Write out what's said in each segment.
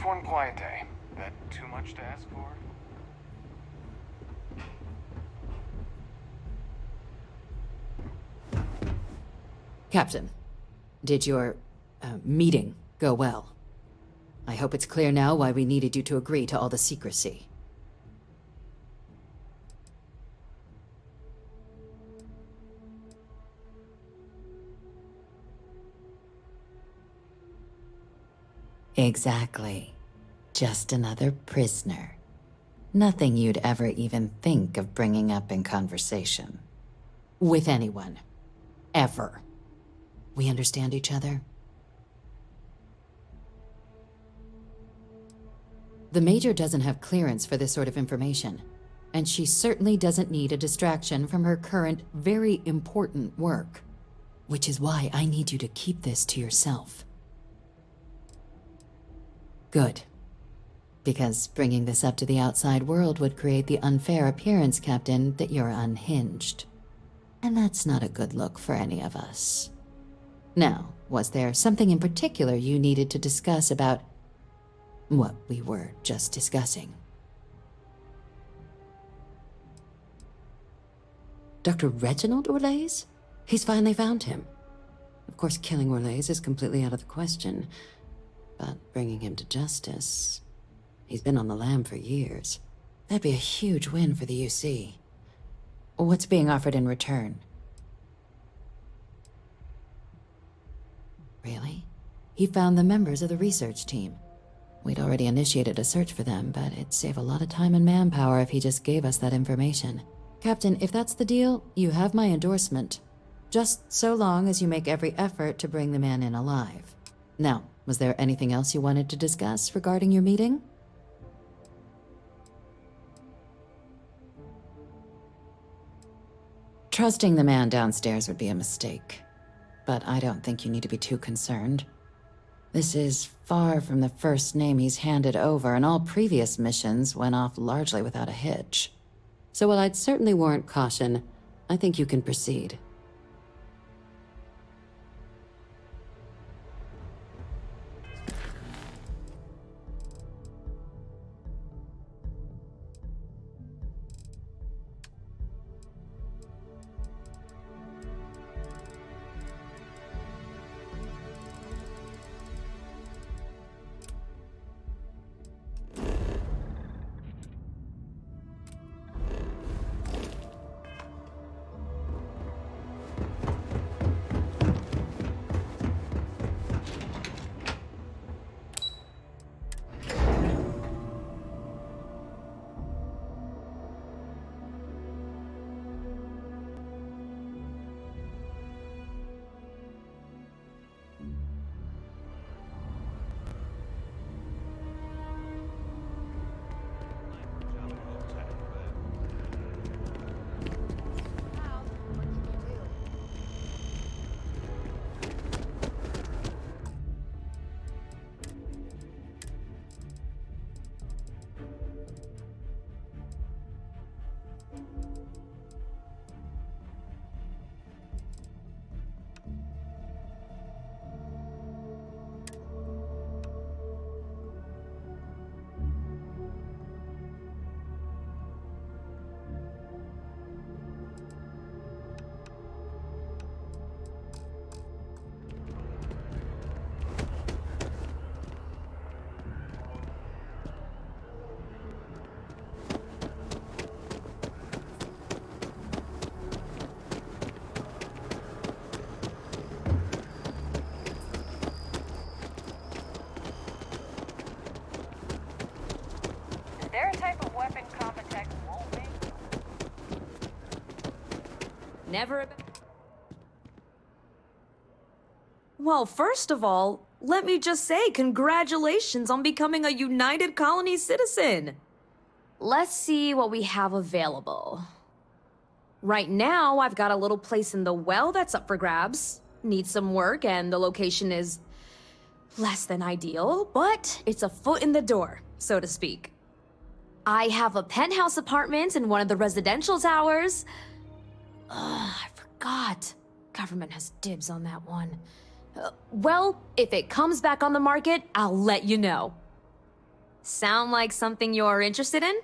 one quiet day. That too much to ask for? Captain, did your meeting go well? I hope it's clear now why we needed you to agree to all the secrecy. Exactly. Just another prisoner. Nothing you'd ever even think of bringing up in conversation. With anyone. Ever. We understand each other? The Major doesn't have clearance for this sort of information, and she certainly doesn't need a distraction from her current, very important work. Which is why I need you to keep this to yourself. Good. Because bringing this up to the outside world would create the unfair appearance, Captain, that you're unhinged. And that's not a good look for any of us. Now, was there something in particular you needed to discuss about what we were just discussing? Dr. Reginald Orlaise? He's finally found him. Of course, killing Orlaise is completely out of the question, but bringing him to justice... He's been on the lam for years. That'd be a huge win for the UC. What's being offered in return? Really? He found the members of the research team. We'd already initiated a search for them, but it'd save a lot of time and manpower if he just gave us that information. Captain, if that's the deal, you have my endorsement. Just so long as you make every effort to bring the man in alive. Now, was there anything else you wanted to discuss regarding your meeting? Trusting the man downstairs would be a mistake, but I don't think you need to be too concerned. This is far from the first name he's handed over, and all previous missions went off largely without a hitch. So while I'd certainly warrant caution, I think you can proceed. There a type of weapon Compitech won't make? Never a... Well, first of all, let me just say congratulations on becoming a United Colony citizen. Let's see what we have available. Right now, I've got a little place in the well that's up for grabs. Needs some work, and the location is less than ideal, but it's a foot in the door, so to speak. I have a penthouse apartment in one of the residential towers. I forgot. Government has dibs on that one. Well, if it comes back on the market, I'll let you know. Sound like something you're interested in?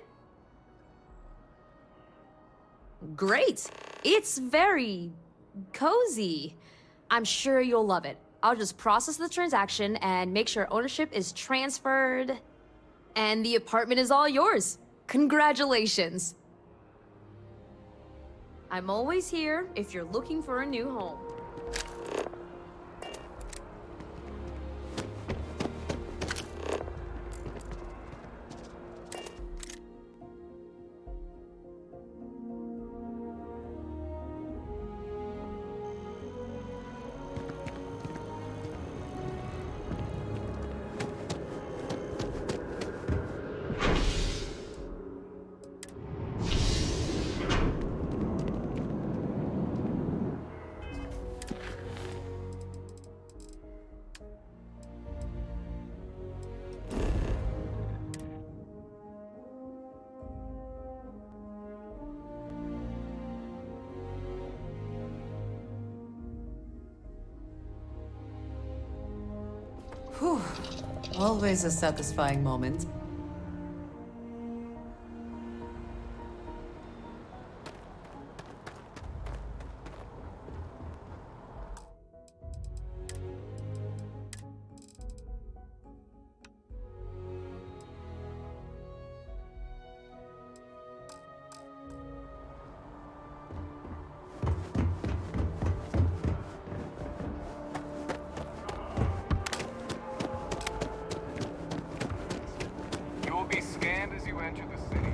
Great. It's very cozy. I'm sure you'll love it. I'll just process the transaction and make sure ownership is transferred. And the apartment is all yours. Congratulations. I'm always here if you're looking for a new home. Whew. Always a satisfying moment. You will be scanned as you enter the city.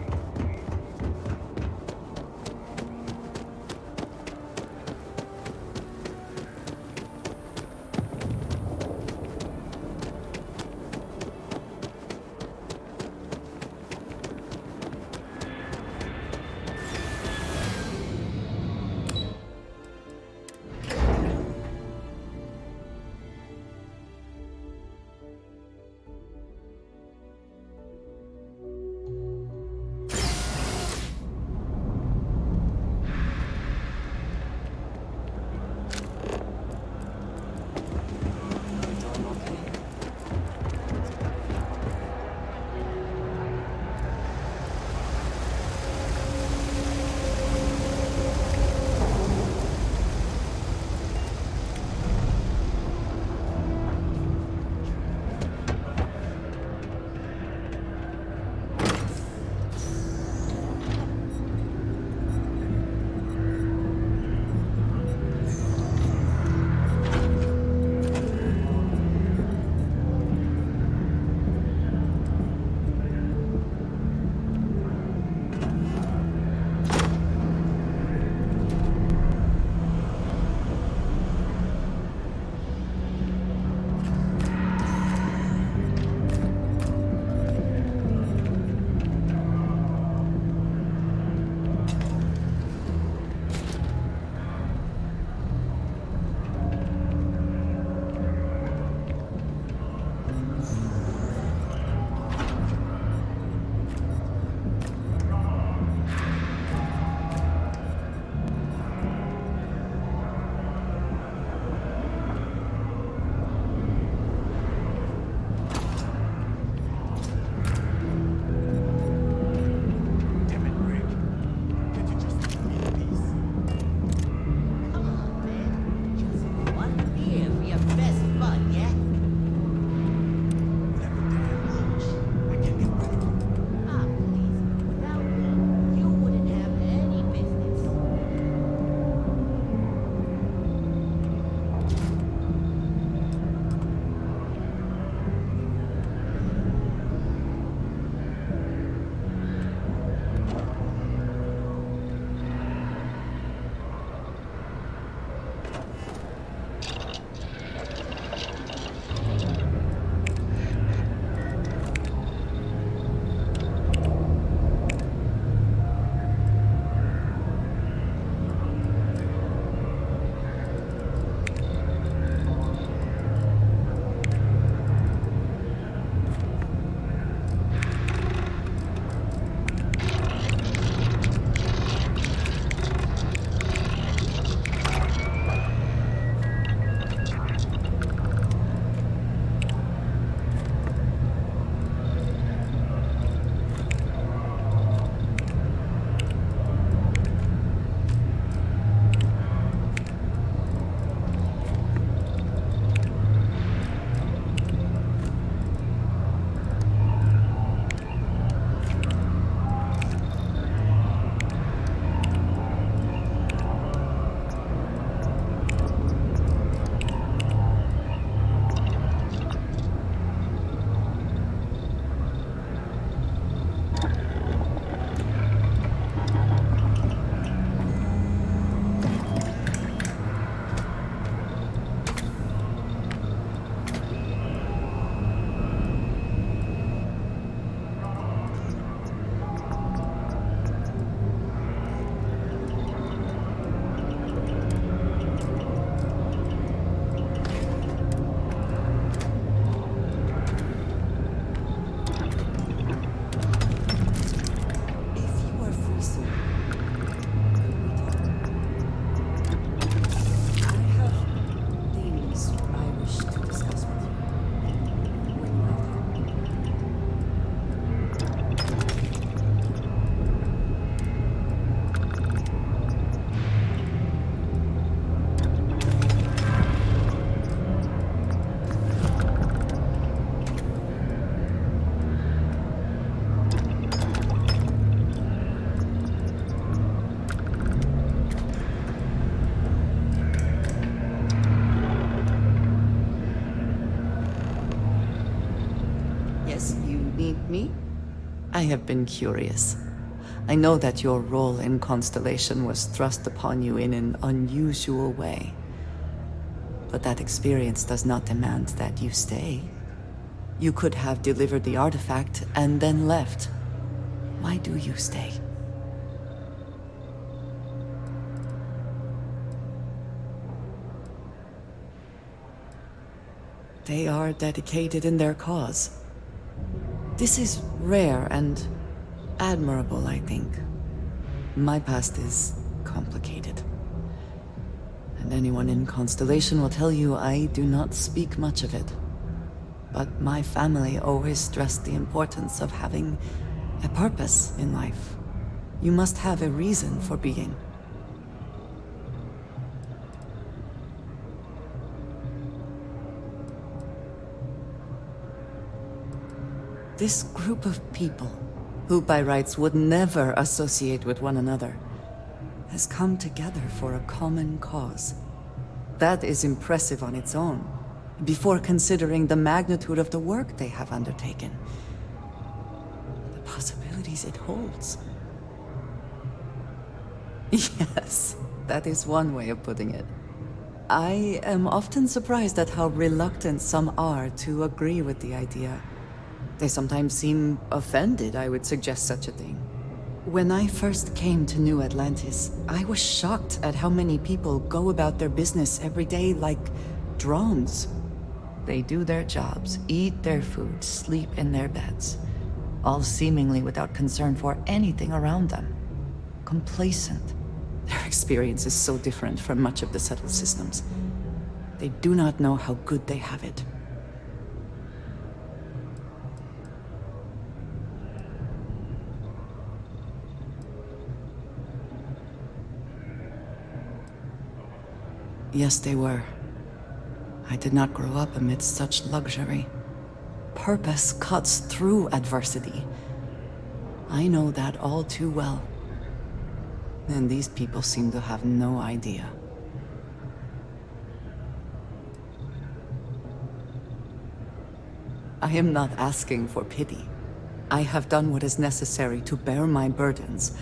Atlantis. You need me? I have been curious. I know that your role in Constellation was thrust upon you in an unusual way. But that experience does not demand that you stay. You could have delivered the artifact and then left. Why do you stay? They are dedicated in their cause. This is rare and admirable, I think. My past is complicated. And anyone in Constellation will tell you I do not speak much of it. But my family always stressed the importance of having a purpose in life. You must have a reason for being. This group of people, who by rights would never associate with one another, has come together for a common cause. That is impressive on its own, before considering the magnitude of the work they have undertaken. The possibilities it holds. Yes, that is one way of putting it. I am often surprised at how reluctant some are to agree with the idea. They sometimes seem offended I would suggest such a thing. When I first came to New Atlantis, I was shocked at how many people go about their business every day like drones. They do their jobs, eat their food, sleep in their beds, all seemingly without concern for anything around them. Complacent. Their experience is so different from much of the settled systems. They do not know how good they have it. Yes, they were. I did not grow up amidst such luxury. Purpose cuts through adversity. I know that all too well. And these people seem to have no idea. I am not asking for pity. I have done what is necessary to bear my burdens,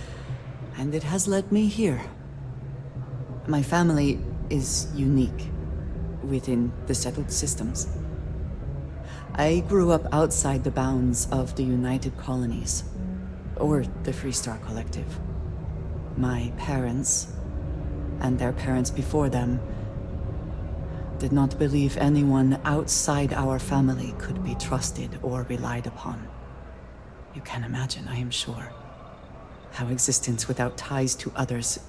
and it has led me here. My family is unique within the settled systems. I grew up outside the bounds of the United Colonies, or the Freestar Collective. My parents, and their parents before them, did not believe anyone outside our family could be trusted or relied upon. You can imagine, I am sure, how existence without ties to others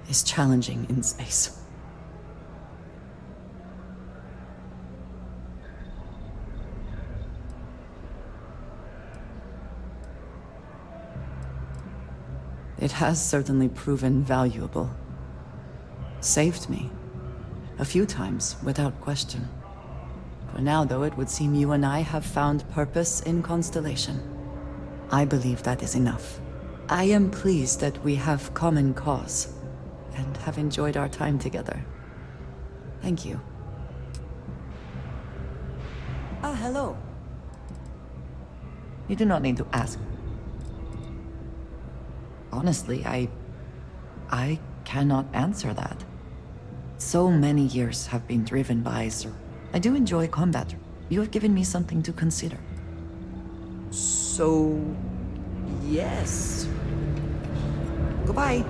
is challenging in space. It has certainly proven valuable. Saved me. A few times, without question. For now, though, it would seem you and I have found purpose in Constellation. I believe that is enough. I am pleased that we have common cause, and have enjoyed our time together. Thank you. Ah, hello. You do not need to ask. Honestly, I cannot answer that. So many years have been driven by, sir. I do enjoy combat. You have given me something to consider. So, yes. Goodbye.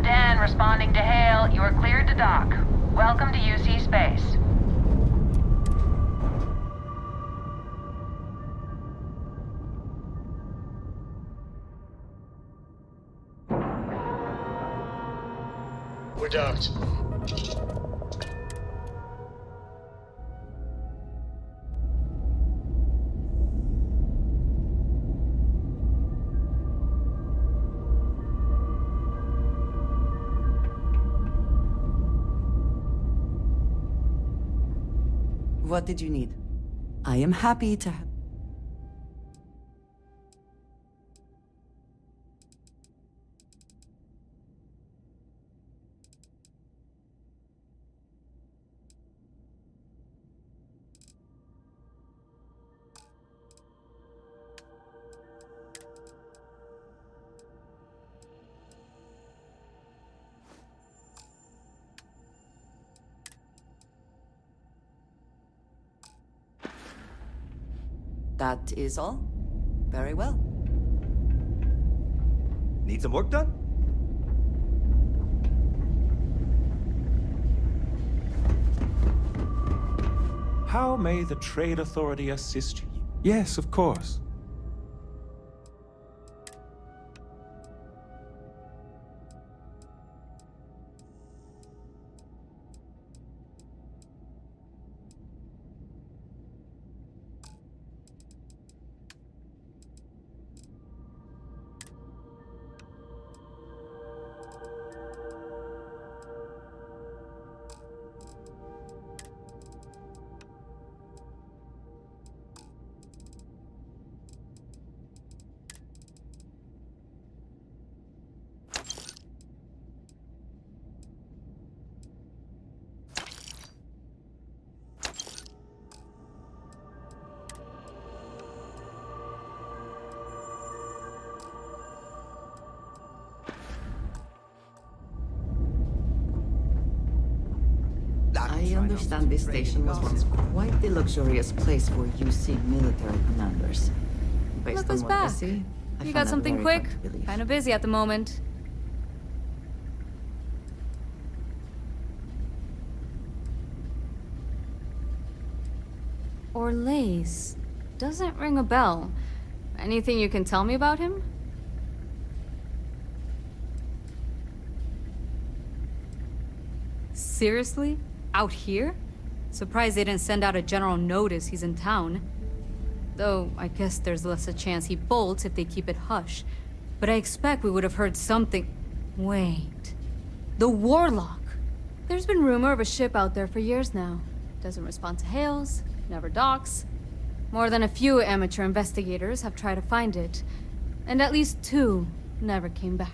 10 responding to hail. You are cleared to dock. Welcome to UC Space. We're docked. What did you need? I am happy to have... That is all? Very well. Need some work done? How may the Trade Authority assist you? Yes, of course. I understand this station was once quite the luxurious place for UC military commanders. Based Look on who's what I back. see, I You find got that something very quick? hard to believe. Kind of busy at the moment. Orlace. Doesn't ring a bell. Anything you can tell me about him? Seriously? Out here? Surprised they didn't send out a general notice he's in town. Though, I guess there's less a chance he bolts if they keep it hush. But I expect we would have heard something... Wait... The Warlock! There's been rumor of a ship out there for years now. Doesn't respond to hails, never docks. More than a few amateur investigators have tried to find it, and at least 2 never came back.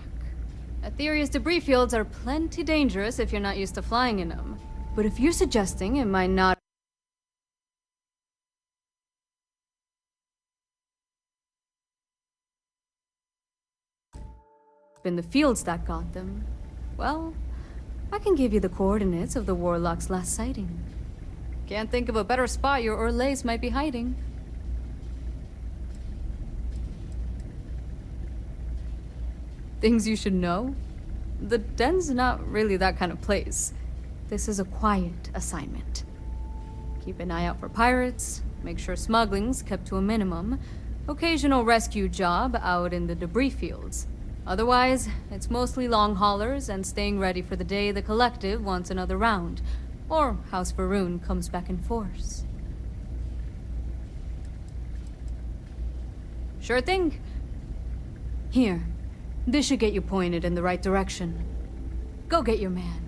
Aetherius debris fields are plenty dangerous if you're not used to flying in them. But if you're suggesting it might not been the fields that got them, well, I can give you the coordinates of the Warlock's last sighting. Can't think of a better spot your Orlace might be hiding. Things you should know? The den's not really that kind of place. This is a quiet assignment. Keep an eye out for pirates, make sure smuggling's kept to a minimum, occasional rescue job out in the debris fields. Otherwise, it's mostly long haulers and staying ready for the day the Collective wants another round, or House Varun comes back in force. Sure thing. Here, this should get you pointed in the right direction. Go get your man.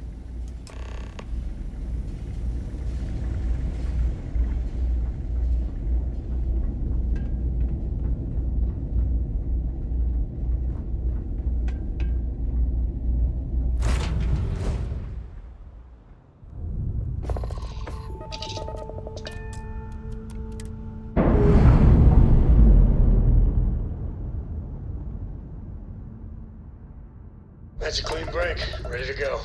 That's a clean break. Ready to go.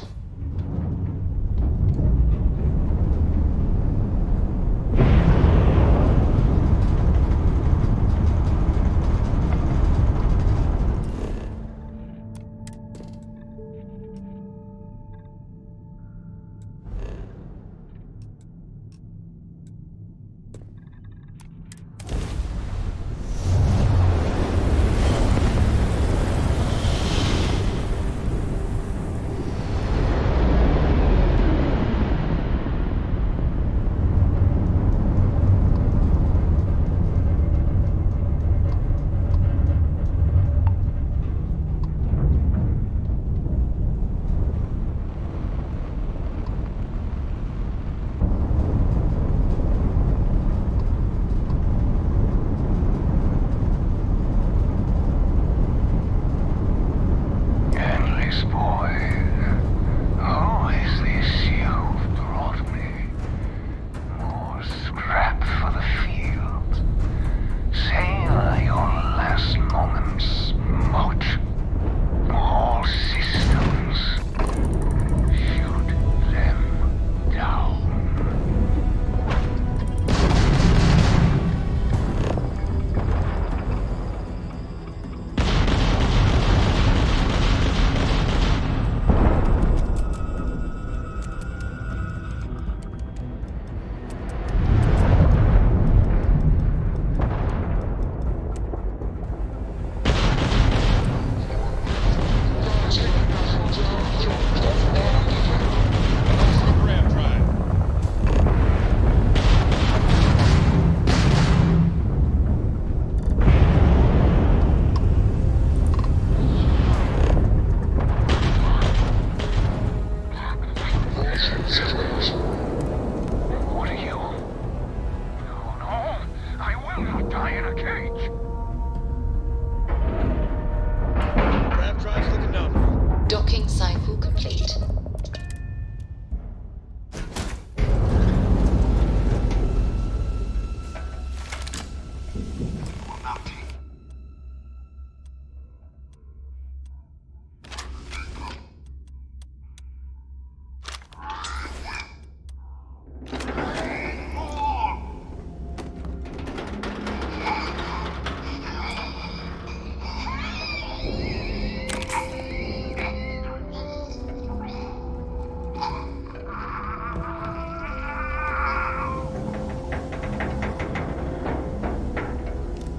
complete.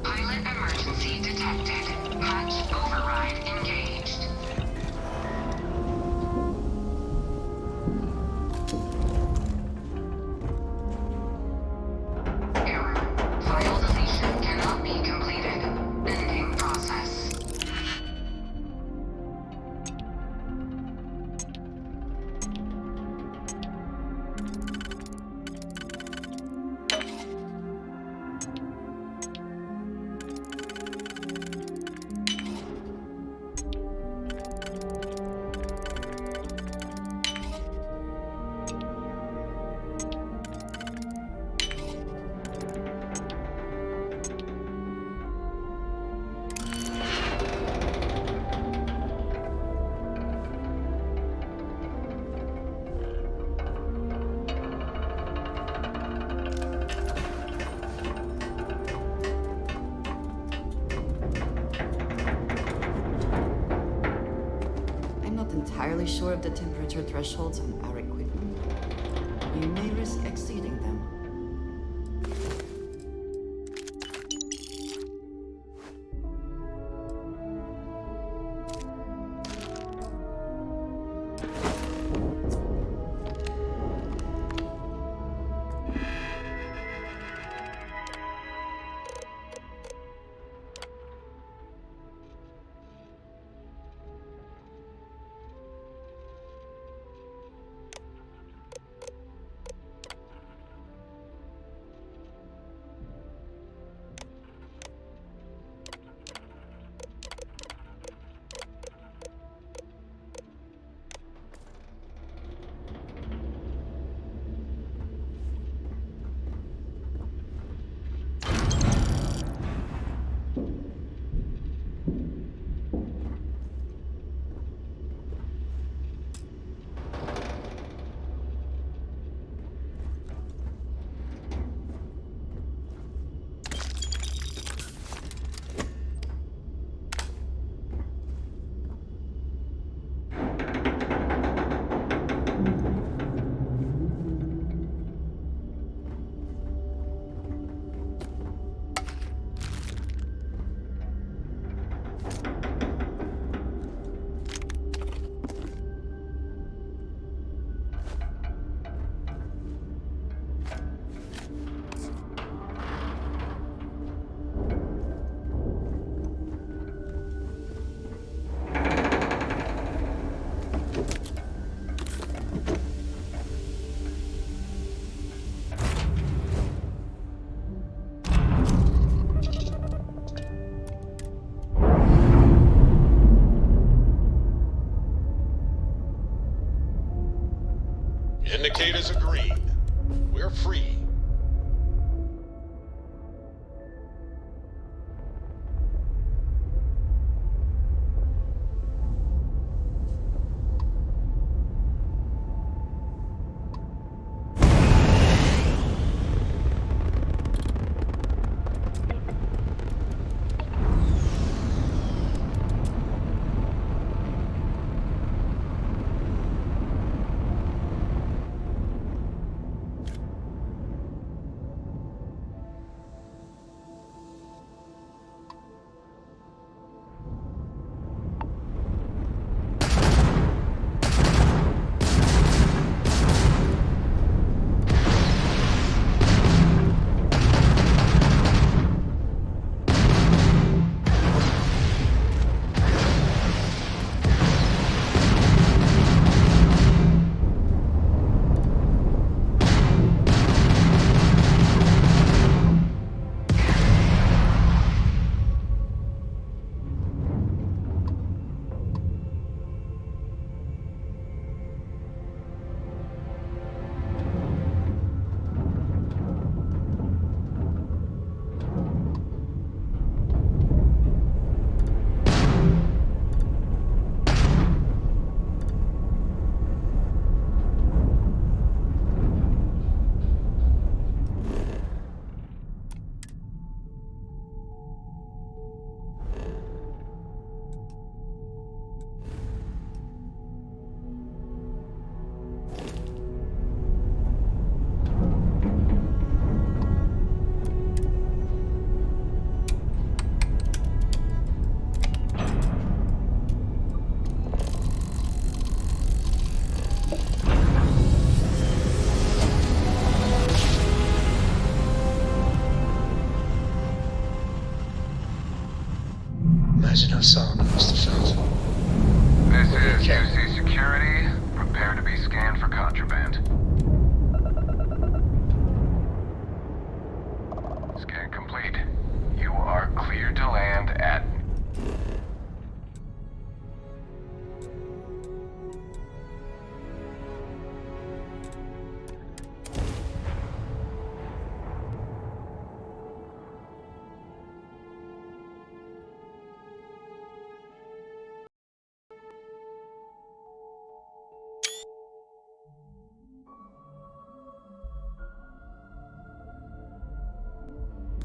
Pilot emergency detected. Hatch override engaged. Error. File deletion cannot be completed. Ending process. I'm not entirely sure of the temperature thresholds on our equipment. We may risk exceeding them. Indicators are green. We're free.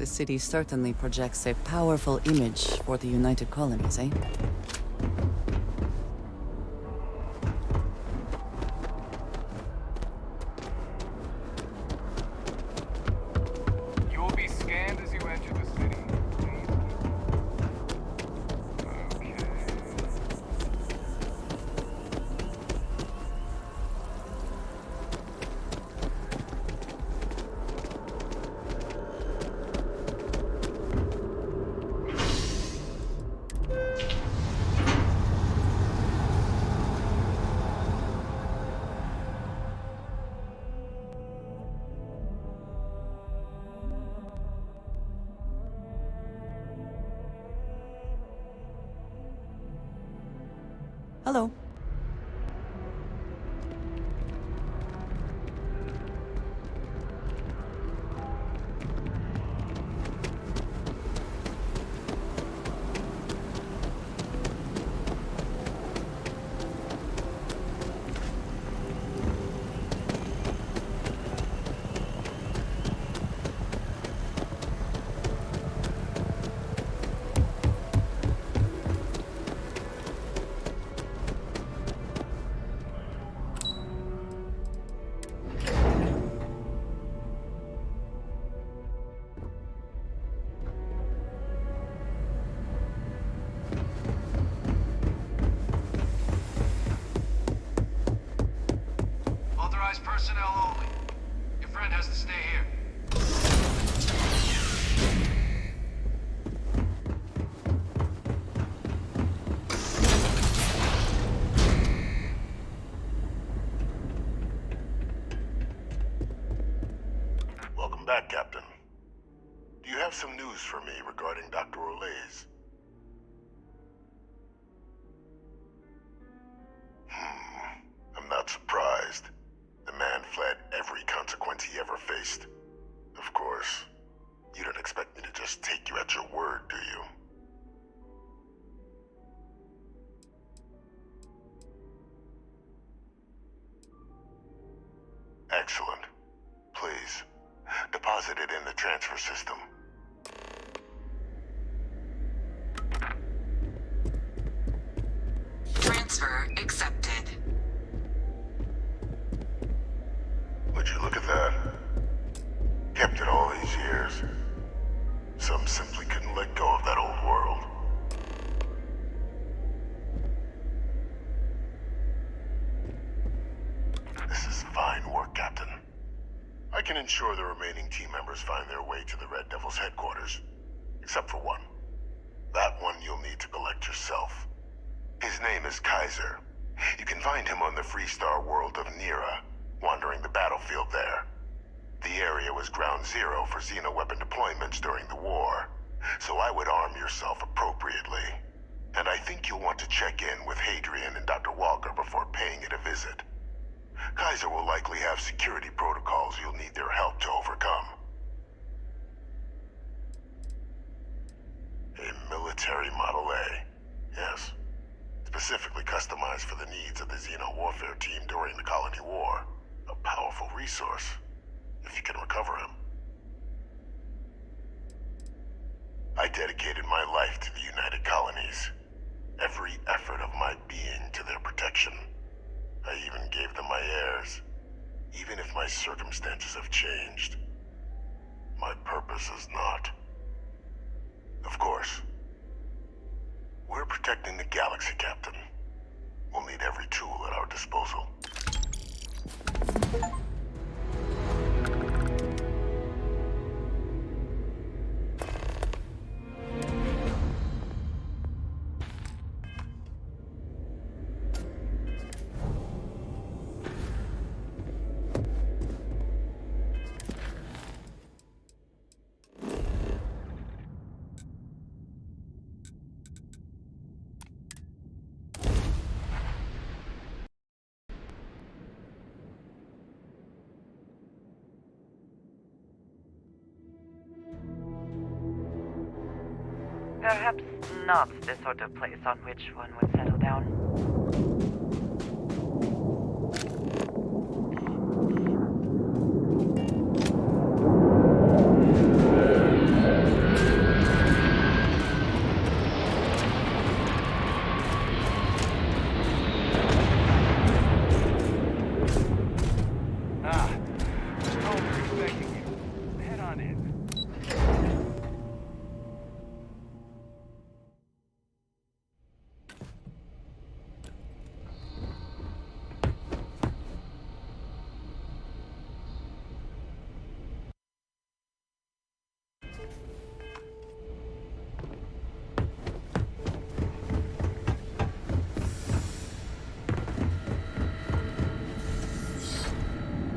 The city certainly projects a powerful image for the United Colonies, eh? You will be scanned as you enter the city. Okay. Hello. Authorized personnel only. Your friend has to stay here. Welcome back, Captain. Do you have some news for me regarding Dr. Olays? I'm not surprised. The man fled every consequence he ever faced. Of course, you don't expect me to just take you at your word, do you? Excellent. Please, deposit it in the transfer system. Transfer accepted. Would you look at that? Kept it all these years. Some simply couldn't let go of that old world. This is fine work, Captain. I can ensure the remaining team members find their way to the Red Devil's headquarters. Except for one. That one you'll need to collect yourself. His name is Kaiser. You can find him on the Freestar world of Nira, wandering the battlefield there. The area was ground zero for xeno-weapon deployments during the war, so I would arm yourself appropriately. And I think you'll want to check in with Hadrian and Dr. Walker before paying it a visit. Kaiser will likely have security protocols you'll need their help to overcome. A military Model A, yes. Specifically customized for the needs of the Xeno warfare team during the Colony War. A powerful resource, if you can recover him. I dedicated my life to the United Colonies. Every effort of my being to their protection. I even gave them my heirs. Even if my circumstances have changed, my purpose is not. Of course, we're protecting the galaxy, Captain. We'll need every tool at our disposal. Perhaps not the sort of place on which one would settle down.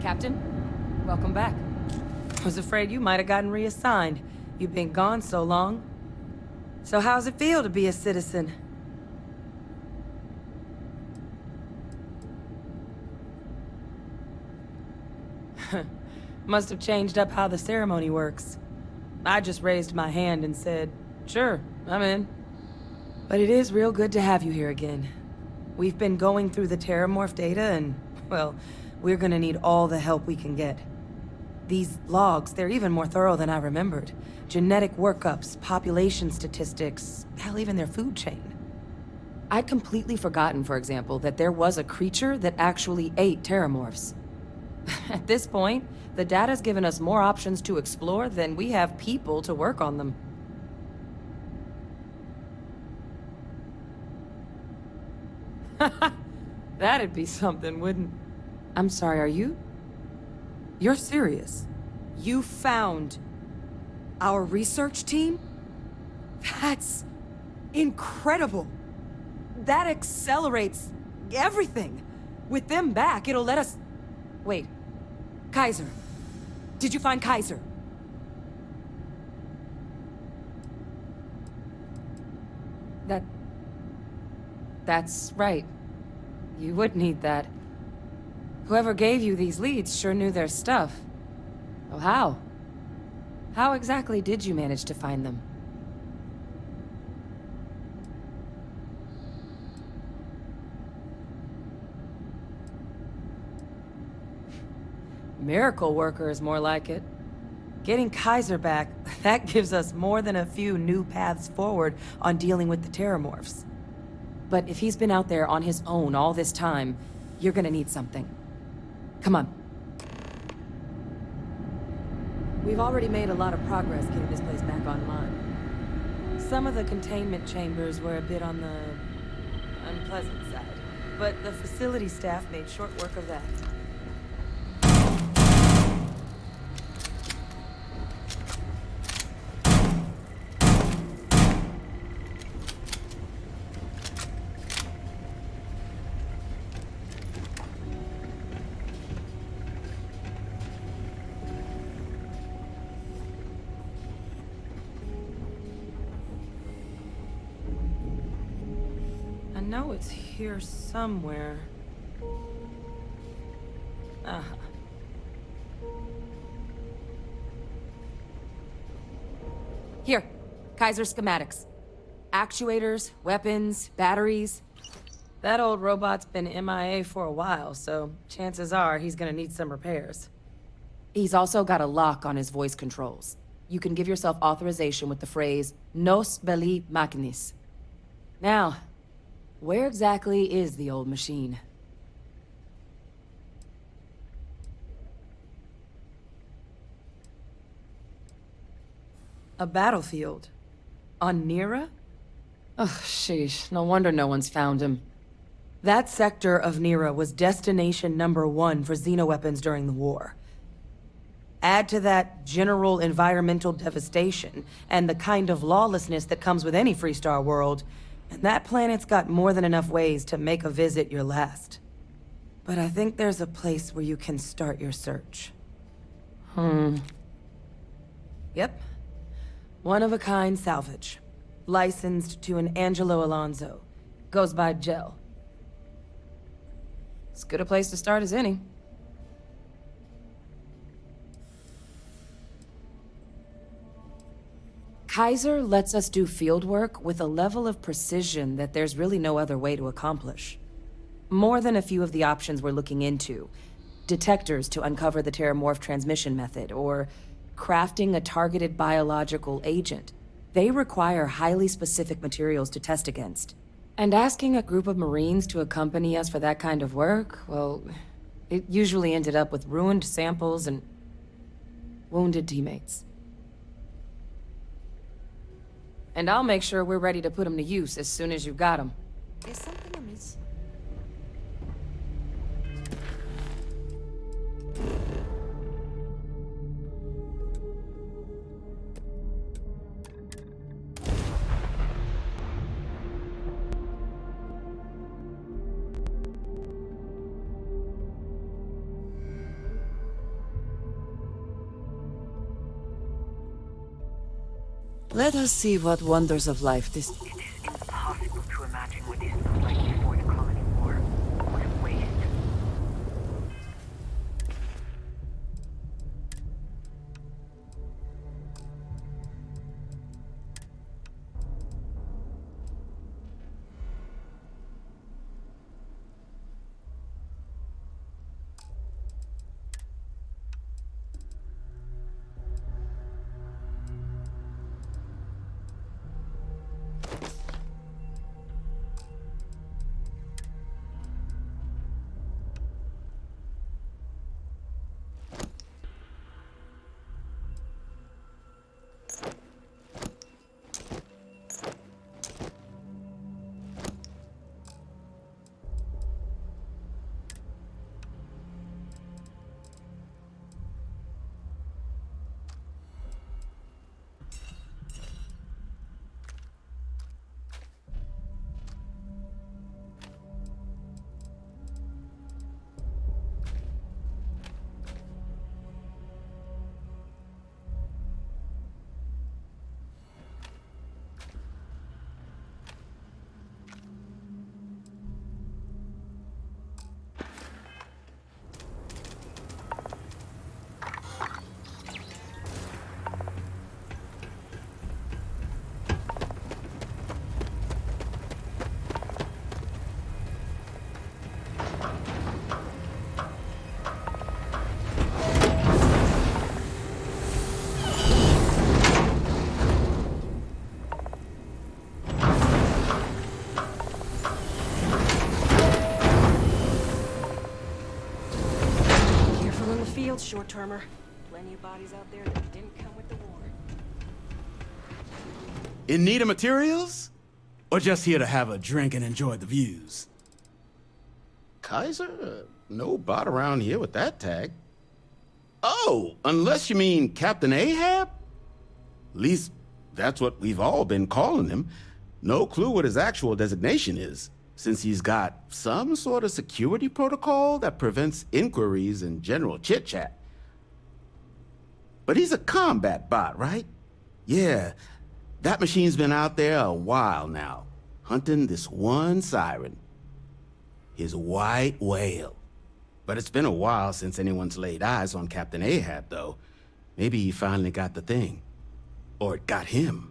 Captain, welcome back. Was afraid you might have gotten reassigned. You've been gone so long. So how's it feel to be a citizen? Must have changed up how the ceremony works. I just raised my hand and said, sure, I'm in. But it is real good to have you here again. We've been going through the Terramorph data and, well, we're gonna need all the help we can get. These logs, they're even more thorough than I remembered. Genetic workups, population statistics, hell, even their food chain. I'd completely forgotten, for example, that there was a creature that actually ate Terramorphs. At this point, the data's given us more options to explore than we have people to work on them. That'd be something, wouldn't... I'm sorry, are you? You're serious? You found our research team? That's incredible. That accelerates everything. With them back, it'll let us... Wait. Kaiser. Did you find Kaiser? That's right. You would need that. Whoever gave you these leads sure knew their stuff. Oh, how? How exactly did you manage to find them? Miracle worker is more like it. Getting Kaiser back, that gives us more than a few new paths forward on dealing with the Terramorphs. But if he's been out there on his own all this time, you're gonna need something. Come on. We've already made a lot of progress getting this place back online. Some of the containment chambers were a bit on the unpleasant side, but the facility staff made short work of that. I know it's here somewhere. Here, Kaiser schematics. Actuators, weapons, batteries. That old robot's been MIA for a while, so chances are he's gonna need some repairs. He's also got a lock on his voice controls. You can give yourself authorization with the phrase, Nos belli machinis. Now, where exactly is the old machine? A battlefield? On Nira? Oh, sheesh. No wonder no one's found him. That sector of Nira was destination #1 for xenoweapons during the war. Add to that general environmental devastation, and the kind of lawlessness that comes with any Freestar world, and that planet's got more than enough ways to make a visit your last. But I think there's a place where you can start your search. Yep. One-of-a-kind salvage. Licensed to an Angelo Alonso. Goes by Gel. As good a place to start as any. Kaiser lets us do field work with a level of precision that there's really no other way to accomplish. More than a few of the options we're looking into. Detectors to uncover the Terramorph transmission method, or crafting a targeted biological agent. They require highly specific materials to test against. And asking a group of Marines to accompany us for that kind of work, well, it usually ended up with ruined samples and wounded teammates. And I'll make sure we're ready to put them to use as soon as you've got them. Is something amiss? Let us see what wonders of life this... It is impossible to imagine what this looked like before the colony war. What a waste. Short-termer. Plenty of bodies out there that didn't come with the war. In need of materials? Or just here to have a drink and enjoy the views? Kaiser? No bot around here with that tag. Oh, unless you mean Captain Ahab? At least, that's what we've all been calling him. No clue what his actual designation is, since he's got some sort of security protocol that prevents inquiries and general chit-chat. But he's a combat bot, right? Yeah, that machine's been out there a while now, hunting this one siren. His white whale. But it's been a while since anyone's laid eyes on Captain Ahab, though. Maybe he finally got the thing. Or it got him.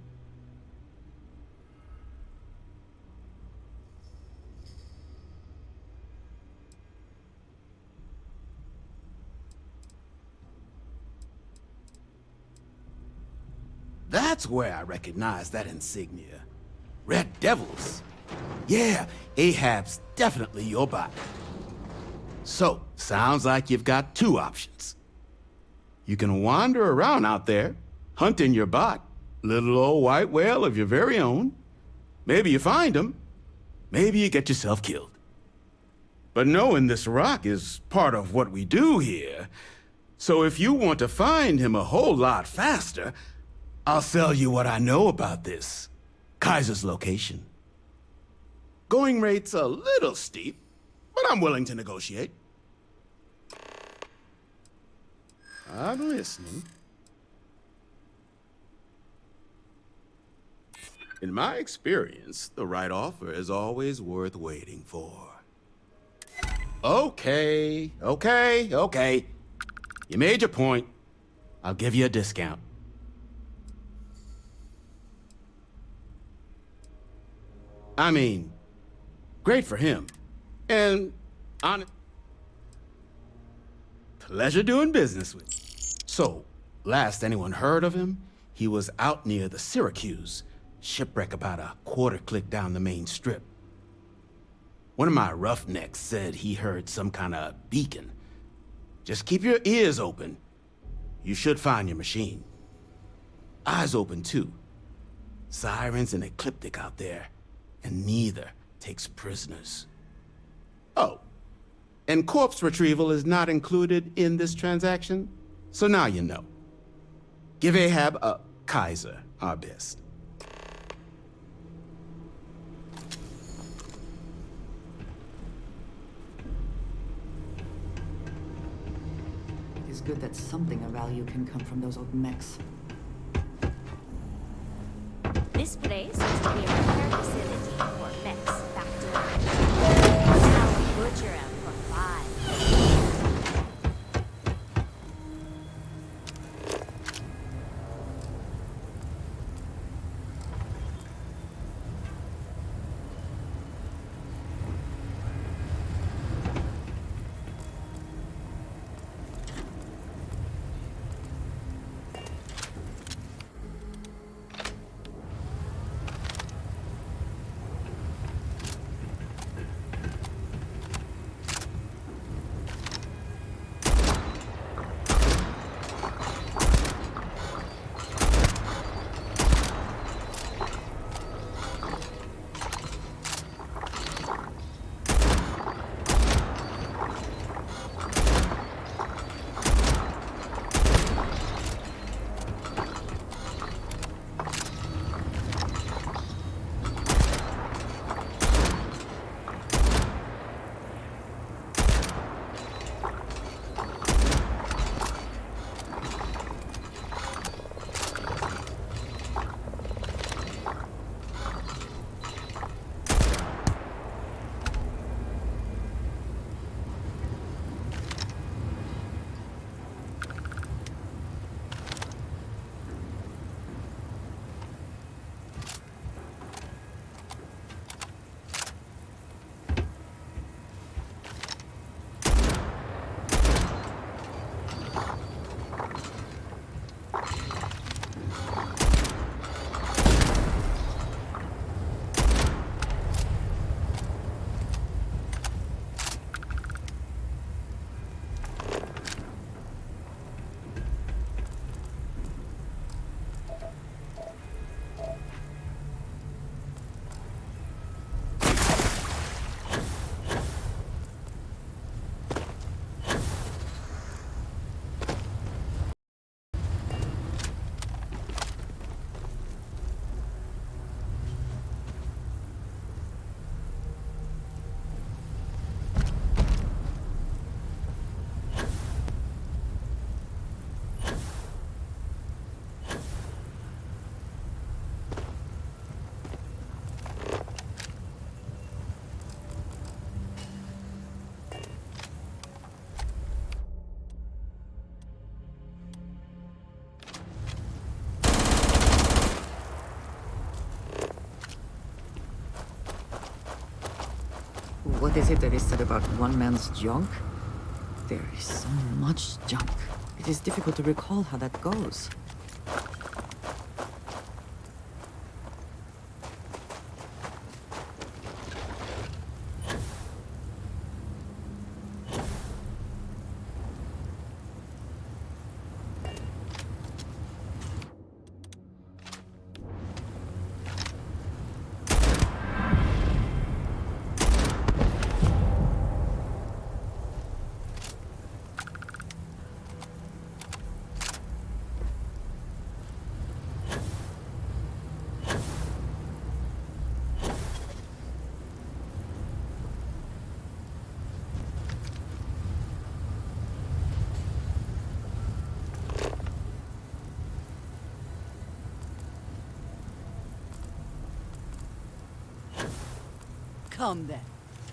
That's where I recognize that insignia. Red Devils. Yeah, Ahab's definitely your bot. So, sounds like you've got two options. You can wander around out there, hunting your bot, little old white whale of your very own. Maybe you find him, maybe you get yourself killed. But knowing this rock is part of what we do here, so if you want to find him a whole lot faster, I'll sell you what I know about this. Kaiser's location. Going rate's a little steep, but I'm willing to negotiate. I'm listening. In my experience, the right offer is always worth waiting for. Okay. You made your point. I'll give you a discount. I mean, great for him. And pleasure doing business with you. So, last anyone heard of him, he was out near the Syracuse, shipwreck about a quarter click down the main strip. One of my roughnecks said he heard some kind of beacon. Just keep your ears open. You should find your machine. Eyes open too. Sirens and ecliptic out there. And neither takes prisoners. Oh, and corpse retrieval is not included in this transaction, so now you know. Give Ahab a Kaiser our best. It's good that something of value can come from those old mechs. This place used to be a repair facility for mechs back during. Now we butcher 'em for 5. What is it that is said about one man's junk? There is so much junk. It is difficult to recall how that goes. Come then.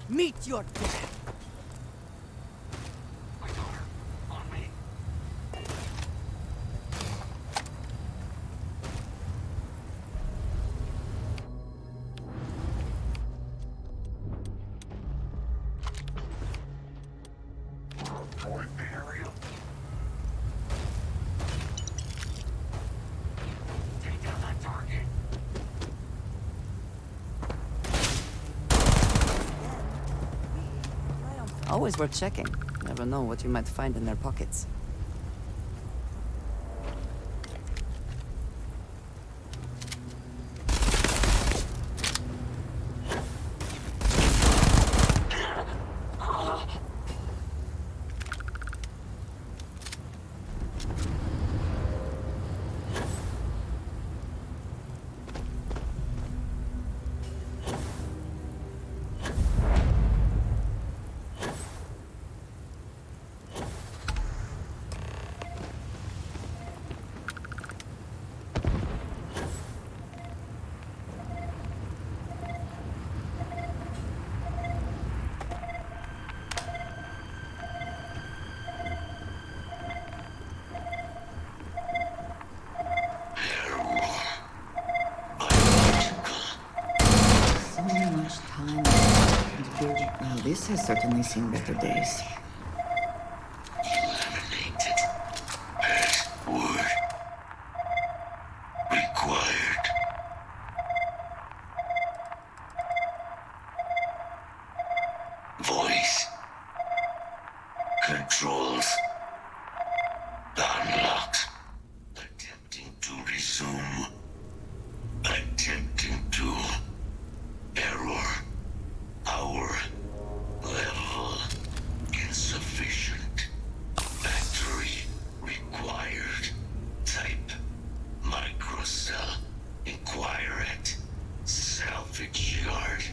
Meet your death. Always worth checking. Never know what you might find in their pockets. This has certainly seen better days. Eliminated. Password. Required. Voice. Controls. Unlocked. Attempting to resume. Attempting to. Error. Power. Level. Insufficient. Battery. Required. Type. Microcell. Inquire at. Salvage yard.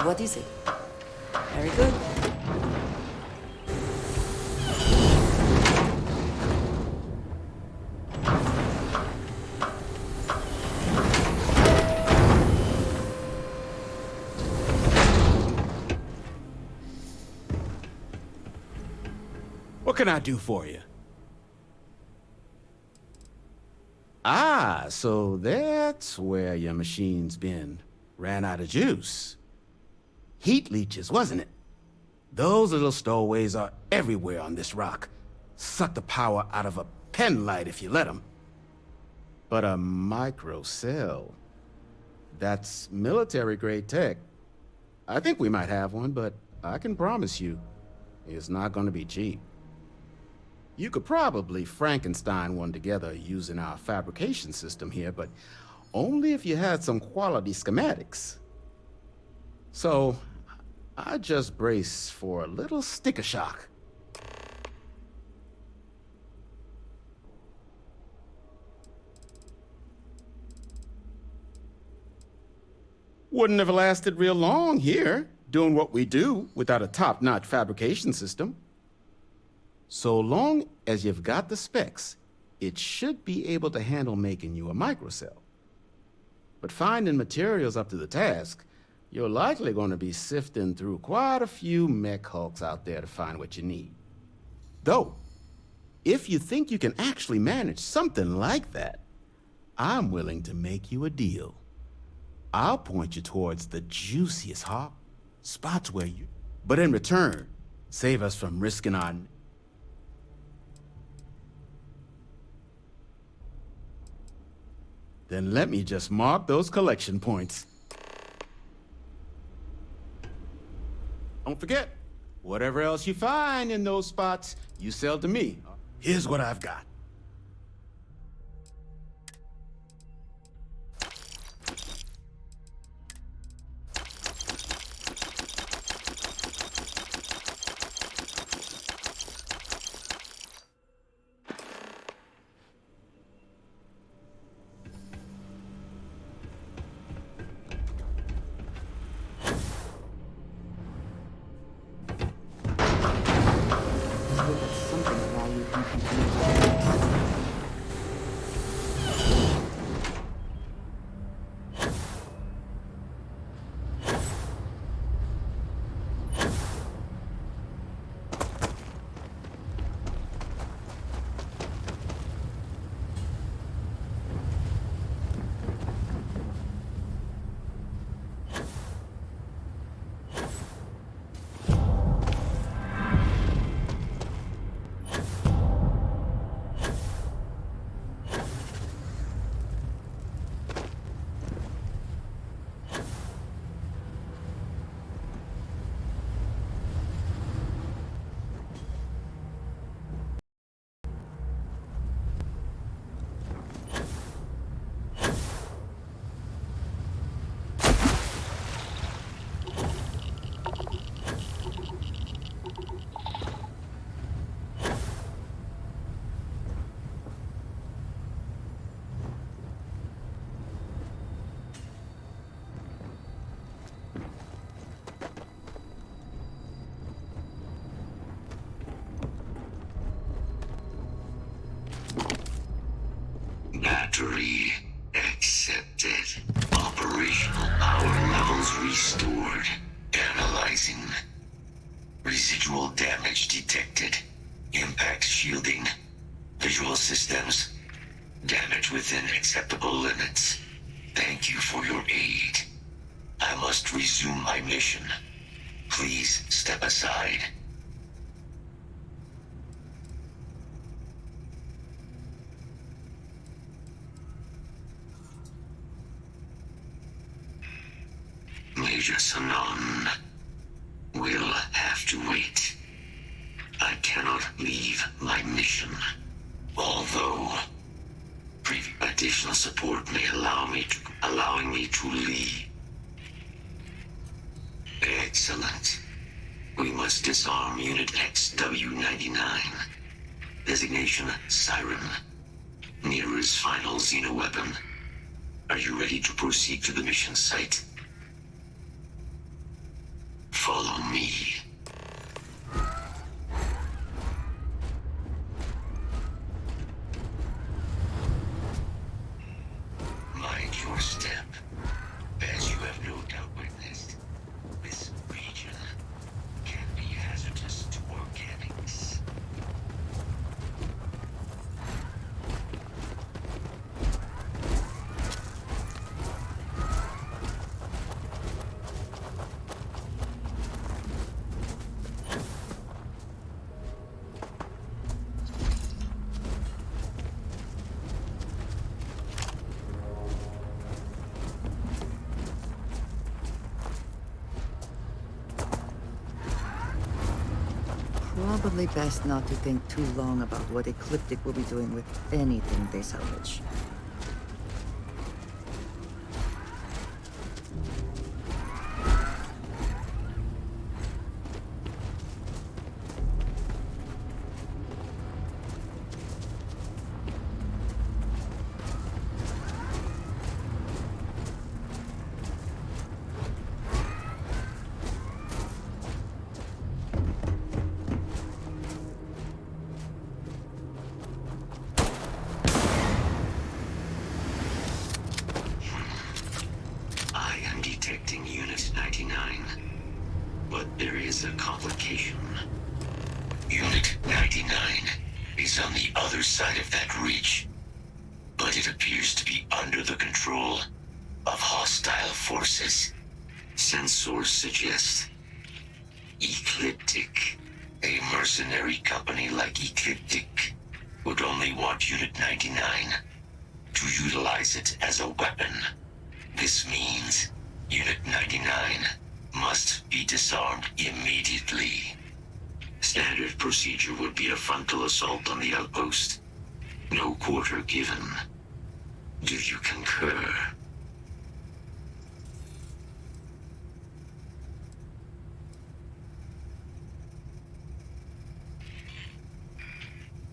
What is it? Very good. What can I do for you? Ah, so that's where your machine's been. Ran out of juice. Heat leeches, wasn't it? Those little stowaways are everywhere on this rock. Suck the power out of a pen light if you let them. But a microcell, that's military-grade tech. I think we might have one, but I can promise you, it's not going to be cheap. You could probably Frankenstein one together using our fabrication system here, but only if you had some quality schematics. So, I just brace for a little sticker shock. Wouldn't have lasted real long here, doing what we do without a top-notch fabrication system. So long as you've got the specs, it should be able to handle making you a microcell. But finding materials up to the task, you're likely going to be sifting through quite a few mech hulks out there to find what you need. Though, if you think you can actually manage something like that, I'm willing to make you a deal. I'll point you towards the juiciest hop, spots where you... But in return, save us from risking our... Then let me just mark those collection points. Don't forget, whatever else you find in those spots, you sell to me. Here's what I've got. Something of value can continue. detected. Impact shielding. Visual systems. Damage within acceptable limits. Thank you for your aid. I must resume my mission. Please step aside. Major Sanon will have to wait. I cannot leave my mission. Although additional support may allowing me to leave. Excellent. We must disarm Unit XW-99. Designation Siren. Nearest final Xeno weapon. Are you ready to proceed to the mission site? Follow me. Mind your step. As you have no doubt witnessed, this region can be hazardous to organics. Probably best not to think too long about what Ecliptic will be doing with anything they salvage. Detecting Unit 99. But there is a complication. Unit 99 is on the other side of that reach. But it appears to be under the control of hostile forces. Sensors suggest Ecliptic. A mercenary company like Ecliptic would only want Unit 99 to utilize it as a weapon. This means Unit 99 must be disarmed immediately. Standard procedure would be a frontal assault on the outpost. No quarter given. Do you concur?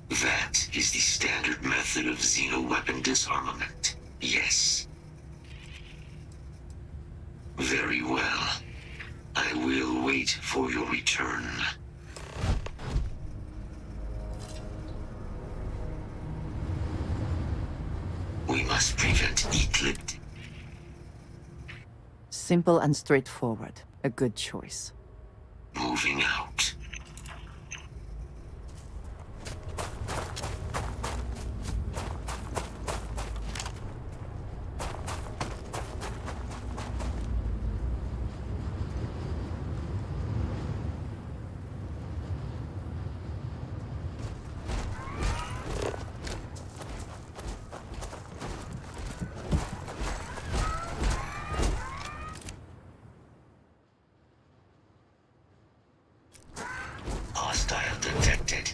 That is the standard method of xeno-weapon disarmament. Yes. Very well. I will wait for your return. We must prevent Ecliptic. Simple and straightforward. A good choice. Moving out. Hostile detected.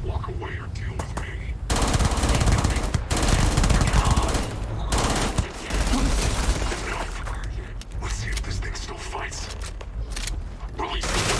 Walk away or deal with me. Enough. Let's see if this thing still fights. Release the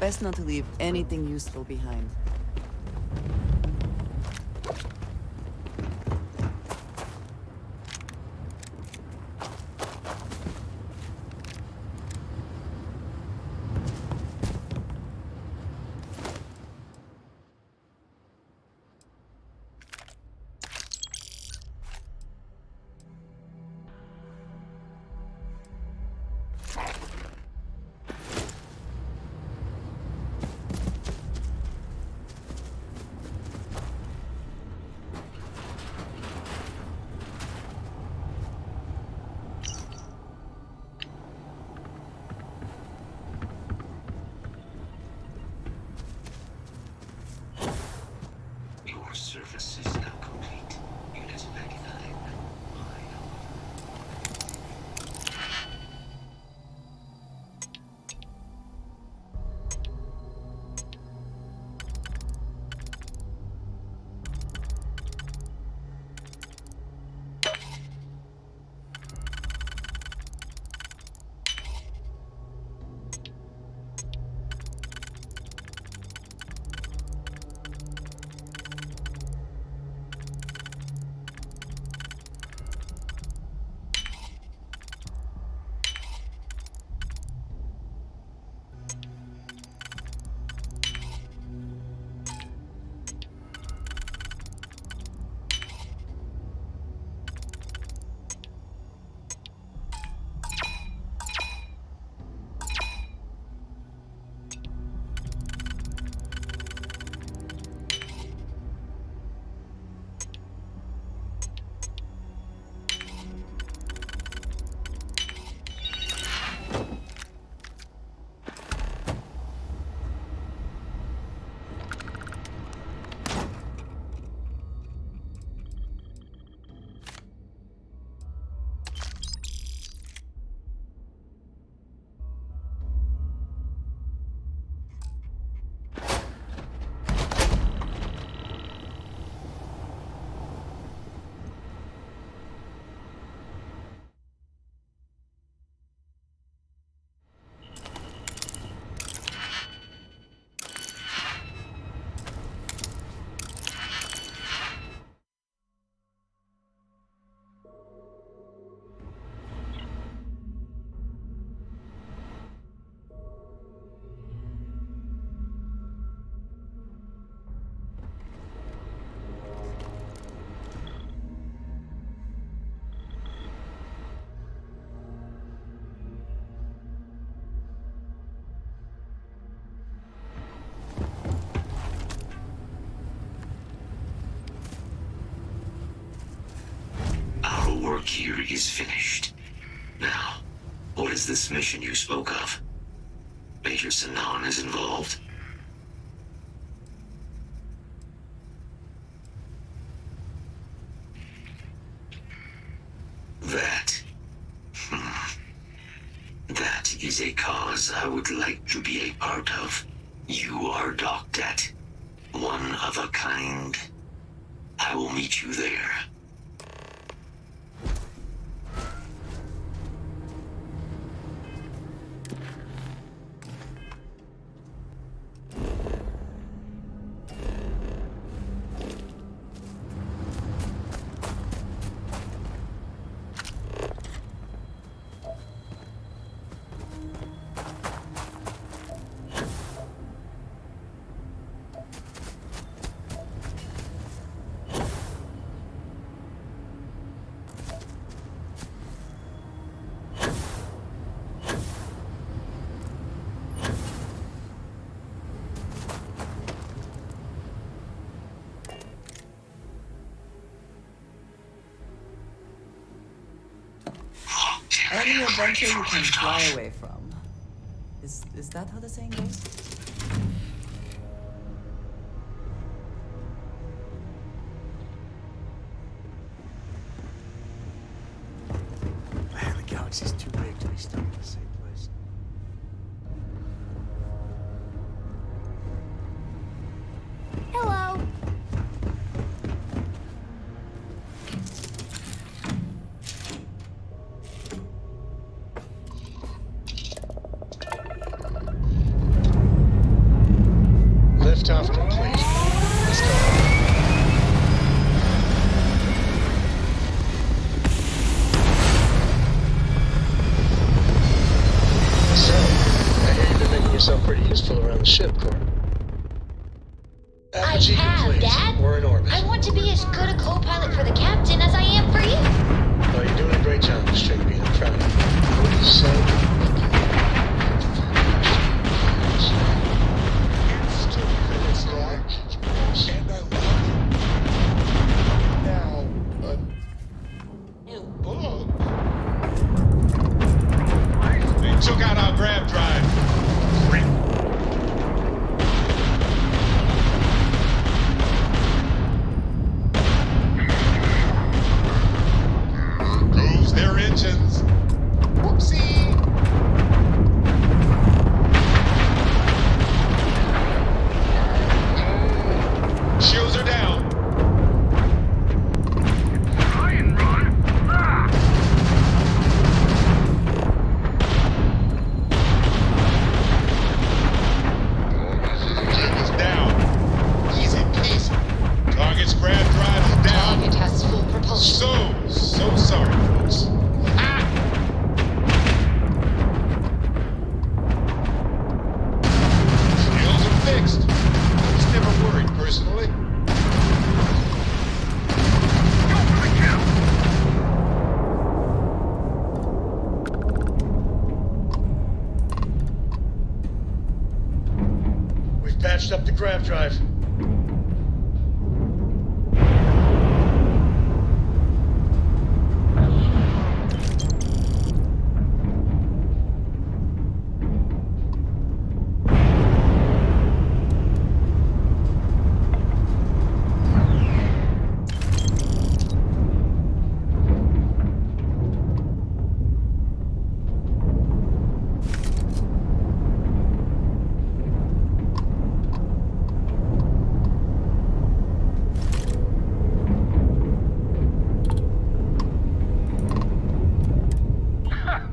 Best not to leave anything useful behind. Your service is now complete. Unit 99. Our work here is finished. Now, what is this mission you spoke of? Major Sanan is involved? That... That is a cause I would like to be a part of. You are docked at one of a kind. I will meet you there. Any adventure you can fly away from. Is that how the saying goes? Man, the galaxy's too big to be stuck in the same place. Hello. Dad. We're in orbit. I want to be as good a co-pilot for the captain as I am for you. Oh, you're doing a great job, Straight Beat. I'm proud of you. What do you say? And I love you. Now, new book. They took out our grab drive. Great. Goes their engines. Whoopsie. Shields are down. Try and run. Is down. Easy peasy. Target's grab drive is down. Target has full propulsion. So sorry, folks. Ah! Shields are fixed. I was never worried personally. Go for the kill! We've patched up the grab drive.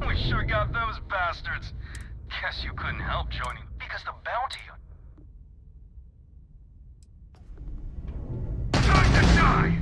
We sure got those bastards. Guess you couldn't help joining because the bounty. Time to die!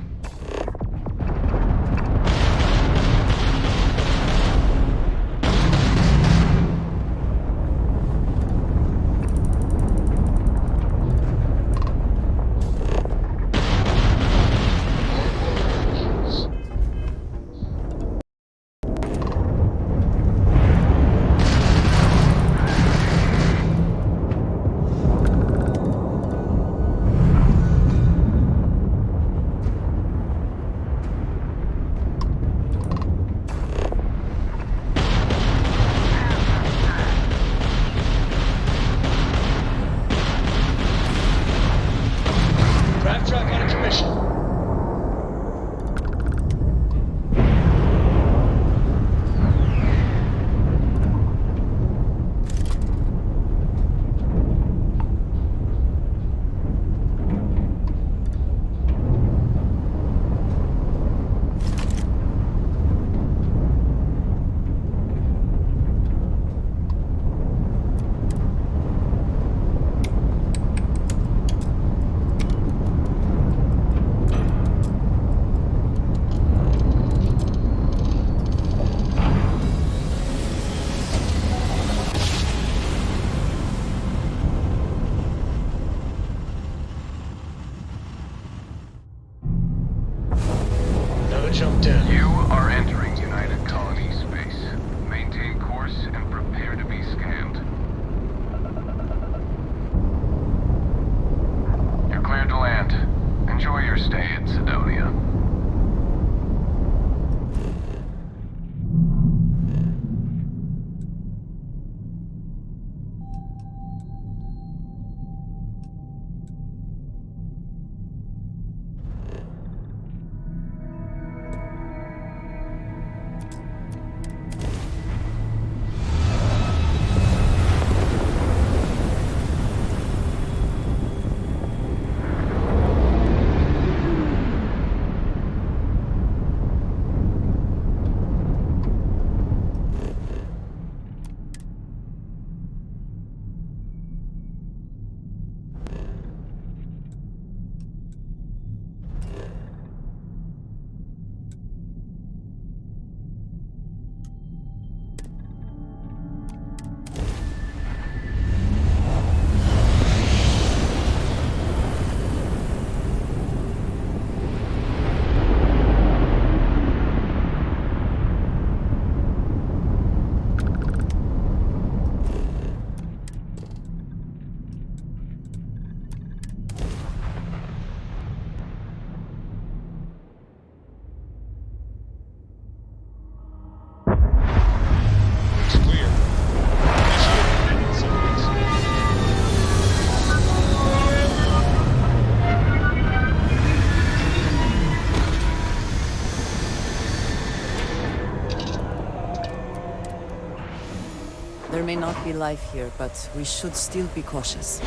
Grab drive out of commission. Another jump down. You are entering United Colony space. Maintain course and prepare to be scanned. You're cleared to land. Enjoy your stay in Sidonia. may not be life here, but we should still be cautious.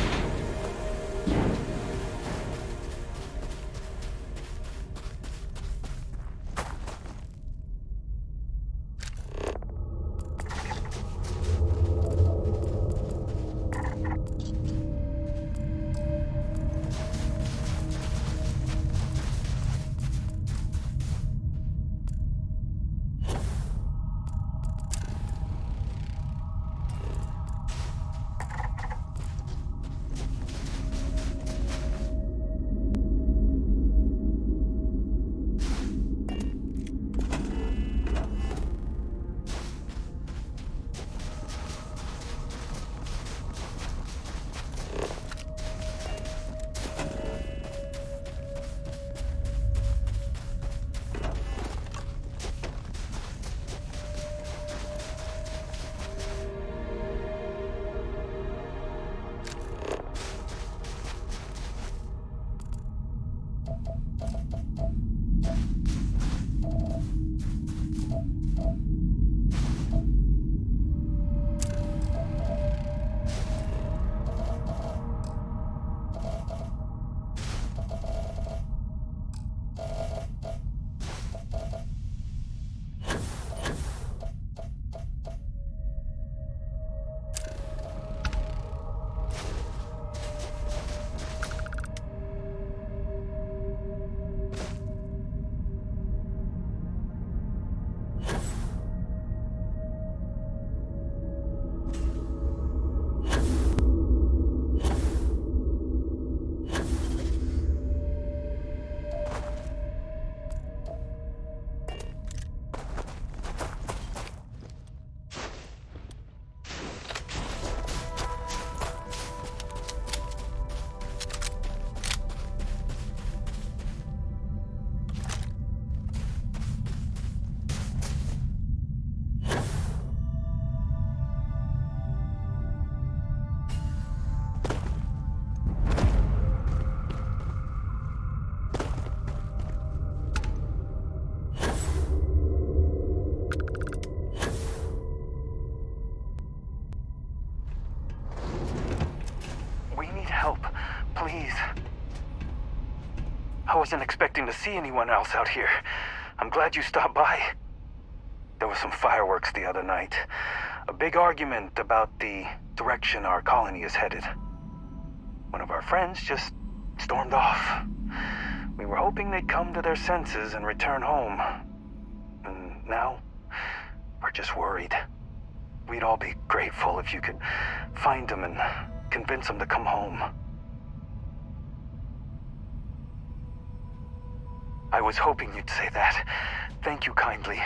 Please. I wasn't expecting to see anyone else out here. I'm glad you stopped by. There was some fireworks the other night. A big argument about the direction our colony is headed. One of our friends just stormed off. We were hoping they'd come to their senses and return home. And now, we're just worried. We'd all be grateful if you could find them and convince them to come home. I was hoping you'd say that. Thank you kindly.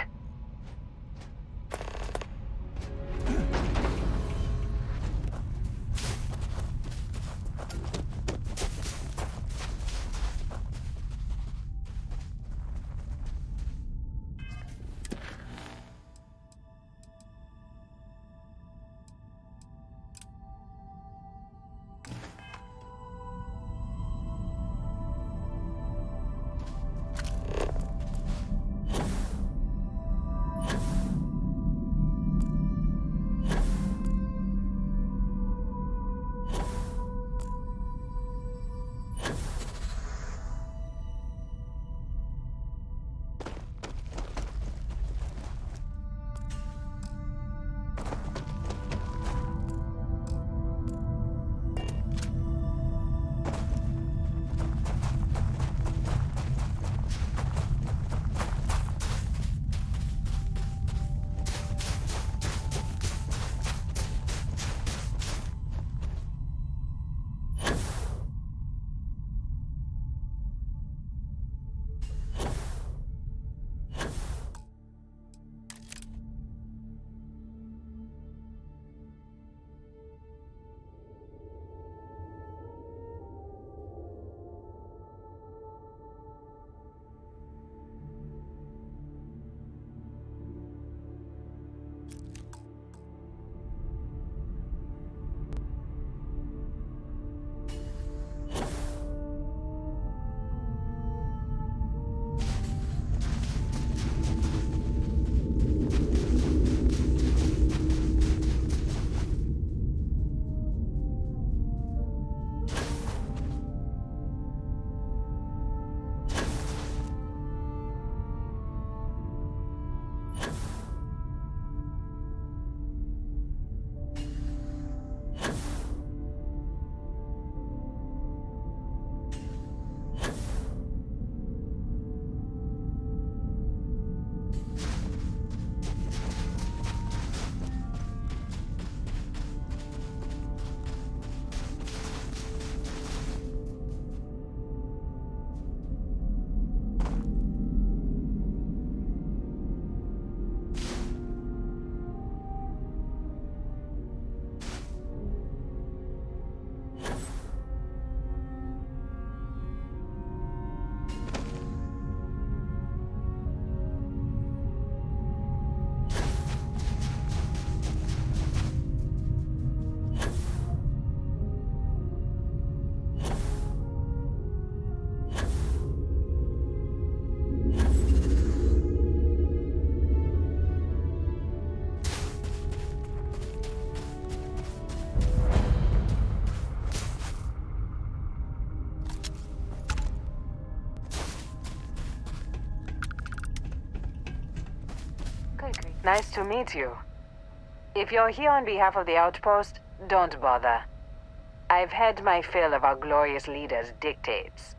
Nice to meet you. If you're here on behalf of the outpost, don't bother. I've had my fill of our glorious leader's dictates.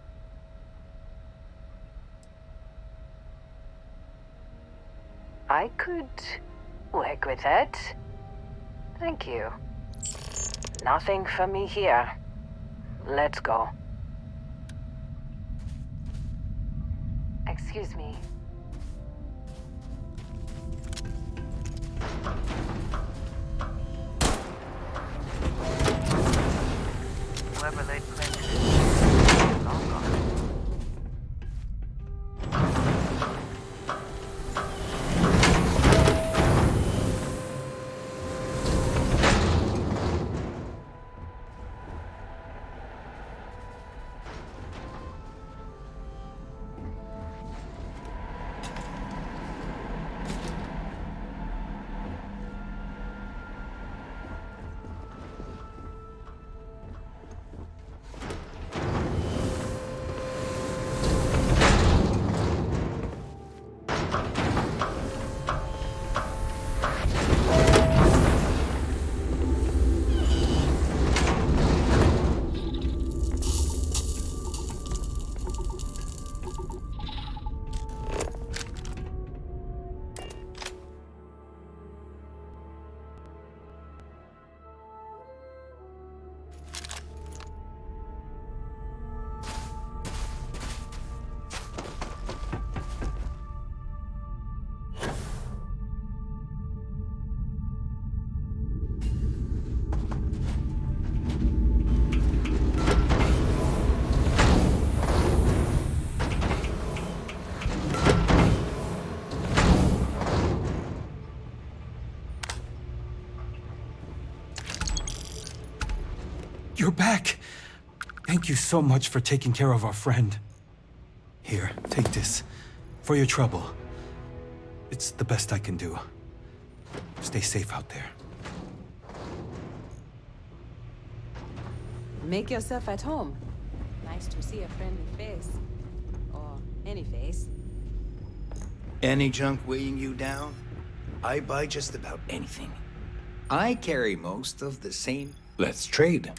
I could work with that. Thank you. Nothing for me here. Let's go. Excuse me. Whoever laid claim to this is long gone. You're back! Thank you so much for taking care of our friend. Here, take this. For your trouble. It's the best I can do. Stay safe out there. Make yourself at home. Nice to see a friendly face. Or any face. Any junk weighing you down? I buy just about anything. I carry most of the same... Let's trade.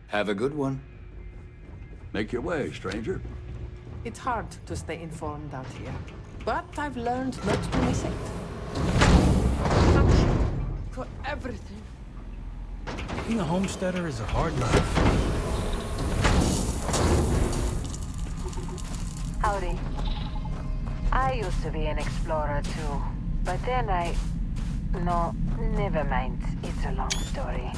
Have a good one. Make your way, stranger. It's hard to stay informed out here, but I've learned not to miss it. Thank you for everything. Being a homesteader is a hard life. Howdy. I used to be an explorer too, but then No, never mind. It's a long story.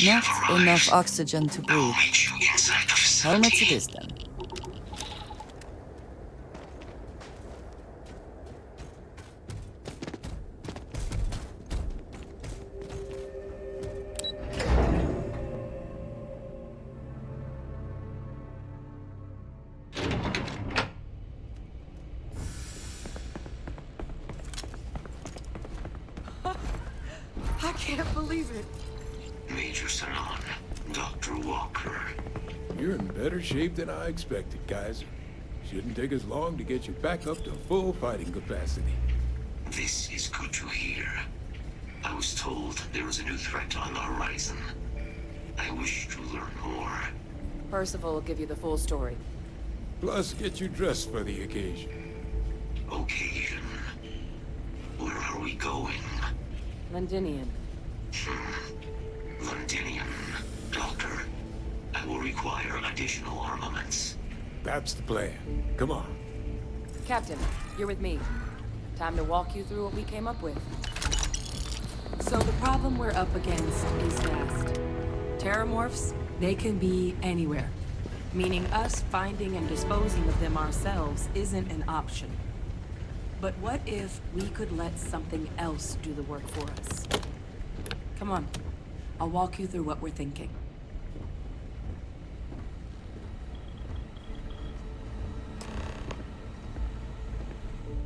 Not enough oxygen to breathe. Helmets it is then. I can't believe it. Major Sanon, Dr. Walker. You're in better shape than I expected, Kaiser. Shouldn't take us long to get you back up to full fighting capacity. This is good to hear. I was told there is a new threat on the horizon. I wish to learn more. Percival will give you the full story. Plus, get you dressed for the occasion. Occasion? Where are we going? Londinium. Londinium. Doctor, I will require additional armaments. That's the plan. Come on. Captain, you're with me. Time to walk you through what we came up with. So the problem we're up against is vast. Terramorphs, they can be anywhere. Meaning us finding and disposing of them ourselves isn't an option. But what if we could let something else do the work for us? Come on, I'll walk you through what we're thinking.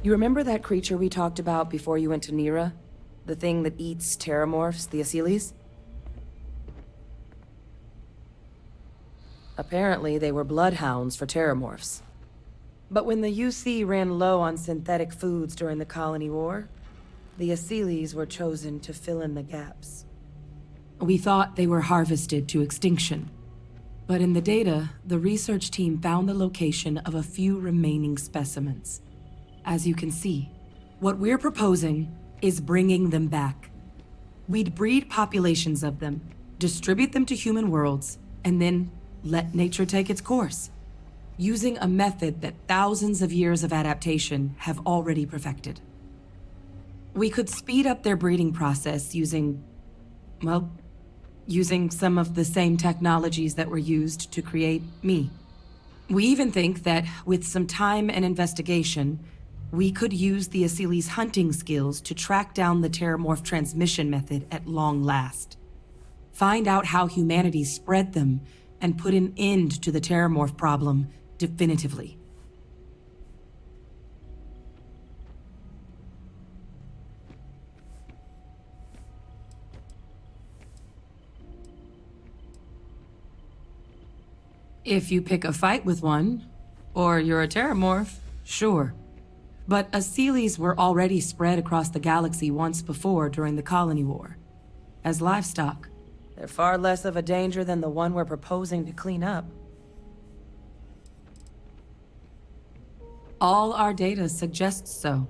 You remember that creature we talked about before you went to Nira? The thing that eats terramorphs, the Asylees? Apparently, they were bloodhounds for terramorphs. But when the UC ran low on synthetic foods during the Colony War, the Asylees were chosen to fill in the gaps. We thought they were harvested to extinction. But in the data, the research team found the location of a few remaining specimens. As you can see, what we're proposing is bringing them back. We'd breed populations of them, distribute them to human worlds, and then let nature take its course, using a method that thousands of years of adaptation have already perfected. We could speed up their breeding process using some of the same technologies that were used to create me. We even think that with some time and investigation, we could use the Asylees' hunting skills to track down the Terramorph transmission method at long last. Find out how humanity spread them and put an end to the Terramorph problem definitively. If you pick a fight with one, or you're a Terramorph, sure. But Asylees were already spread across the galaxy once before during the Colony War. As livestock, they're far less of a danger than the one we're proposing to clean up. All our data suggests so.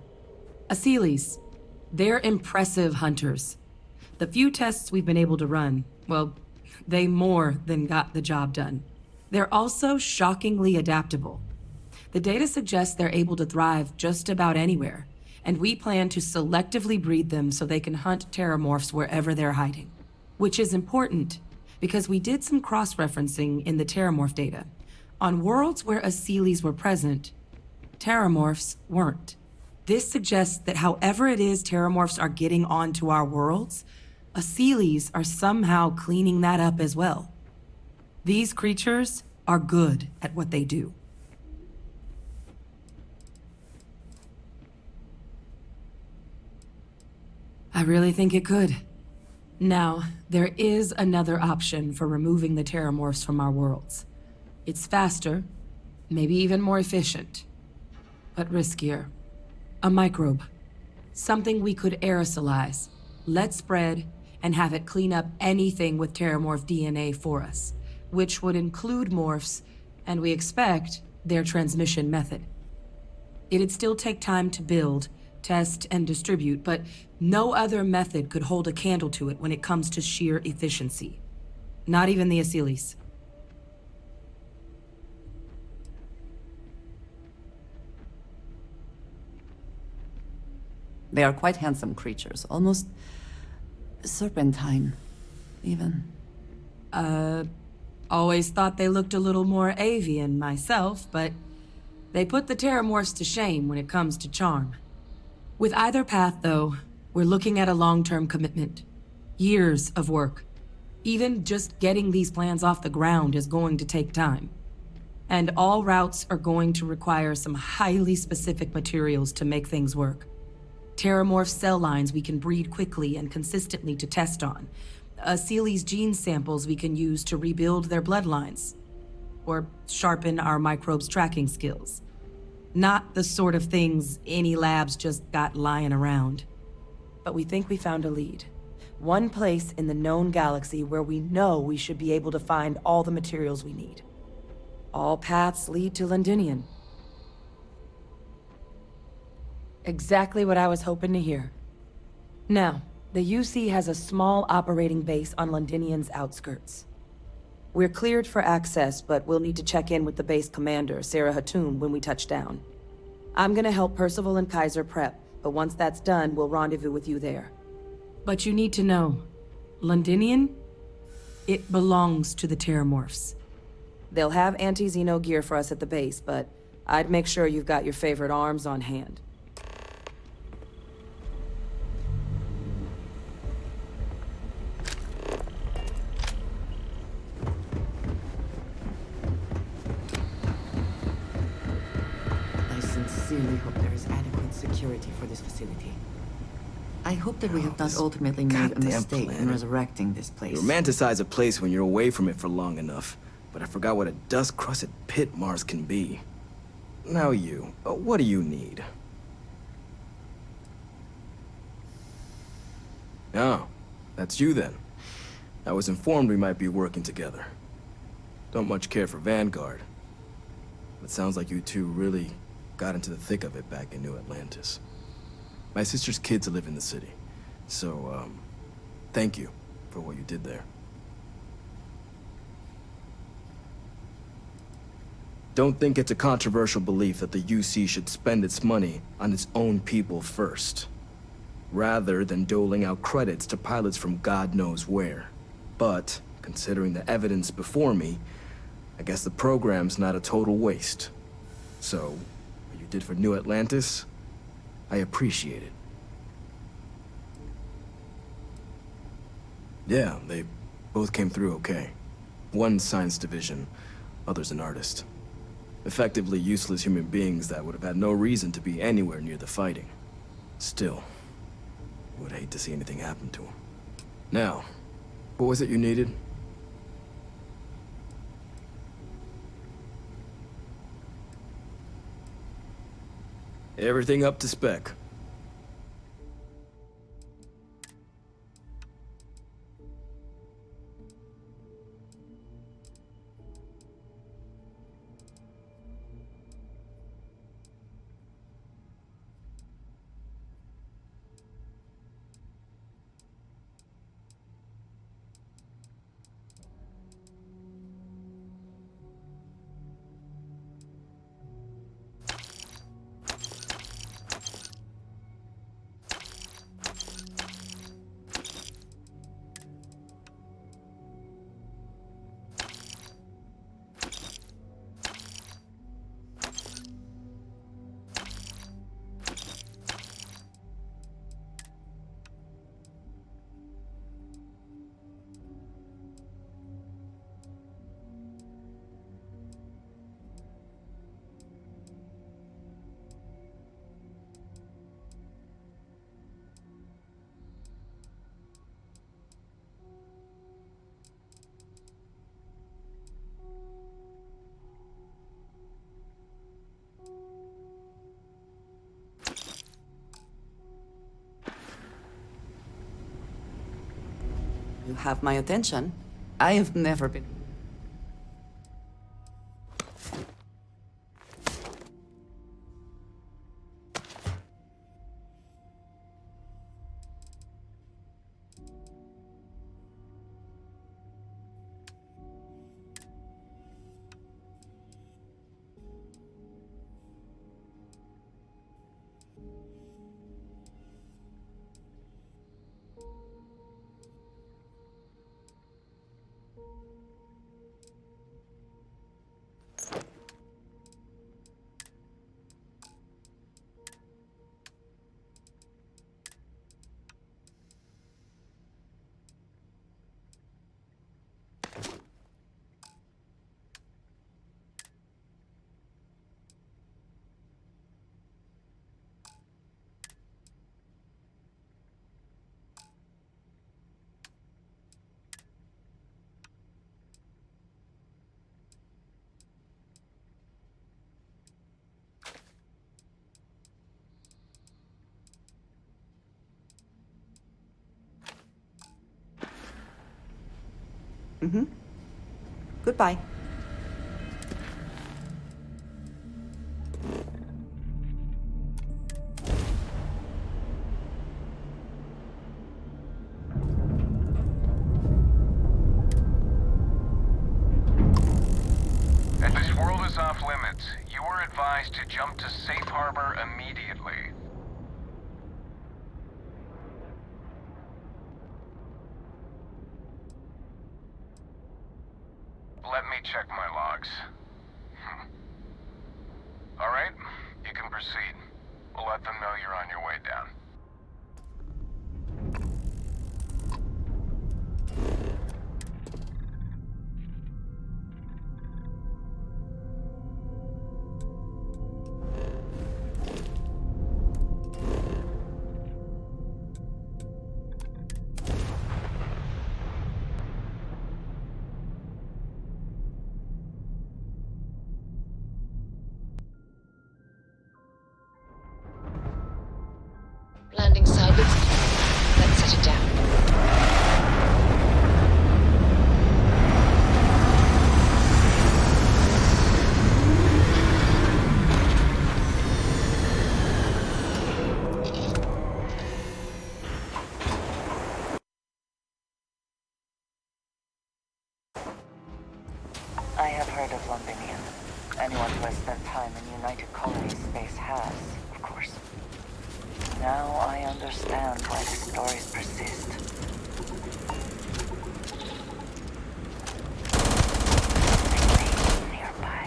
Asylees, they're impressive hunters. The few tests we've been able to run, well, they more than got the job done. They're also shockingly adaptable. The data suggests they're able to thrive just about anywhere, and we plan to selectively breed them so they can hunt terramorphs wherever they're hiding. Which is important, because we did some cross-referencing in the terramorph data. On worlds where Asylees were present, terramorphs weren't. This suggests that however it is terramorphs are getting onto our worlds, Asylees are somehow cleaning that up as well. These creatures are good at what they do. I really think it could. Now, there is another option for removing the terramorphs from our worlds. It's faster, maybe even more efficient, but riskier. A microbe. Something we could aerosolize, let spread, and have it clean up anything with terramorph DNA for us, which would include morphs, and we expect their transmission method. It'd still take time to build, test, and distribute, but no other method could hold a candle to it when it comes to sheer efficiency. Not even the Asylees. They are quite handsome creatures, almost serpentine, even. Always thought they looked a little more avian myself, but they put the terramorphs to shame when it comes to charm. With either path, though, we're looking at a long-term commitment. Years of work. Even just getting these plans off the ground is going to take time. And all routes are going to require some highly specific materials to make things work. Terramorph cell lines we can breed quickly and consistently to test on. Asylees gene samples we can use to rebuild their bloodlines. Or sharpen our microbes' tracking skills. Not the sort of things any labs just got lying around. But we think we found a lead. One place in the known galaxy where we know we should be able to find all the materials we need. All paths lead to Londinian. Exactly what I was hoping to hear. Now, the UC has a small operating base on Londinian's outskirts. We're cleared for access, but we'll need to check in with the base commander, Sarah Hatum, when we touch down. I'm gonna help Percival and Kaiser prep, but once that's done, we'll rendezvous with you there. But you need to know, Londinian, it belongs to the Terramorphs. They'll have anti-Xeno gear for us at the base, but I'd make sure you've got your favorite arms on hand. I sincerely hope there is adequate security for this facility. I hope that we have not ultimately made a goddamn mistake in planet. resurrecting this place. You romanticize a place when you're away from it for long enough, but I forgot what a dust-crusted pit Mars can be. Now you, what do you need? Oh, that's you then. I was informed we might be working together. Don't much care for Vanguard. But sounds like you two really got into the thick of it back in New Atlantis. My sister's kids live in the city, so, thank you for what you did there. Don't think it's a controversial belief that the UC should spend its money on its own people first, rather than doling out credits to pilots from God knows where. But, considering the evidence before me, I guess the program's not a total waste. So, what you did for New Atlantis, I appreciate it. Yeah, they both came through okay. One science division, others an artist. Effectively useless human beings that would have had no reason to be anywhere near the fighting. Still, I would hate to see anything happen to them. Now, what was it you needed? Everything up to spec. You have my attention. I have never been... Mm-hmm. Goodbye. If this world is off limits, you are advised to jump to safe harbor immediately. Let me check my logs. All right, you can proceed. We'll let them know you're on your way down. Landing sideways. Let's set it down. I have heard of Londonian. Anyone who has spent time in United Colonies space has, of course. Now I understand why the stories persist. They may be nearby.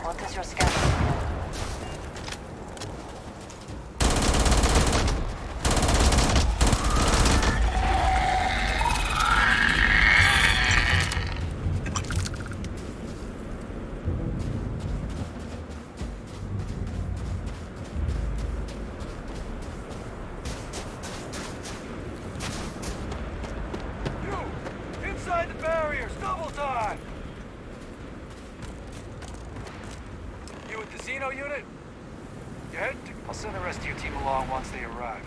What is your schedule? Inside the barriers, double time! You with the Xeno unit? You head? I'll send the rest of your team along once they arrive.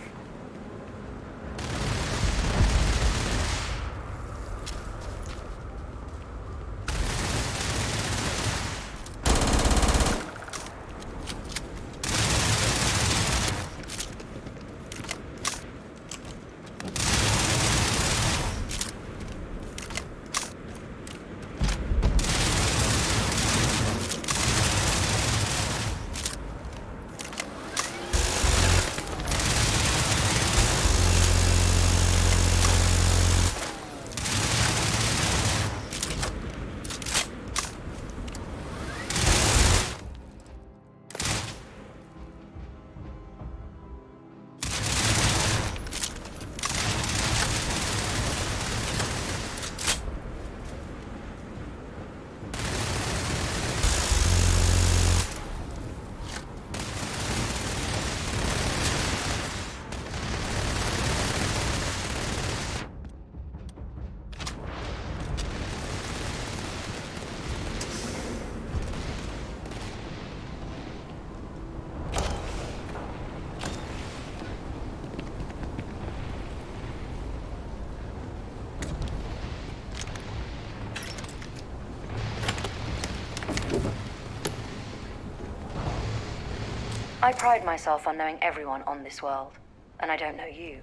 I pride myself on knowing everyone on this world, and I don't know you.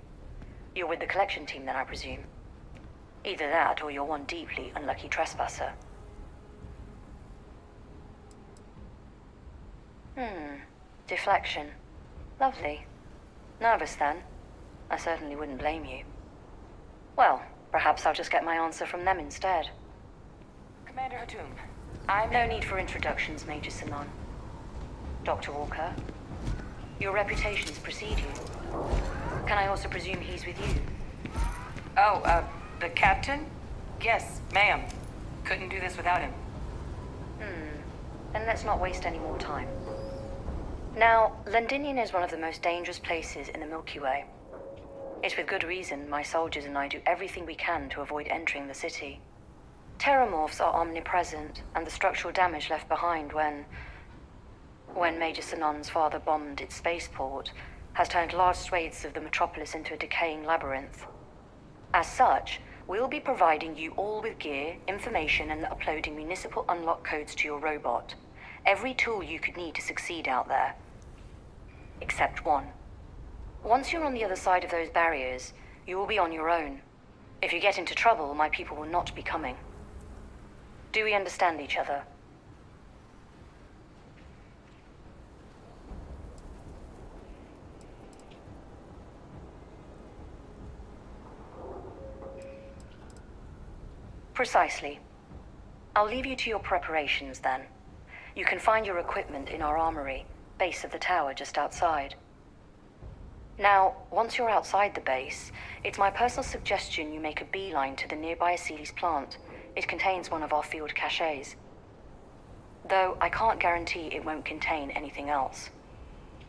You're with the collection team then, I presume. Either that, or you're one deeply unlucky trespasser. Deflection. Lovely. Nervous then? I certainly wouldn't blame you. Well, perhaps I'll just get my answer from them instead. Commander Hatum, no need for introductions, Major Sinon. Dr. Walker, your reputations precede you. Can I also presume he's with you? Oh, the captain? Yes, ma'am. Couldn't do this without him. Then let's not waste any more time. Now, Londinium is one of the most dangerous places in the Milky Way. It's with good reason my soldiers and I do everything we can to avoid entering the city. Terramorphs are omnipresent, and the structural damage left behind when Major Sinon's father bombed its spaceport has turned large swathes of the metropolis into a decaying labyrinth. As such, we'll be providing you all with gear, information, and uploading municipal unlock codes to your robot. Every tool you could need to succeed out there. Except one. Once you're on the other side of those barriers, you will be on your own. If you get into trouble, my people will not be coming. Do we understand each other? Precisely. I'll leave you to your preparations then. You can find your equipment in our armory, base of the tower just outside. Now, once you're outside the base, it's my personal suggestion you make a beeline to the nearby Aceles plant. It contains one of our field caches. Though I can't guarantee it won't contain anything else.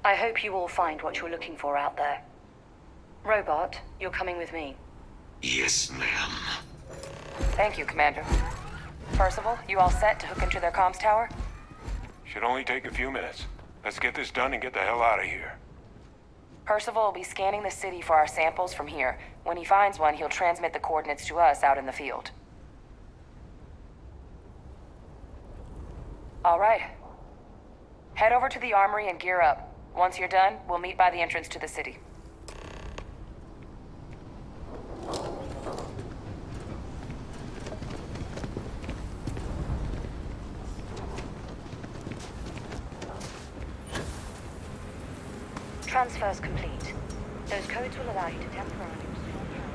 I hope you all find what you're looking for out there. Robot, you're coming with me. Yes, ma'am. Thank you, Commander. Percival, you all set to hook into their comms tower? Should only take a few minutes. Let's get this done and get the hell out of here. Percival will be scanning the city for our samples from here. When he finds one, he'll transmit the coordinates to us out in the field. All right. Head over to the armory and gear up. Once you're done, we'll meet by the entrance to the city. Transfer's complete. Those codes will allow you to temporarily restore power.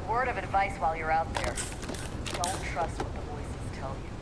Word of advice while you're out there. Don't trust what the voices tell you.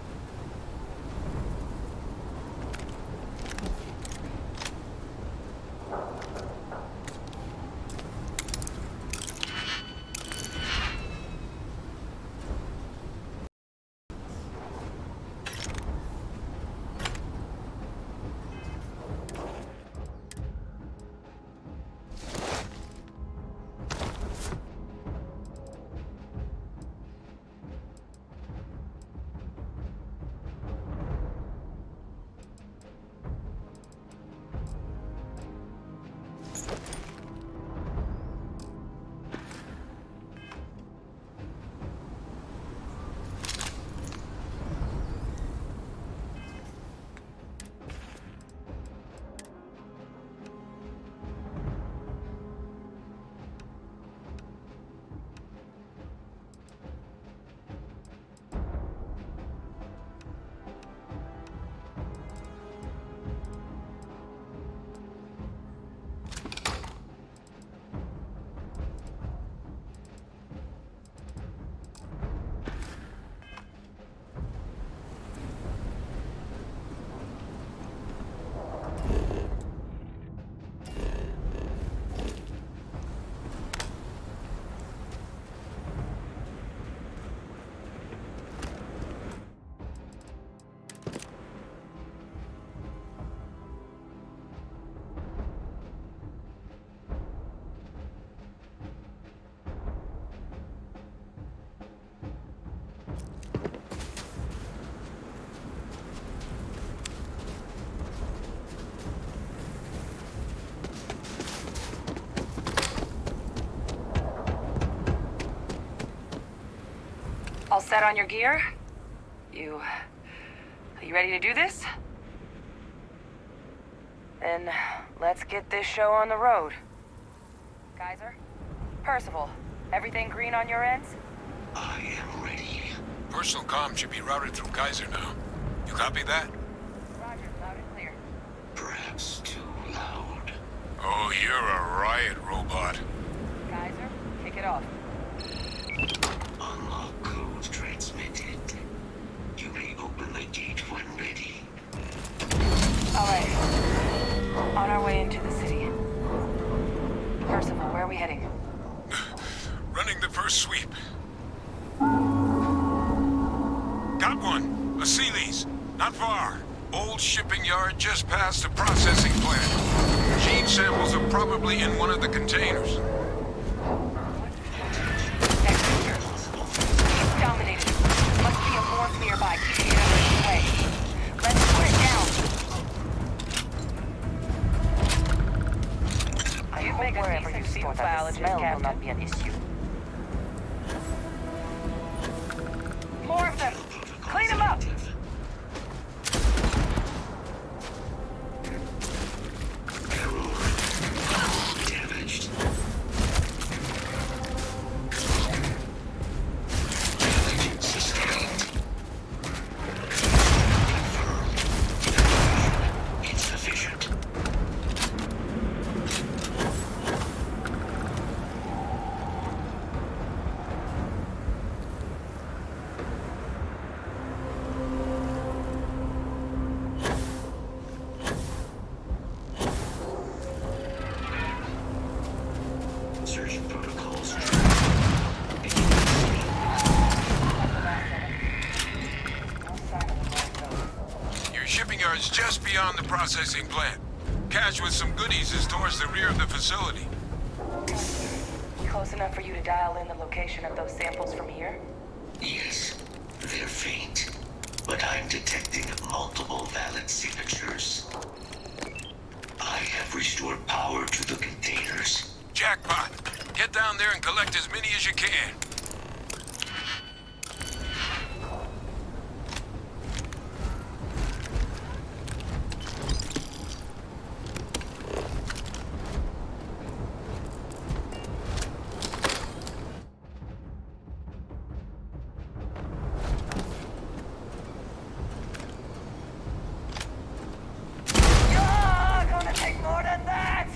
All set on your gear? Are you ready to do this? Then let's get this show on the road. Kaiser? Percival, everything green on your ends? I am ready. Personal comm should be routed through Kaiser now. You copy that? Roger, loud and clear. Perhaps too loud. Oh, you're a riot robot. Kaiser, kick it off. Unlock code transmitted. You may open the gate when ready. All right. On our way into the city. Percival, where are we heading? Running the first sweep. Got one. A Sealy's. Not far. Old shipping yard just past the processing plant. Gene samples are probably in one of the containers. Dominated. Must be a morph nearby, keeping it under its way. Let's put it down. You'd make wherever you see a biologist, Captain. Will not be an issue. More of them. Clean them up. Damaged. Sustained. Confirmed. Insufficient. Search protocols. Your shipping yard's just beyond the processing plant. Cache with some goodies is towards the rear of the facility. Close enough for you to dial in the location of those samples from here? Yes, they're faint, but I'm detecting multiple valid signatures. I have restored power to the containers. Jackpot. Get down there and collect as many as you can. Gonna take more than that!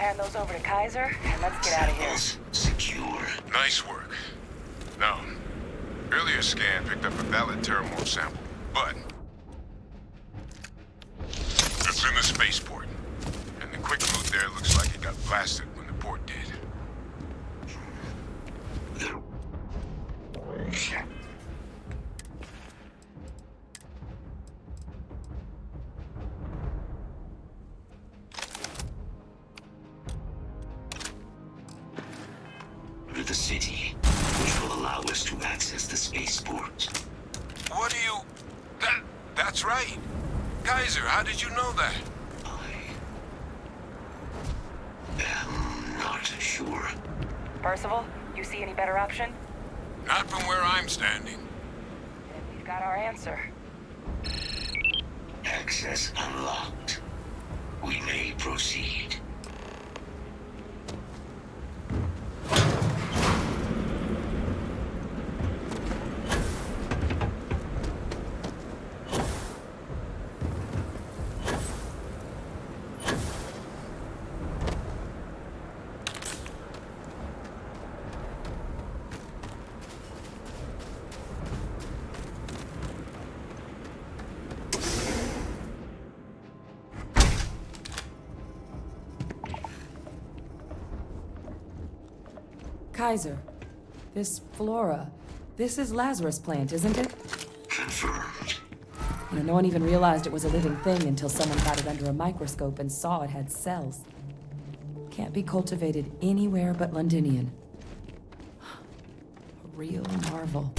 hand those over to Kaiser, and let's get out of here. Secure. Nice work. Now, earlier scan picked up a valid Terramorph sample, but it's in the spaceport. And the quick route there looks like it got blasted when the port did. To the city, which will allow us to access the spaceport. What do you... That's right. Kaiser, how did you know that? I'm not sure. Percival, you see any better option? Not from where I'm standing. Then we've got our answer. Access unlocked. We may proceed. Kaiser, this flora, this is Lazarus plant, isn't it? Confirmed. You know, no one even realized it was a living thing until someone got it under a microscope and saw it had cells. Can't be cultivated anywhere but Londinian. A real marvel.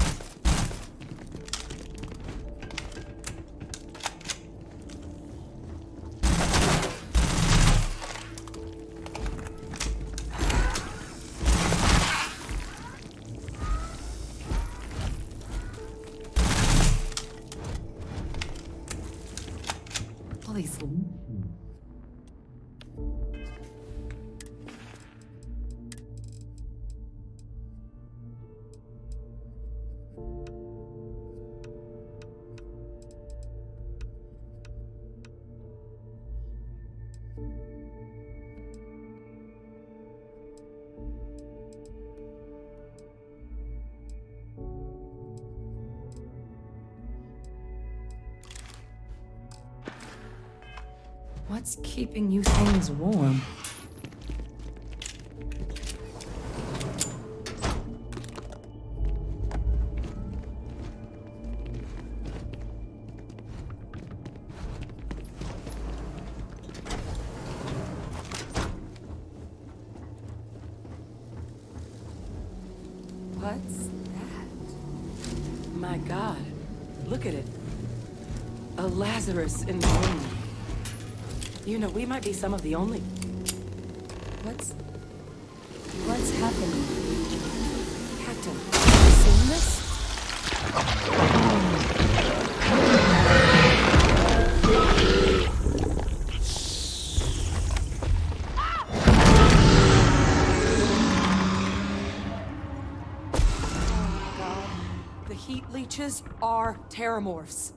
Please. What's keeping you things warm? What's that? My God, look at it. A Lazarus in the room. You know, we might be some of the only... What's happening? Captain, have you seen this? Oh my God. The heat leeches are terramorphs.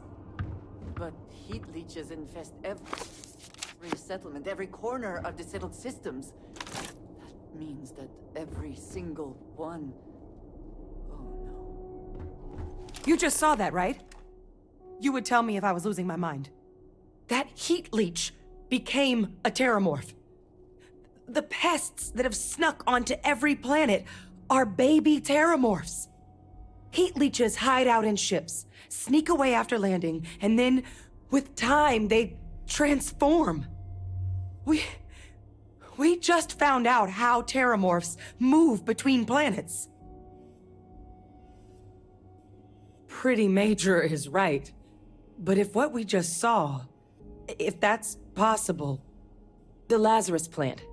But heat leeches infest every settlement, every corner of the settled systems. That means that every single one... Oh no. You just saw that, right? You would tell me if I was losing my mind. That heat leech became a terramorph. The pests that have snuck onto every planet are baby terramorphs. Heat leeches hide out in ships, sneak away after landing, and then, with time, they transform. We just found out how terramorphs move between planets. Pretty Major is right. But if what we just saw, if that's possible, the Lazarus plant,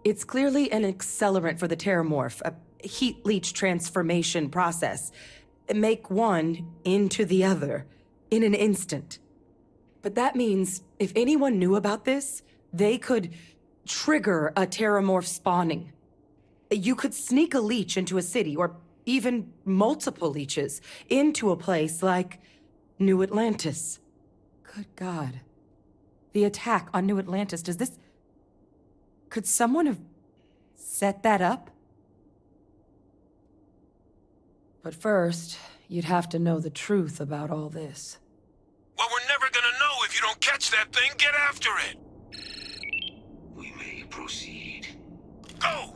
it's clearly an accelerant for the terramorph, a heat leech transformation process. Make one into the other in an instant. But that means if anyone knew about this, they could trigger a terramorph spawning. You could sneak a leech into a city, or even multiple leeches, into a place like New Atlantis. Good God. The attack on New Atlantis, does this... Could someone have set that up? But first, you'd have to know the truth about all this. Well, we're never gonna know if you don't catch that thing. Get after it! We may proceed. Go!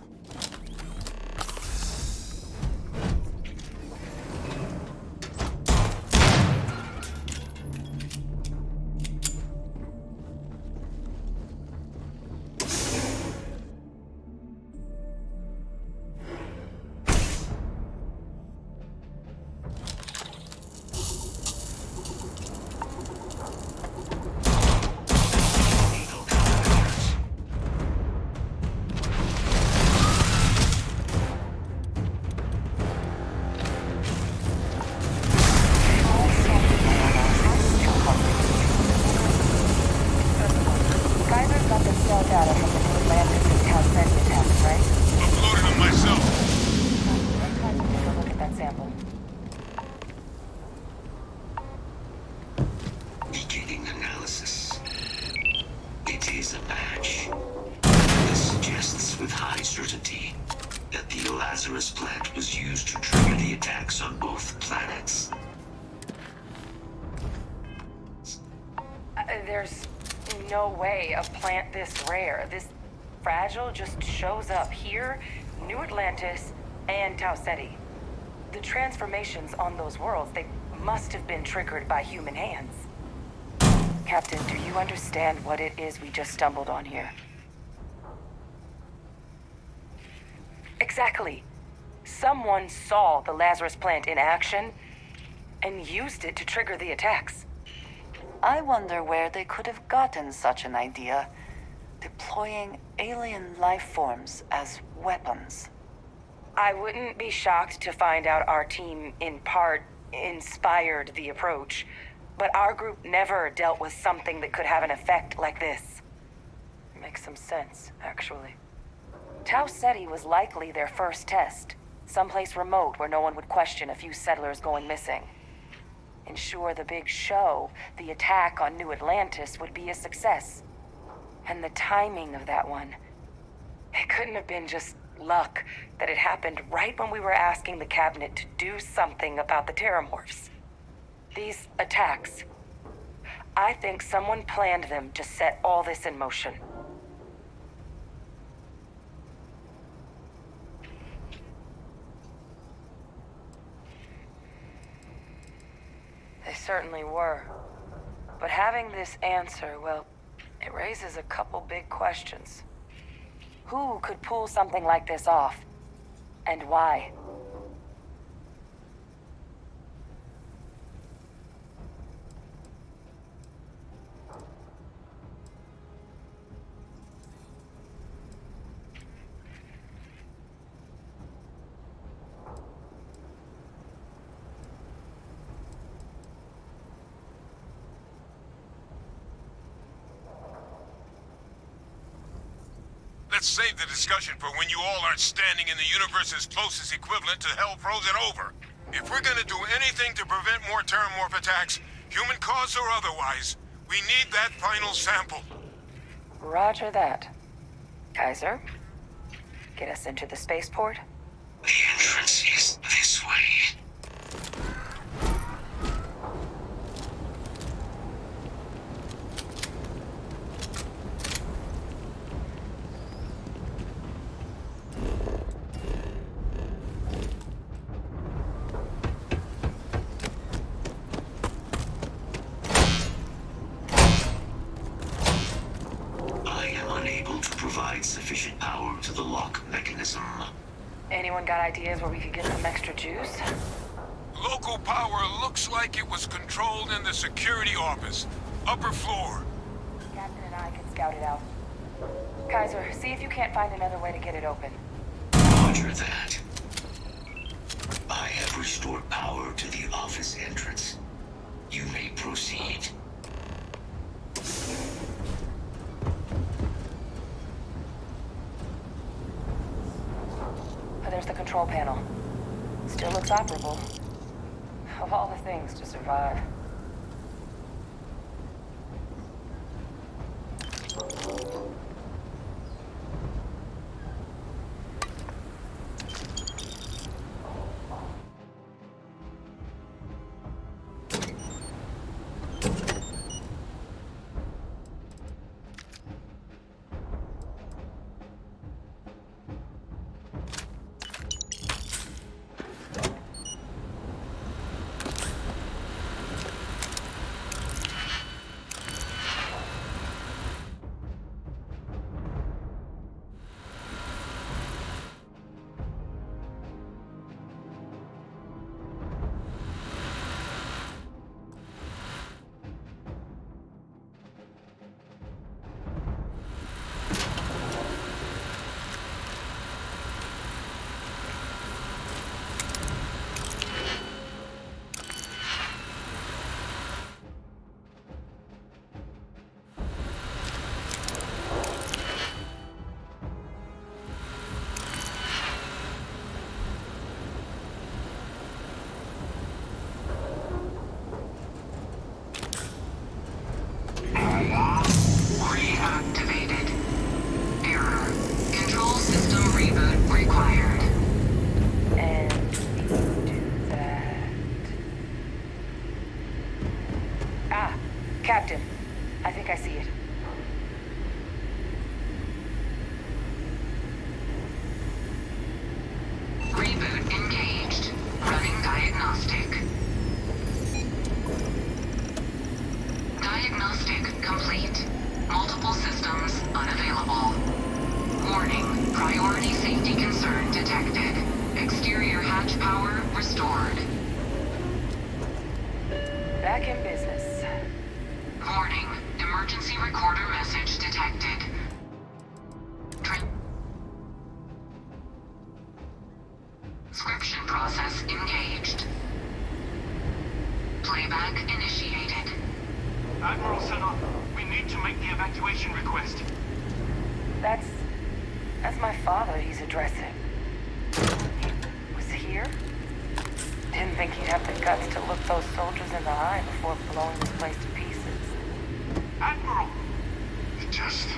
Geyser's got the cell data from the New Atlantis and Tau-Ceti attacks, right? Uploaded them myself. Let's try to take a look at that sample. Beginning analysis. It is a match. This suggests with high certainty that the Lazarus plant was used to trigger the attacks on both planets. There's no way a plant this rare, this fragile, just shows up here, New Atlantis, and Tau-Ceti. The transformations on those worlds, they must have been triggered by human hands. Captain, do you understand what it is we just stumbled on here? Exactly. Someone saw the Lazarus plant in action and used it to trigger the attacks. I wonder where they could have gotten such an idea, deploying alien life forms as weapons. I wouldn't be shocked to find out our team, in part, inspired the approach, but our group never dealt with something that could have an effect like this. Makes some sense, actually. Tau-Ceti was likely their first test, someplace remote where no one would question a few settlers going missing. Ensure the big show, the attack on New Atlantis, would be a success. And the timing of that one, it couldn't have been just luck that it happened right when we were asking the cabinet to do something about the Terramorphs. These attacks, I think someone planned them to set all this in motion. They certainly were. But having this answer, well, it raises a couple big questions. Who could pull something like this off? And why? Let's save the discussion for when you all aren't standing in the universe's closest equivalent to hell frozen over. If we're gonna do anything to prevent more Terramorph attacks, human cause or otherwise, we need that final sample. Roger that. Kaiser, get us into the spaceport? The entrance is this way. Sufficient power to the lock mechanism. Anyone got ideas where we could get some extra juice? Local power looks like it was controlled in the security office. Upper floor. Captain and I can scout it out. Kaiser, see if you can't find another way to get it open. Roger that. I have restored power to the office entrance. You may proceed. There's the control panel. Still looks operable. Of all the things to survive. think I see it. Reboot engaged. Running diagnostic. Diagnostic complete. Multiple systems unavailable. Warning, priority safety concern detected. Exterior hatch power restored. Back in business. Warning, emergency recorder message detected. Transcription process engaged. Playback initiated. Admiral Sanon, we need to make the evacuation request. That's my father he's addressing. He was here? Didn't think he'd have the guts to look those soldiers in the eye before blowing this place to pieces. Admiral! It just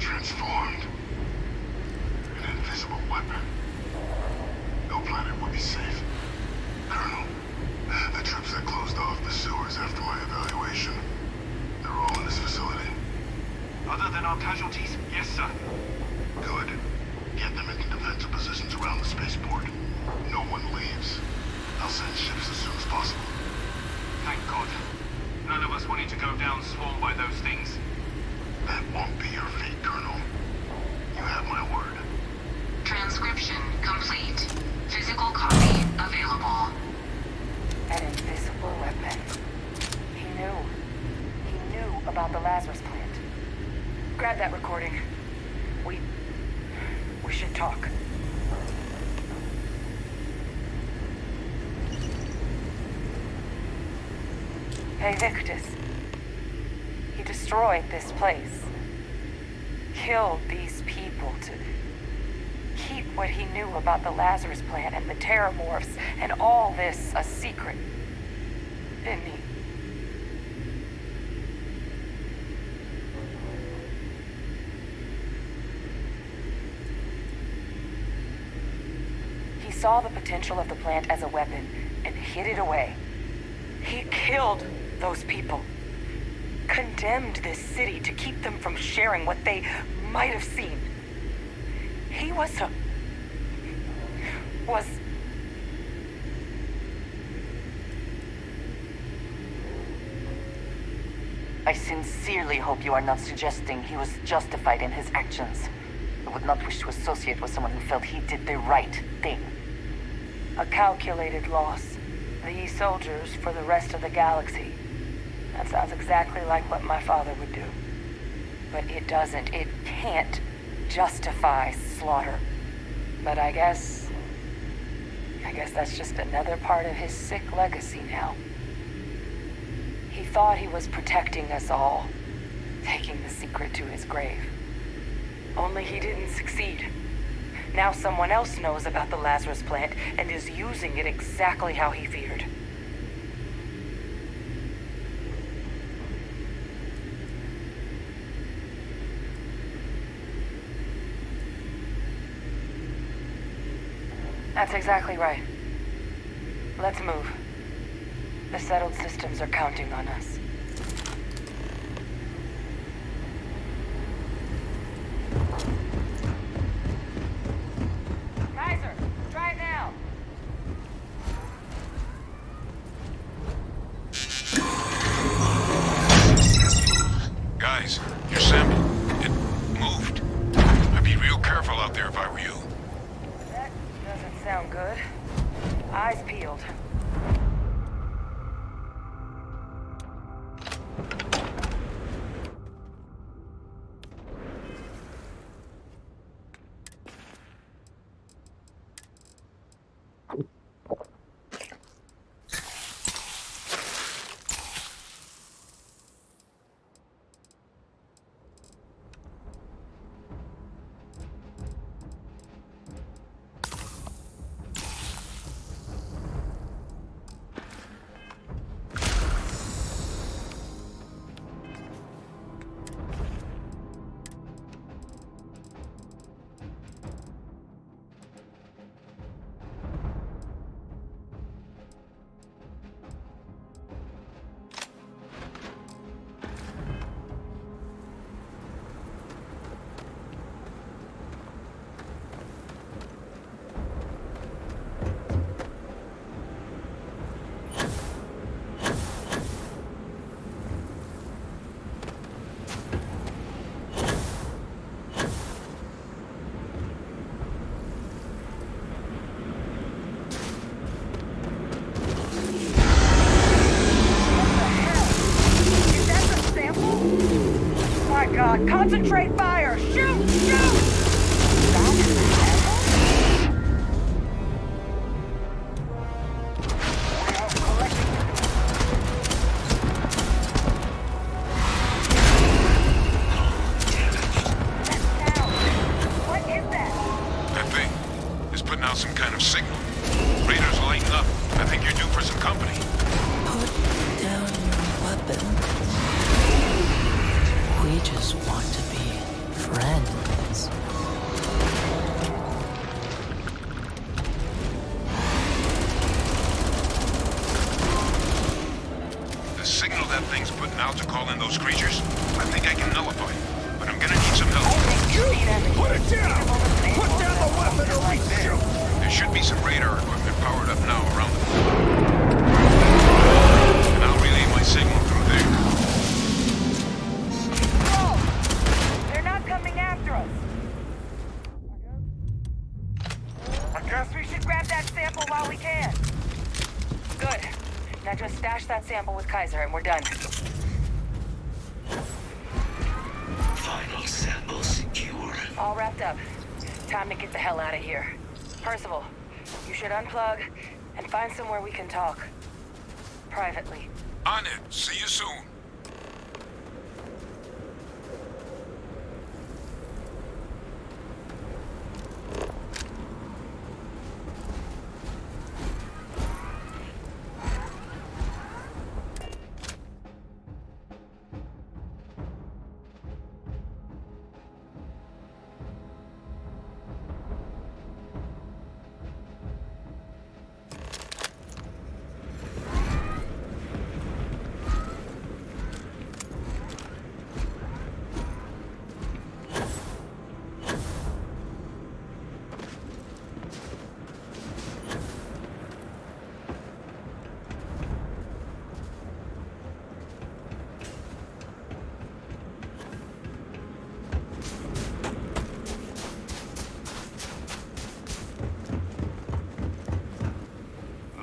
transformed. An invisible weapon. No planet would be safe. Colonel, the troops that closed off the sewers after my evaluation, they're all in this facility. Other than our casualties, yes, sir. Good. Get them into defensive positions around the spaceport. No one leaves. I'll send ships as soon as possible. Thank God. None of us wanted to go down swarmed by those things. That won't be your fate, Colonel. You have my word. Transcription complete. Physical copy available. An invisible weapon. He knew. He knew about the Lazarus plant. Grab that recording. We should talk. Hey, Victus. He destroyed this place. Killed these people to keep what he knew about the Lazarus plant and the Terramorphs and all this a secret. Didn't he? He saw the potential of the plant as a weapon and hid it away. He killed those people. Condemned this city to keep them from sharing what they might have seen. He was I sincerely hope you are not suggesting he was justified in his actions. I would not wish to associate with someone who felt he did the right thing. a calculated loss. These soldiers for the rest of the galaxy. That sounds exactly like what my father would do. But it doesn't. It can't justify slaughter. But I guess that's just another part of his sick legacy now. He thought he was protecting us all, taking the secret to his grave. Only he didn't succeed. Now someone else knows about the Lazarus plant and is using it exactly how he feared. That's exactly right. Let's move. The settled systems are counting on us. Kaiser, drive now! Guys, your sample, it moved. I'd be real careful out there if I were you. That doesn't sound good. Eyes peeled. Concentrate fire! Shoot! Shoot! That thing is putting out some kind of signal. Radar's lighting up. I think you're due for some company. Put down your weapon. We just want to be friends. The signal that thing's putting out to call in those creatures, I think I can nullify it. But I'm gonna need some help. You put it down! Put down the weapon or we shoot! There should be some radar equipment powered up now around the... And I'll relay my signal through there. They're not coming after us. I guess we should grab that sample while we can. Good. Now just stash that sample with Kaiser and we're done. Final sample secure. All wrapped up. Time to get the hell out of here. Percival, you should unplug and find somewhere we can talk. Privately. On it. See you soon.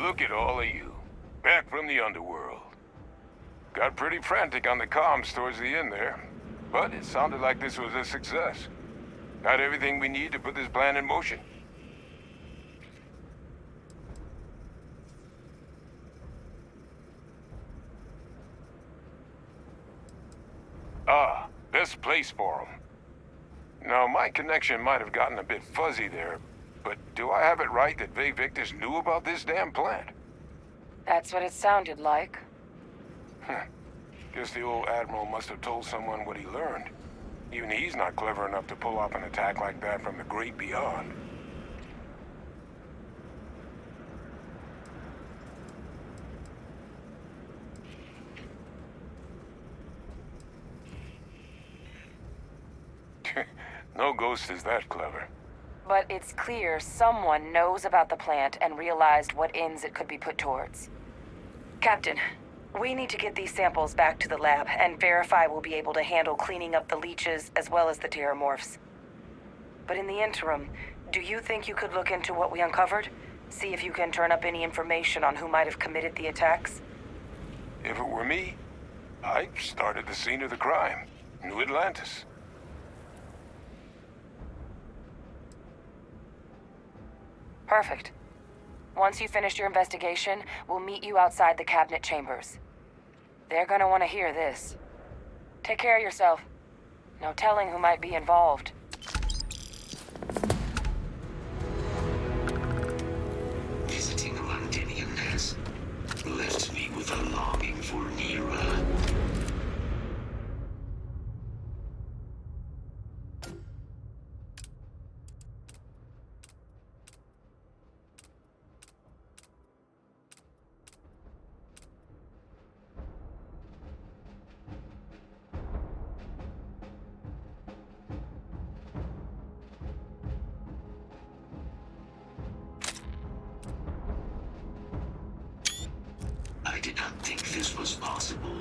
Look at all of you. Back from the underworld. Got pretty frantic on the comms towards the end there. But it sounded like this was a success. Got everything we need to put this plan in motion. Ah, best place for them. Now, my connection might have gotten a bit fuzzy there, but do I have it right that Vay Victus knew about this damn plant? That's what it sounded like. Guess the old Admiral must have told someone what he learned. Even he's not clever enough to pull off an attack like that from the great beyond. No ghost is that clever. But it's clear someone knows about the plant and realized what ends it could be put towards. Captain, we need to get these samples back to the lab and verify we'll be able to handle cleaning up the leeches as well as the terramorphs. But in the interim, do you think you could look into what we uncovered? See if you can turn up any information on who might have committed the attacks? If it were me, I'd start at the scene of the crime, New Atlantis. Perfect. Once you've finished your investigation, we'll meet you outside the cabinet chambers. They're gonna want to hear this. Take care of yourself. No telling who might be involved. Visiting Londinium has left me with a longing for Nira. I did not think this was possible.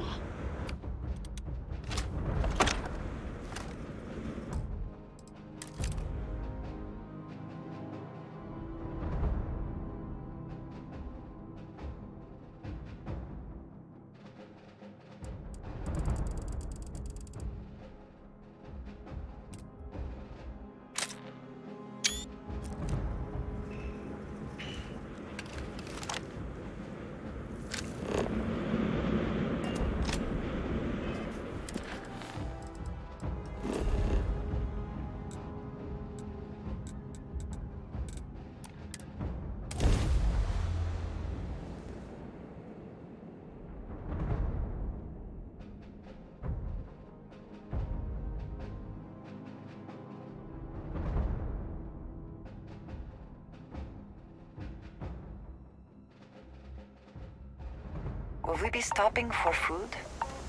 will we be stopping for food?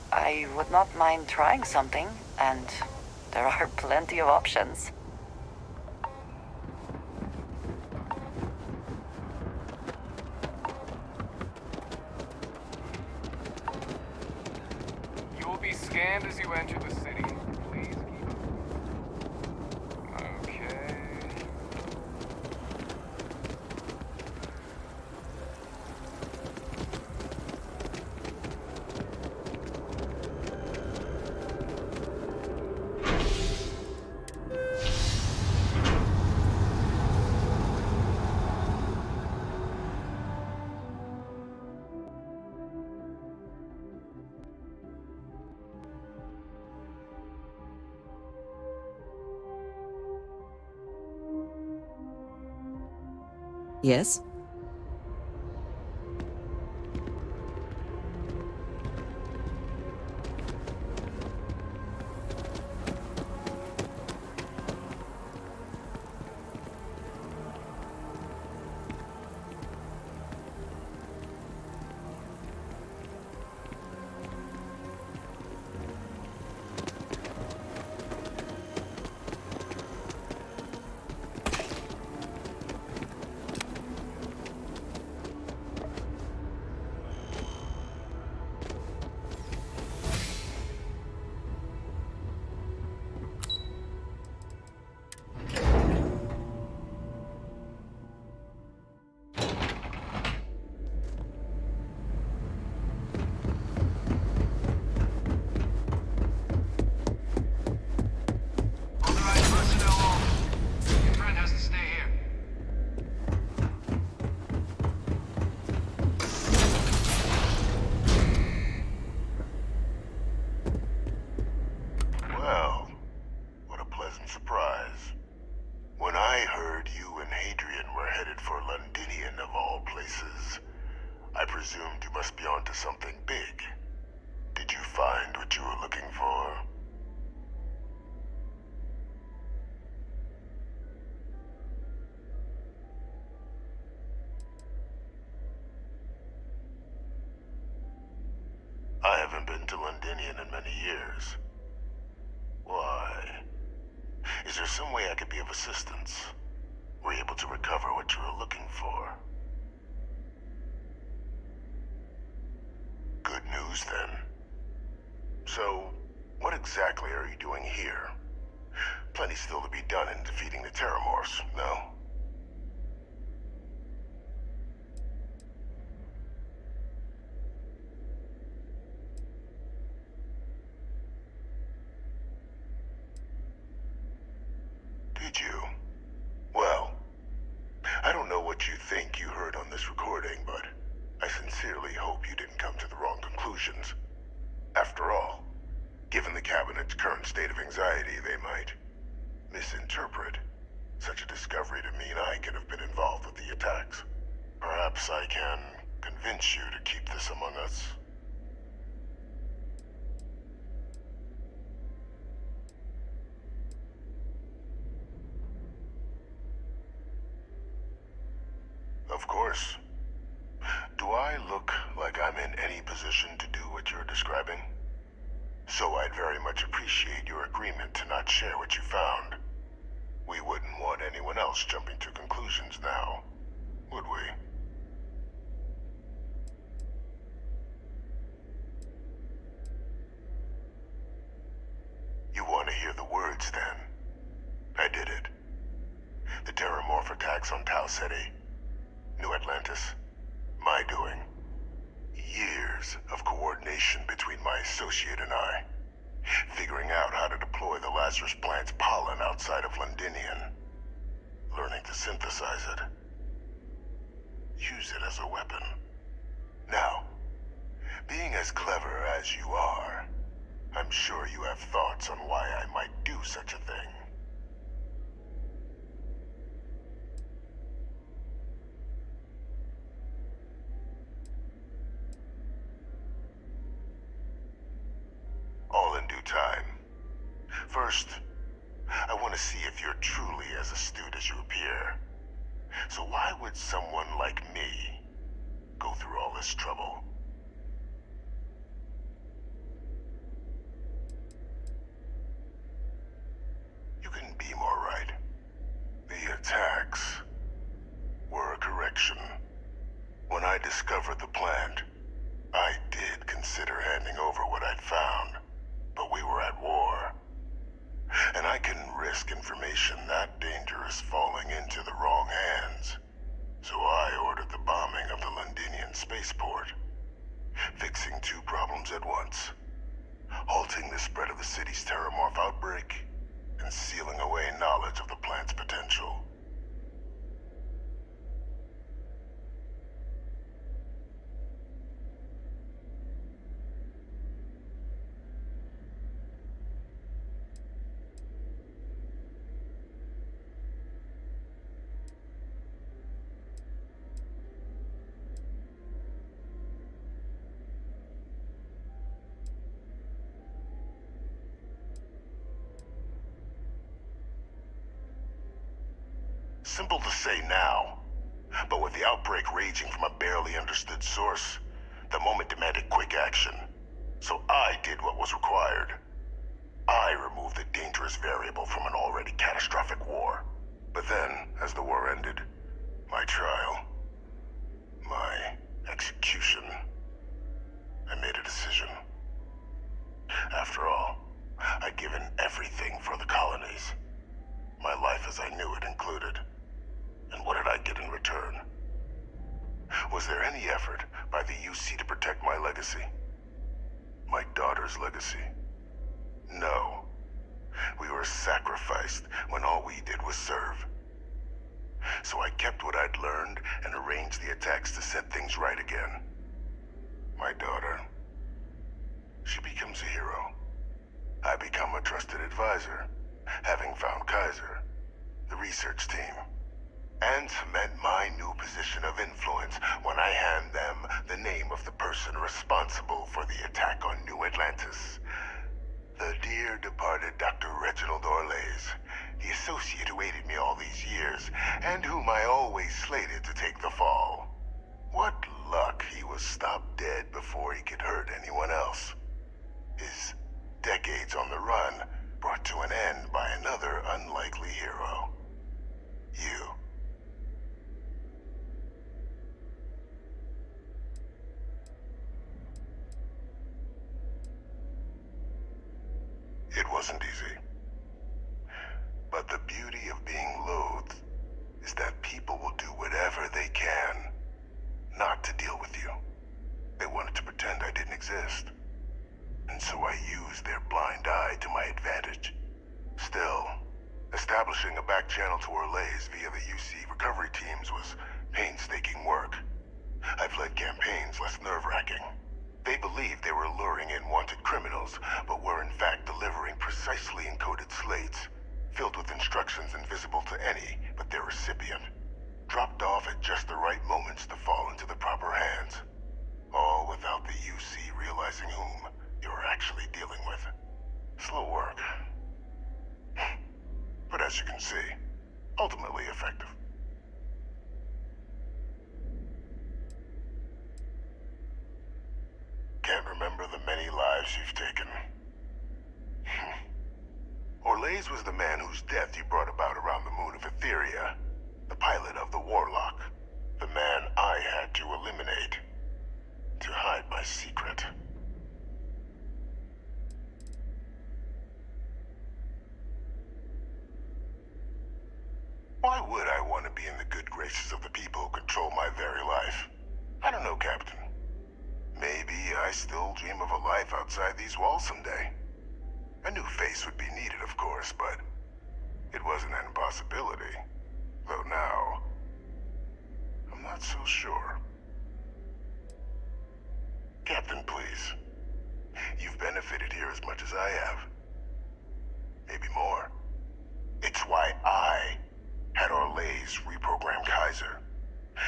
I would not mind trying something, and there are plenty of options. You will be scanned as you enter the city. Please keep up. Okay. Yes? Authorized personnel only. Your friend has to stay here. Well, what a pleasant surprise. When I heard you and Hadrian were headed for Londinian of all places, I presumed you must be onto something big. Did you find what you were looking for? I haven't been to Londinian in many years. Why? Is there some way I could be of assistance? Were you able to recover what you were looking for? Good news, then. So, what exactly are you doing here? Plenty still to be done in defeating the Terramorphs, no? Did you? Well, I don't know what you think you heard on this recording, but I sincerely hope you didn't come to the wrong conclusions. After all, given the Cabinet's current state of anxiety, they might misinterpret such a discovery to mean I could have been involved with the attacks. Perhaps I can convince you to keep this among us. Of course. Do I look like I'm in any position to do what you're describing? So I'd very much appreciate your agreement to not share what you found. We wouldn't want anyone else jumping to conclusions now, would we? You want to hear the words, then? I did it. The Terramorph attacks on Tau Ceti, New Atlantis, my doing. Years of coordination between my associate and I. Figuring out how to deploy the Lazarus plant's pollen outside of Londinian. Learning to synthesize it. Use it as a weapon. Now, being as clever as you are, I'm sure you have thoughts on why I might do such a thing. All in due time. First, I want to see if you're truly as astute as you appear. So why would someone like me go through all this trouble? the plant. I did consider handing over what I'd found, but we were at war. And I couldn't risk information that dangerous falling into the wrong hands. So I ordered the bombing of the Londinian spaceport, fixing two problems at once. Halting the spread of the city's terramorph outbreak, and sealing away knowledge of the plant's potential. Simple to say now, but with the outbreak raging from a barely understood source, the moment demanded quick action. So I did what was required. I removed the dangerous variable from an already catastrophic war. But then, as the war ended, my trial, my execution, I made a decision. After all, I'd given everything for the colonies. My life as I knew it included. And what did I get in return? Was there any effort by the UC to protect my legacy? My daughter's legacy? No. We were sacrificed when all we did was serve. So I kept what I'd learned and arranged the attacks to set things right again. My daughter, she becomes a hero. I become a trusted advisor, having found Kaiser, the research team, and cement my new position of influence when I hand them the name of the person responsible for the attack on New Atlantis. The dear departed Dr. Reginald Orlays, the associate who aided me all these years, and whom I always slated to take the fall. What luck he was stopped dead before he could hurt anyone else. His decades on the run brought to an end by another unlikely hero. You. It wasn't easy. But the beauty of being loathed is that people will do whatever they can not to deal with you. They wanted to pretend I didn't exist. And so I used their blind eye to my advantage. Still, establishing a back channel to Orlays via the UC recovery teams was painstaking work. I've led campaigns less nerve-wracking. They believed they were luring in wanted criminals, but were in fact delivering precisely encoded slates, filled with instructions invisible to any but their recipient, dropped off at just the right moments to fall into the proper hands. All without the UC realizing whom you're actually dealing with. Slow work. But as you can see, ultimately effective. Can't remember the many lives you've taken. Orlays was the man whose death you brought about around the moon of Etheria, the pilot of the Warlock, the man I had to eliminate, to hide my secret. Why would I want to be in the good graces of the people who control my very life? I don't know, Captain. Maybe I still dream of a life outside these walls someday. A new face would be needed, of course, but it wasn't an impossibility. Though now, I'm not so sure. Captain, please. You've benefited here as much as I have. Maybe more. It's why I had Orlays reprogram Kaiser.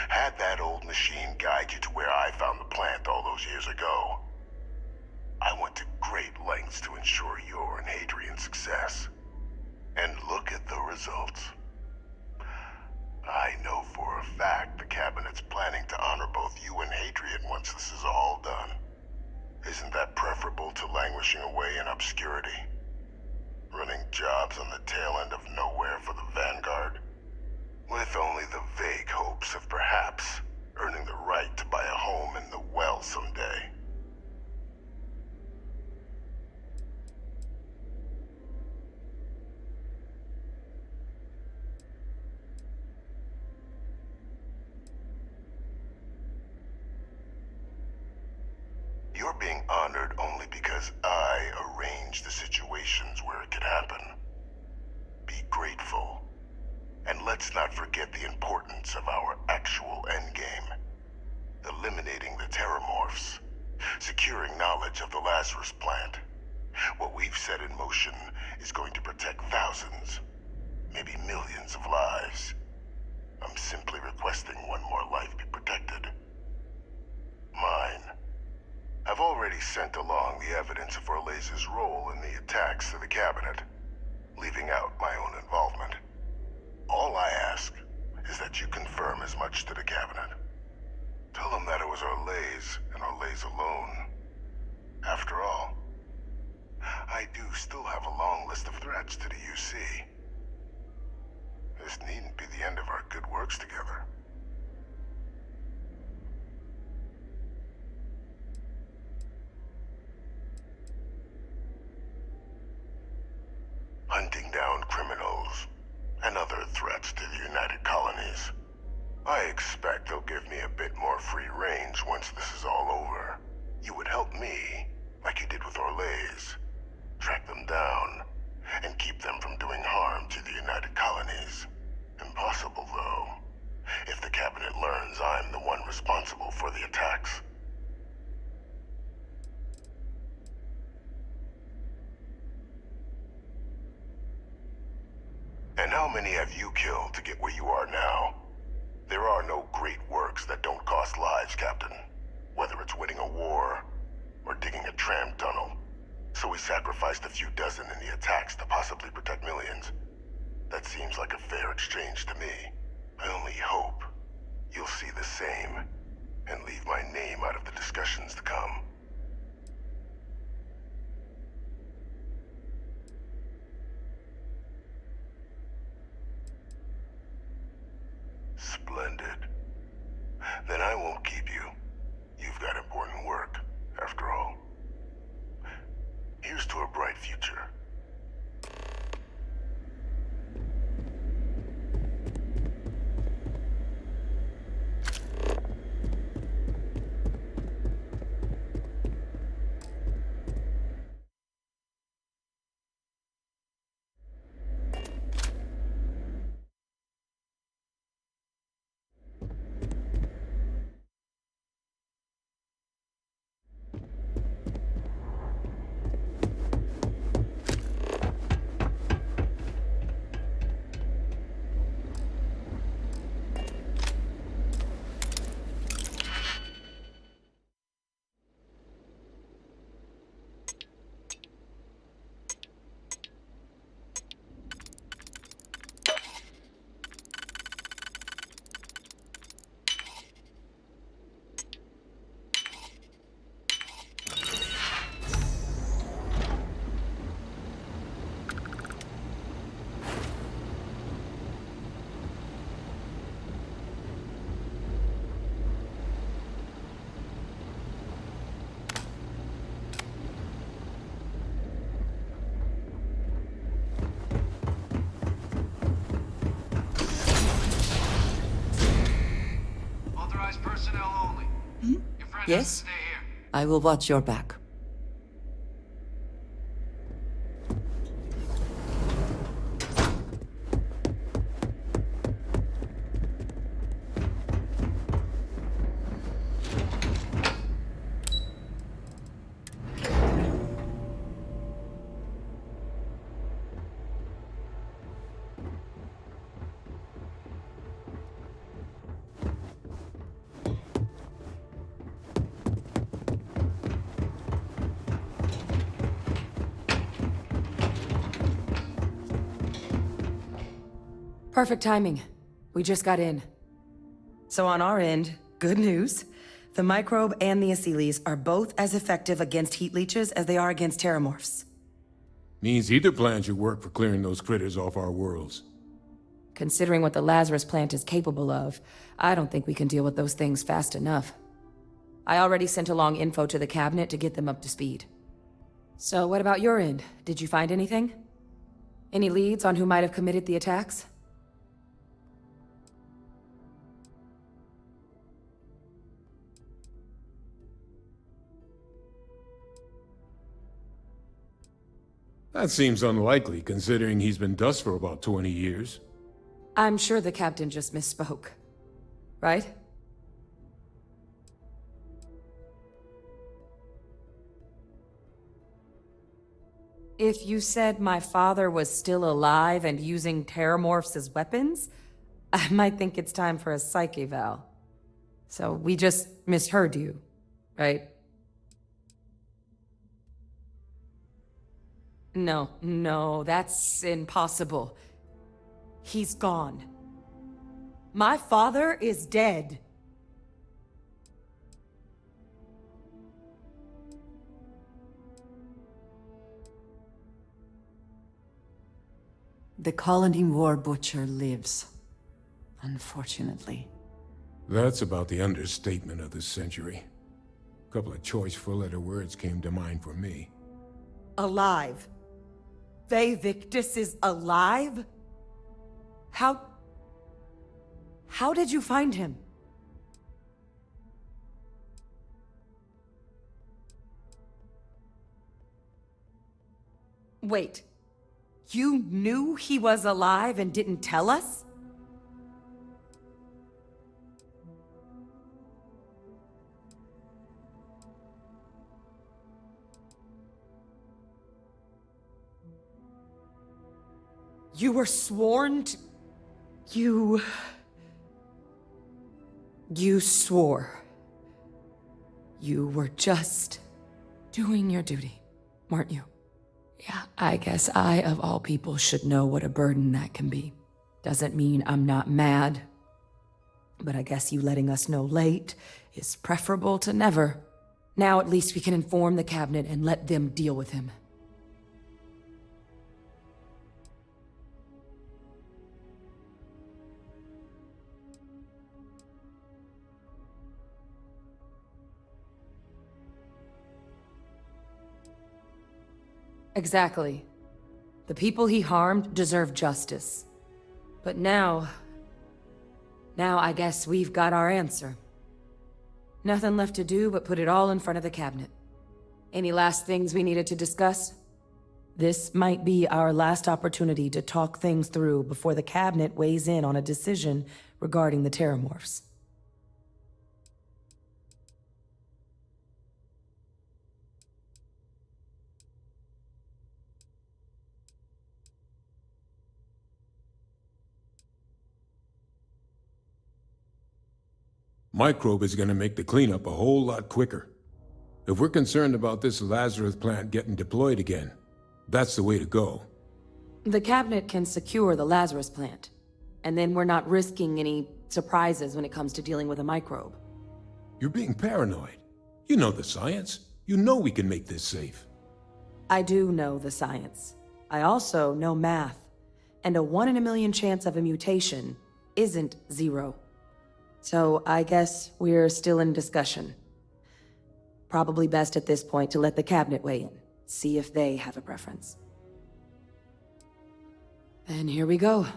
Had that old machine guide you to where I found the plant all those years ago. I went to great lengths to ensure your and Hadrian's success. And look at the results. I know for a fact the Cabinet's planning to honor both you and Hadrian once this is all done. Isn't that preferable to languishing away in obscurity? Running jobs on the tail end of nowhere for the Vanguard? With only the vague hopes of perhaps earning the right to buy a home in the well someday. You're being honored only because I arranged the situations where it could happen. Be grateful. And let's not forget the importance of our actual endgame. Eliminating the Terramorphs. Securing knowledge of the Lazarus plant. What we've set in motion is going to protect thousands, maybe millions of lives. I'm simply requesting one more life be protected. Mine. I've already sent along the evidence of Orleza's role in the attacks to the cabinet, leaving out my own involvement. All I ask is that you confirm as much to the cabinet. Tell them that it was Orlez and Orlez alone. After all, I do still have a long list of threats to the UC. This needn't be the end of our good works together. Hunting down criminals and other threats to the United Colonies. I expect they'll give me a bit more free range once this is all over. You would help me, like you did with Orlez. Track them down, and keep them from doing harm to the United Colonies. Impossible, though, if the Cabinet learns I'm the one responsible for the attacks. And how many have you killed to get where you are now? There are no great works that don't cost lives, Captain. Whether it's winning a war, or digging a tram tunnel. So we sacrificed a few dozen in the attacks to possibly protect millions. That seems like a fair exchange to me. I only hope you'll see the same, and leave my name out of the discussions to come. Splendid. Then I won't keep you. You've got important work, after all. Here's to a bright future. Personnel only. Your friend has to Yes? stay here. I will watch your back. Perfect timing. We just got in. So on our end, good news. The microbe and the Aciles are both as effective against heat leeches as they are against terramorphs. Means either plan should work for clearing those critters off our worlds. Considering what the Lazarus plant is capable of, I don't think we can deal with those things fast enough. I already sent along info to the cabinet to get them up to speed. So what about your end? Did you find anything? Any leads on who might have committed the attacks? That seems unlikely, considering he's been dust for about 20 years. I'm sure the captain just misspoke. Right? If you said my father was still alive and using terramorphs as weapons, I might think it's time for a psych eval. So we just misheard you, right? No, that's impossible. He's gone. My father is dead. The colony war butcher lives, unfortunately. That's about the understatement of the century. A couple of choice four-letter words came to mind for me. Alive. Faye Victus is alive? How did you find him? Wait. You knew he was alive and didn't tell us? You were sworn to... You swore. You were just doing your duty, weren't you? Yeah, I guess I, of all people, should know what a burden that can be. Doesn't mean I'm not mad, but I guess you letting us know late is preferable to never. Now at least we can inform the cabinet and let them deal with him. Exactly. The people he harmed deserve justice. But now I guess we've got our answer. Nothing left to do but put it all in front of the cabinet. Any last things we needed to discuss? This might be our last opportunity to talk things through before the cabinet weighs in on a decision regarding the terramorphs. Microbe is gonna make the cleanup a whole lot quicker. If we're concerned about this Lazarus plant getting deployed again, that's the way to go. The cabinet can secure the Lazarus plant, and then we're not risking any surprises when it comes to dealing with a microbe. You're being paranoid. You know the science. You know we can make this safe. I do know the science. I also know math, and a 1 in a million chance of a mutation isn't 0. So I guess we're still in discussion. Probably best at this point to let the cabinet weigh in, see if they have a preference. And here we go.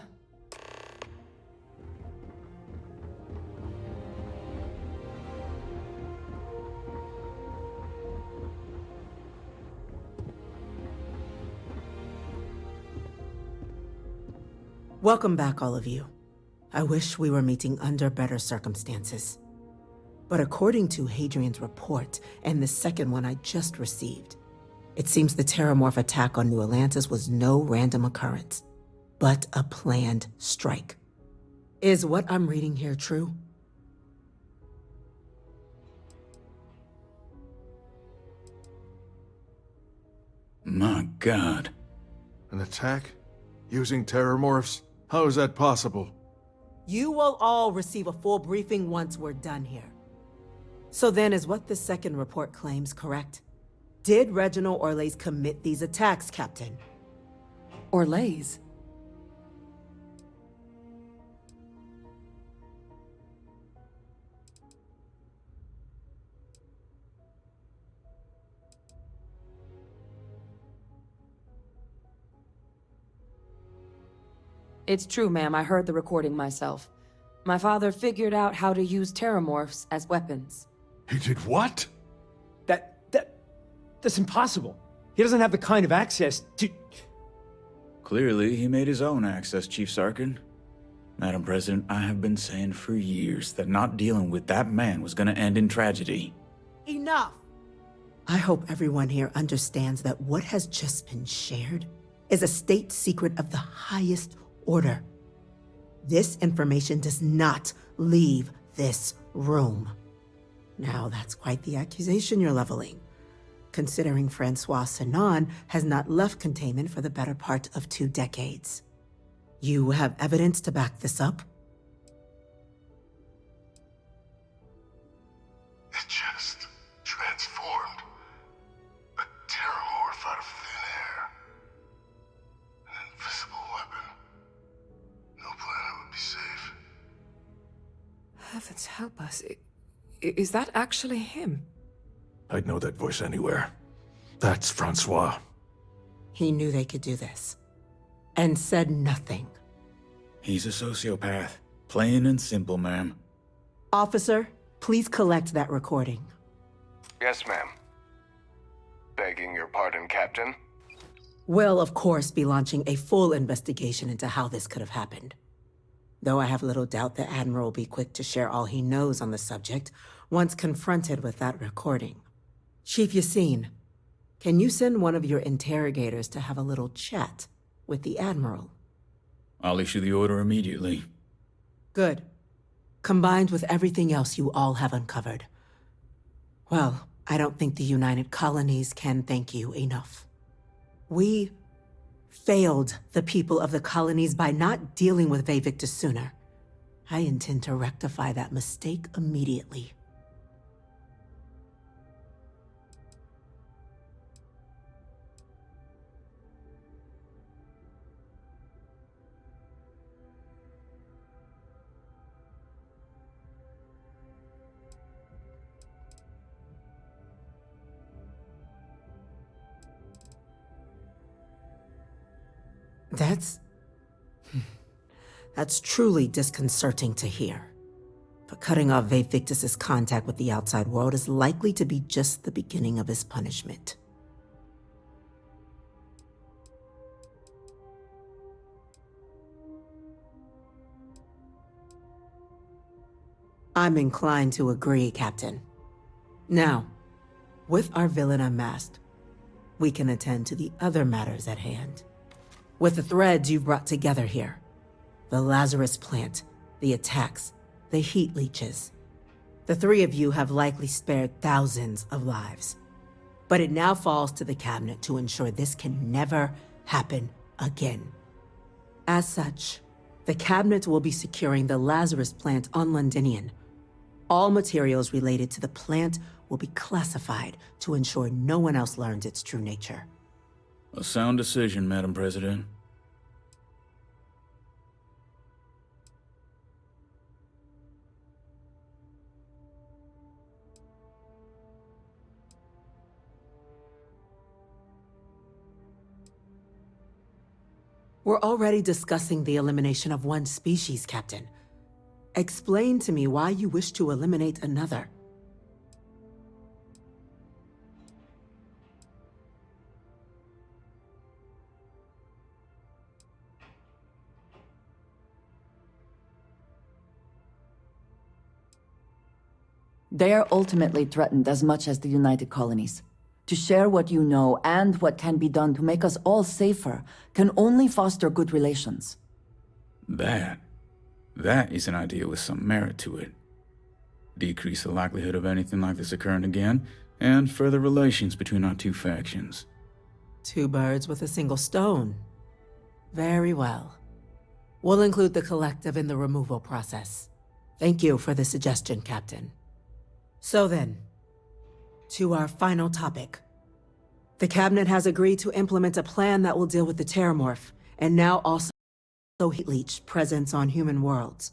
Welcome back, all of you. I wish we were meeting under better circumstances. But according to Hadrian's report, and the second one I just received, it seems the Terramorph attack on New Atlantis was no random occurrence, but a planned strike. Is what I'm reading here true? My God. An attack? Using Terramorphs? How is that possible? You will all receive a full briefing once we're done here. So then, is what the second report claims correct? Did Reginald Orlays commit these attacks, Captain? Orlays? It's true, ma'am. I heard the recording myself. My father figured out how to use terramorphs as weapons. He did what? That's impossible. He doesn't have the kind of access to... Clearly, he made his own access, Chief Sarkin. Madam President, I have been saying for years that not dealing with that man was gonna end in tragedy. Enough! I hope everyone here understands that what has just been shared is a state secret of the highest order. This information does not leave this room. Now, that's quite the accusation you're leveling, considering Francois Sinon has not left containment for the better part of 2 decades. You have evidence to back this up? It just transformed. A terramorph out of thin air. An invisible weapon. No planet would be safe. Heavens help us. Is that actually him? I'd know that voice anywhere. That's Francois. He knew they could do this, and said nothing. He's a sociopath. Plain and simple, ma'am. Officer, please collect that recording. Yes, ma'am. Begging your pardon, Captain. We'll, of course, be launching a full investigation into how this could have happened. Though I have little doubt the Admiral will be quick to share all he knows on the subject once confronted with that recording. Chief Yassine, can you send one of your interrogators to have a little chat with the Admiral? I'll issue the order immediately. Good. Combined with everything else you all have uncovered. Well, I don't think the United Colonies can thank you enough. We failed the people of the colonies by not dealing with Vevictus sooner. I intend to rectify that mistake immediately. That's truly disconcerting to hear. But cutting off Vevictus's contact with the outside world is likely to be just the beginning of his punishment. I'm inclined to agree, Captain. Now, with our villain unmasked, we can attend to the other matters at hand. With the threads you've brought together here, the Lazarus plant, the attacks, the heat leeches, the 3 of you have likely spared thousands of lives. But it now falls to the Cabinet to ensure this can never happen again. As such, the Cabinet will be securing the Lazarus plant on Londinian. All materials related to the plant will be classified to ensure no one else learns its true nature. A sound decision, Madam President. We're already discussing the elimination of one species, Captain. Explain to me why you wish to eliminate another. They are ultimately threatened as much as the United Colonies. To share what you know and what can be done to make us all safer can only foster good relations. That is an idea with some merit to it. Decrease the likelihood of anything like this occurring again, and further relations between our 2 factions. 2 birds with a single stone. Very well. We'll include the collective in the removal process. Thank you for the suggestion, Captain. So then, to our final topic. The Cabinet has agreed to implement a plan that will deal with the Terramorph, and now also heat leech presence on human worlds.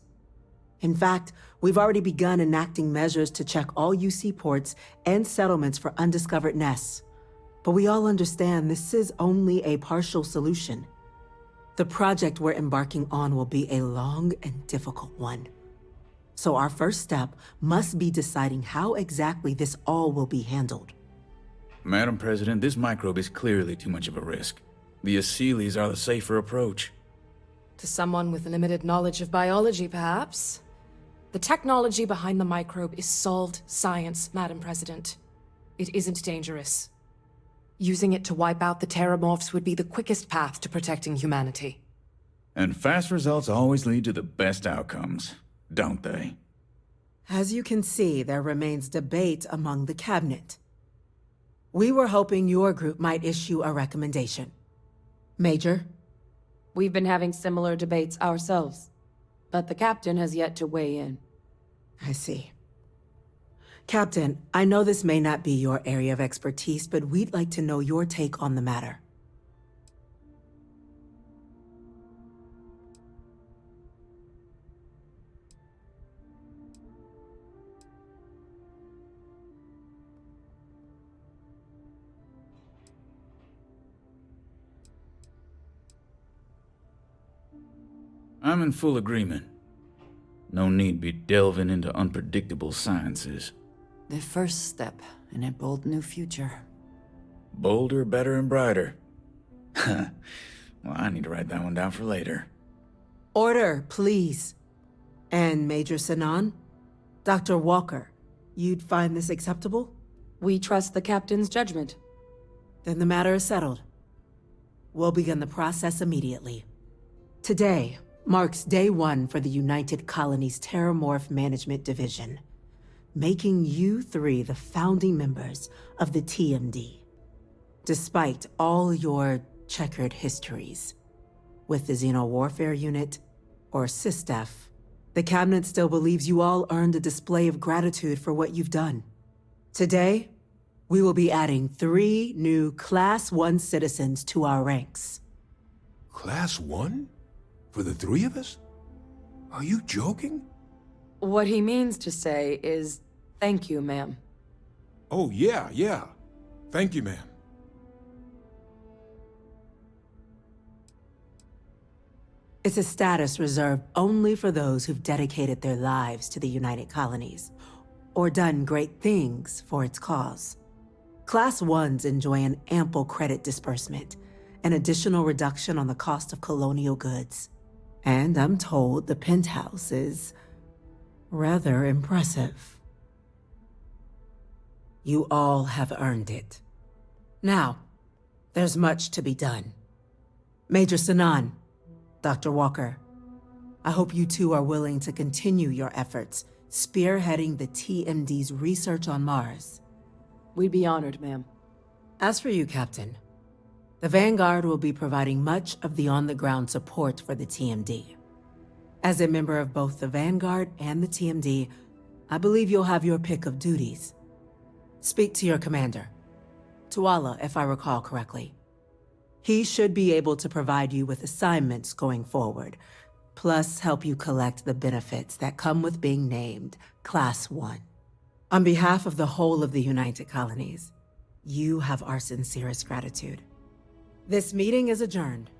In fact, we've already begun enacting measures to check all UC ports and settlements for undiscovered nests. But we all understand this is only a partial solution. The project we're embarking on will be a long and difficult one. So our first step must be deciding how exactly this all will be handled. Madam President, this microbe is clearly too much of a risk. The Aseles are the safer approach. To someone with limited knowledge of biology, perhaps. The technology behind the microbe is solved science, Madam President. It isn't dangerous. Using it to wipe out the Terramorphs would be the quickest path to protecting humanity. And fast results always lead to the best outcomes, don't they? As you can see, there remains debate among the cabinet. We were hoping your group might issue a recommendation. Major? We've been having similar debates ourselves, but the captain has yet to weigh in. I see. Captain, I know this may not be your area of expertise, but we'd like to know your take on the matter. I'm in full agreement. No need be delving into unpredictable sciences. The first step in a bold new future. Bolder, better, and brighter. Well, I need to write that one down for later. Order, please. And Major Sinan? Dr. Walker, you'd find this acceptable? We trust the captain's judgment. Then the matter is settled. We'll begin the process immediately. Today marks day one for the United Colonies Terramorph Management Division, making you three the founding members of the TMD. Despite all your checkered histories with the Xeno-Warfare Unit or SysDef, the Cabinet still believes you all earned a display of gratitude for what you've done. Today, we will be adding 3 new Class 1 citizens to our ranks. Class 1? For the 3 of us? Are you joking? What he means to say is, thank you, ma'am. Oh, yeah. Thank you, ma'am. It's a status reserved only for those who've dedicated their lives to the United Colonies, or done great things for its cause. Class 1s enjoy an ample credit disbursement, an additional reduction on the cost of colonial goods. And I'm told the penthouse is rather impressive. You all have earned it. Now, there's much to be done. Major Sinan, Dr. Walker, I hope you two are willing to continue your efforts spearheading the TMD's research on Mars. We'd be honored, ma'am. As for you, Captain, the Vanguard will be providing much of the on-the-ground support for the TMD. As a member of both the Vanguard and the TMD, I believe you'll have your pick of duties. Speak to your commander, Tuala, if I recall correctly. He should be able to provide you with assignments going forward, plus help you collect the benefits that come with being named Class 1. On behalf of the whole of the United Colonies, you have our sincerest gratitude. This meeting is adjourned.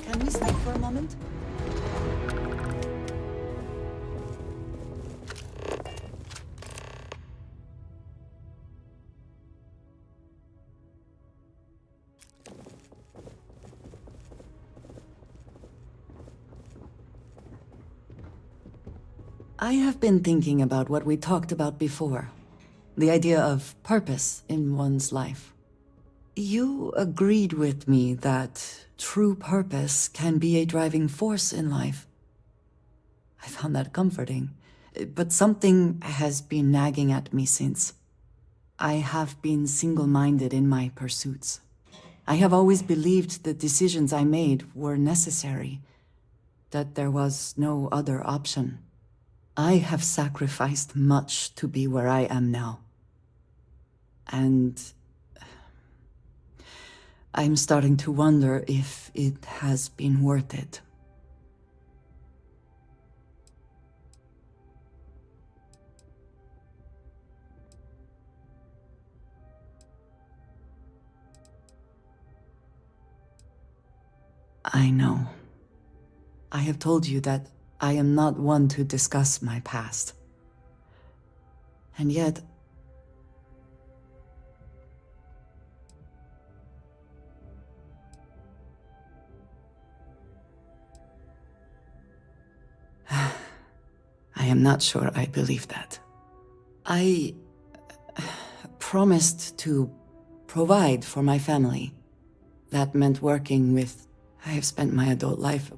Can we stop for a moment? I have been thinking about what we talked about before. The idea of purpose in one's life. You agreed with me that true purpose can be a driving force in life. I found that comforting, but something has been nagging at me since. I have been single-minded in my pursuits. I have always believed the decisions I made were necessary, that there was no other option. I have sacrificed much to be where I am now. And I'm starting to wonder if it has been worth it. I know. I have told you that I am not one to discuss my past. And yet... I am not sure I believe that. I promised to provide for my family. That meant working with... I have spent my adult life...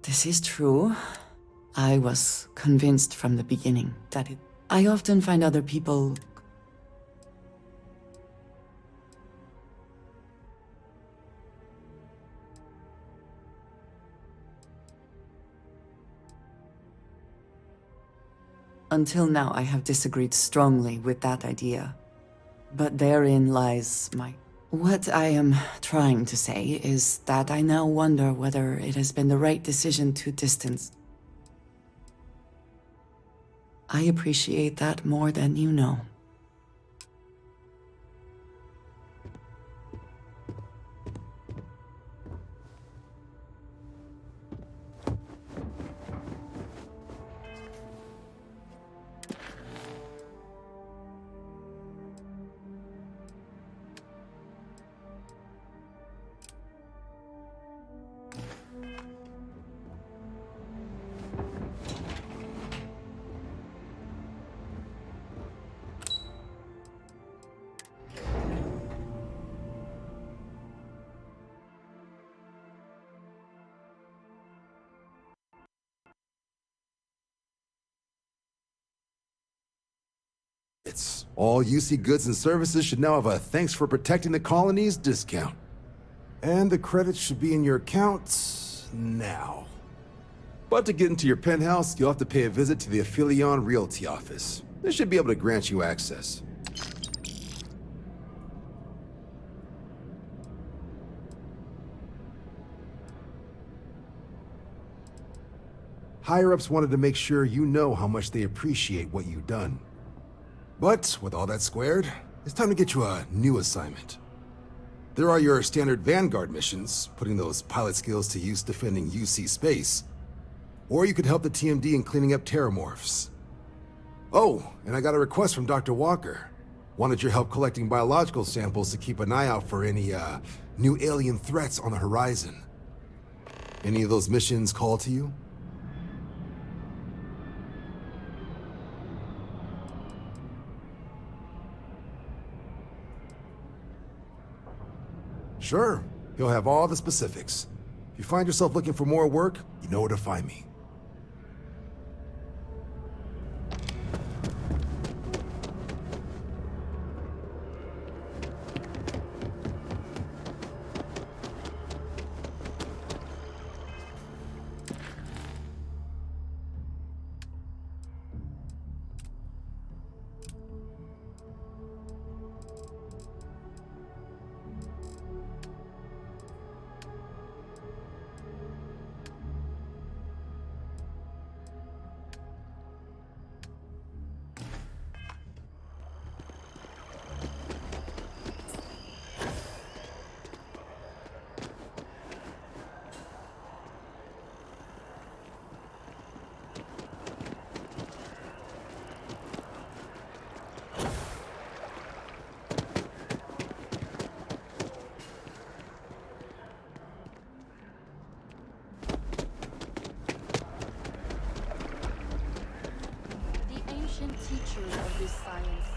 This is true. I was convinced from the beginning that it... I often find other people... Until now, I have disagreed strongly with that idea. But therein lies my... What I am trying to say is that I now wonder whether it has been the right decision to distance. I appreciate that more than you know. All UC goods and services should now have a thanks for protecting the colonies discount. And the credits should be in your accounts now. But to get into your penthouse, you'll have to pay a visit to the Aphelion Realty office. They should be able to grant you access. Higher-ups wanted to make sure you know how much they appreciate what you've done. But with all that squared, it's time to get you a new assignment. There are your standard Vanguard missions, putting those pilot skills to use defending UC space. Or you could help the TMD in cleaning up terramorphs. Oh, and I got a request from Dr. Walker. Wanted your help collecting biological samples to keep an eye out for any, new alien threats on the horizon. Any of those missions call to you? Sure, he'll have all the specifics. If you find yourself looking for more work, you know where to find me. Teacher of this science.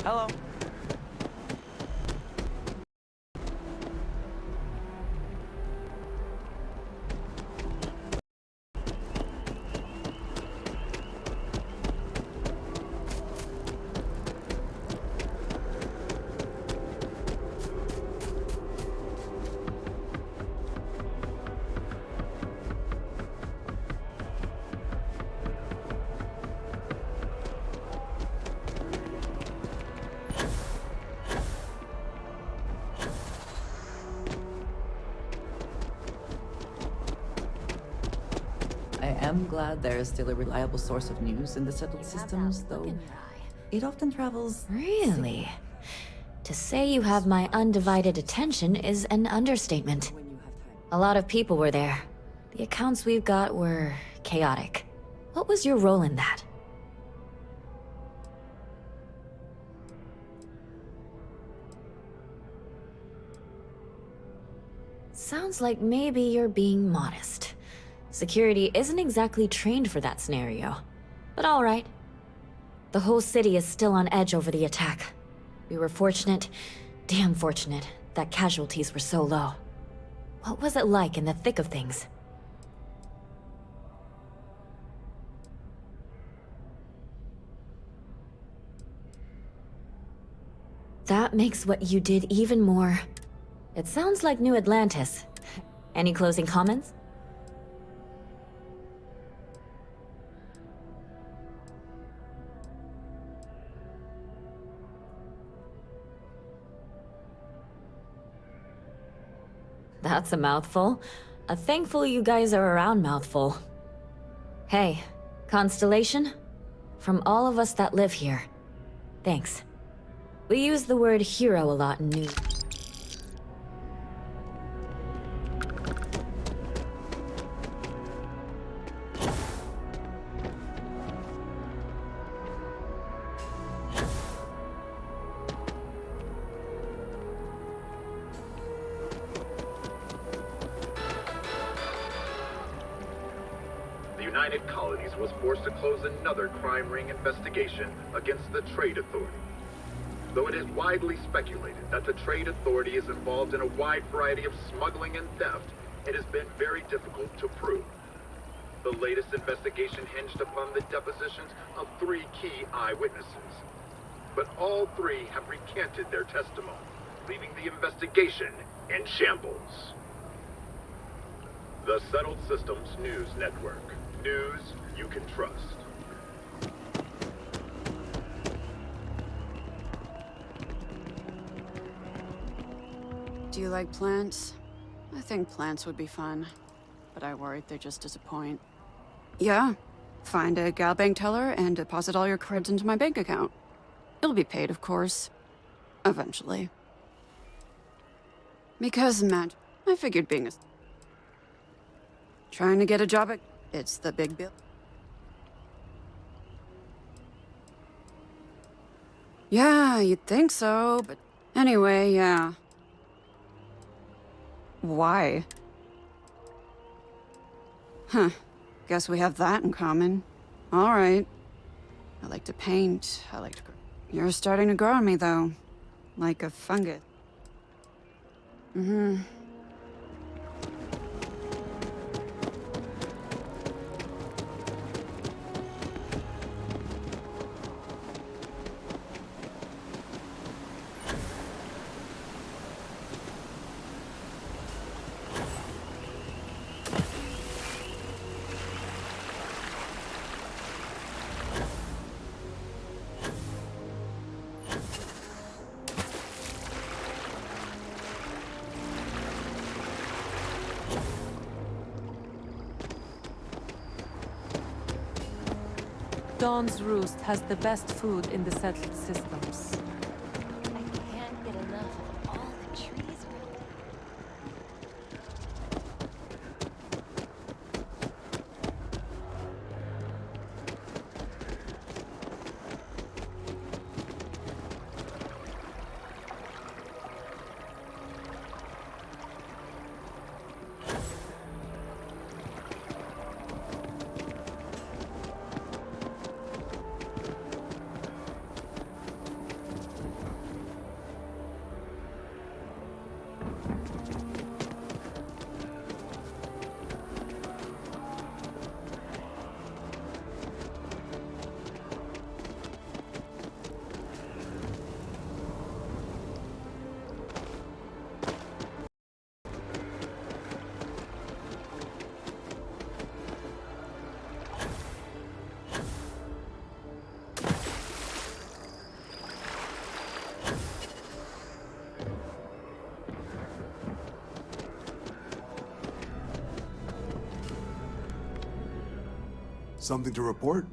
Hello. I am glad there is still a reliable source of news in the settled systems, though it often travels... Really? To say you have my undivided attention is an understatement. A lot of people were there. The accounts we've got were chaotic. What was your role in that? Sounds like maybe you're being modest. Security isn't exactly trained for that scenario. But all right. The whole city is still on edge over the attack. We were fortunate, damn fortunate, that casualties were so low. What was it like in the thick of things? That makes what you did even more... It sounds like New Atlantis. Any closing comments? That's a mouthful. A thankful you guys are around mouthful. Hey, Constellation? From all of us that live here, thanks. We use the word hero a lot in news. The United Colonies was forced to close another crime ring investigation against the Trade Authority. Though it is widely speculated that the Trade Authority is involved in a wide variety of smuggling and theft, it has been very difficult to prove. The latest investigation hinged upon the depositions of 3 key eyewitnesses. But all 3 have recanted their testimony, leaving the investigation in shambles. The Settled Systems News Network. News you can trust. Do you like plants? I think plants would be fun, but I worried they'd just disappoint. Yeah. Find a gal bank teller and deposit all your creds into my bank account. It'll be paid, of course. Eventually. Because, man, I figured being a... Trying to get a job at... It's the big bill. Yeah, you'd think so, but... Anyway, yeah. Why? Huh. Guess we have that in common. All right. I like to paint. I like to grow. You're starting to grow on me, though. Like a fungus. Mm-hmm. Dawn's Roost has the best food in the settled systems. I can't get enough of all the trees around. Something to report?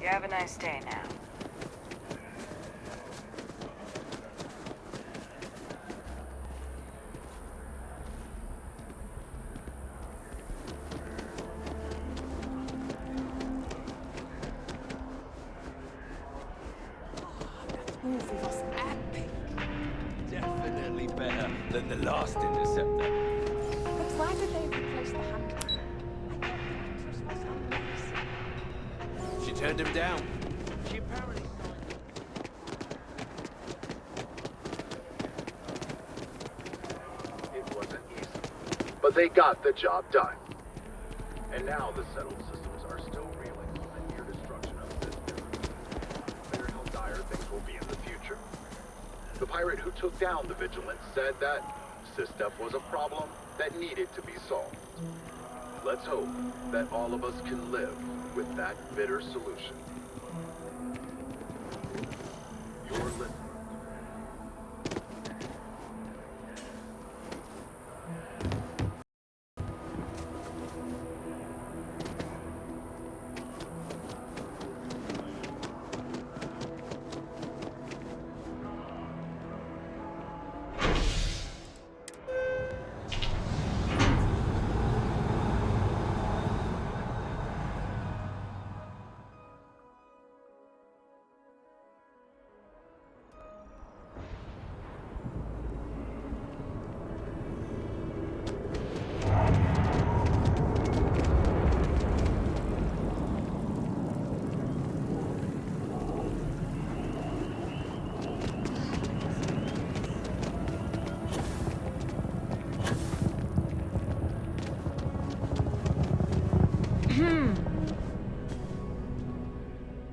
You have a nice day now. Movie was epic. Definitely better than the last Interceptor. But why did they replace the Hunter? I thought the actress was amazing. She turned him down. She apparently It wasn't easy, but they got the job done. And now the settled systems are still reeling from the near destruction of this building. Wonder how dire things will be in the future. The pirate who took down the Vigilance said that Sysdef was a problem that needed to be solved. Let's hope that all of us can live with that bitter solution. You're listening.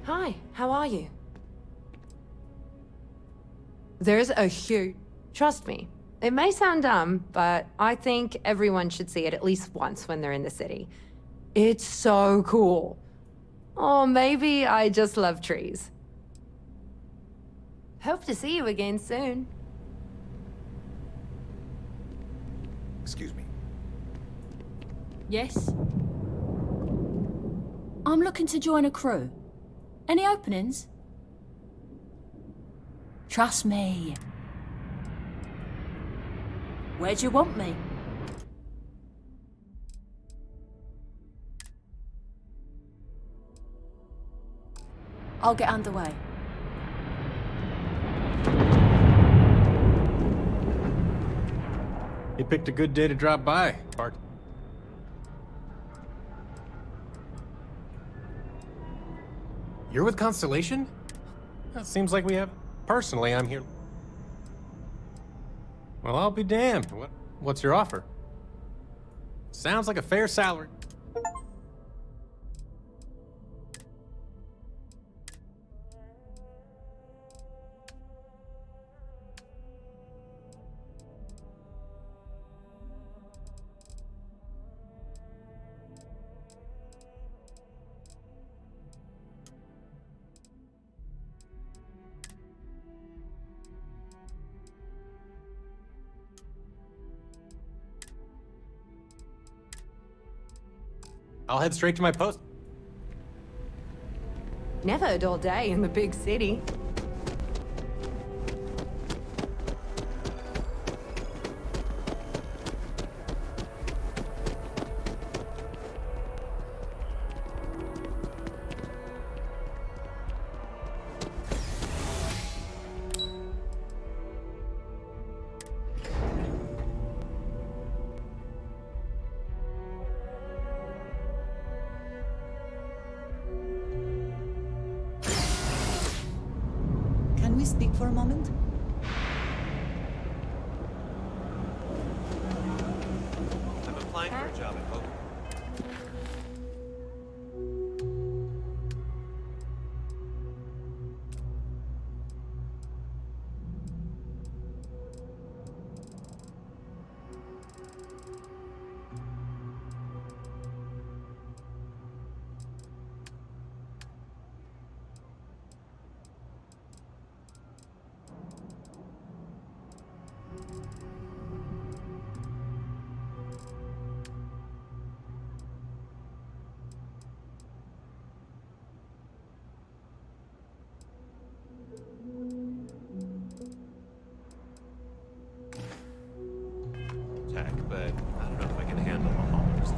Hi, how are you? There's a huge... Trust me, it may sound dumb, but I think everyone should see it at least once when they're in the city. It's so cool. Or maybe I just love trees. Hope to see you again soon. Excuse me. Yes? I'm looking to join a crew. Any openings? Trust me. Where do you want me? I'll get underway. You picked a good day to drop by, Park. You're with Constellation? That seems like we have... Personally, I'm here... Well, I'll be damned. What's your offer? Sounds like a fair salary. I'll head straight to my post. Never a dull day in the big city. Can we speak for a moment? I'm applying for a job at Hope. Tech, but I don't know if I can handle a haul just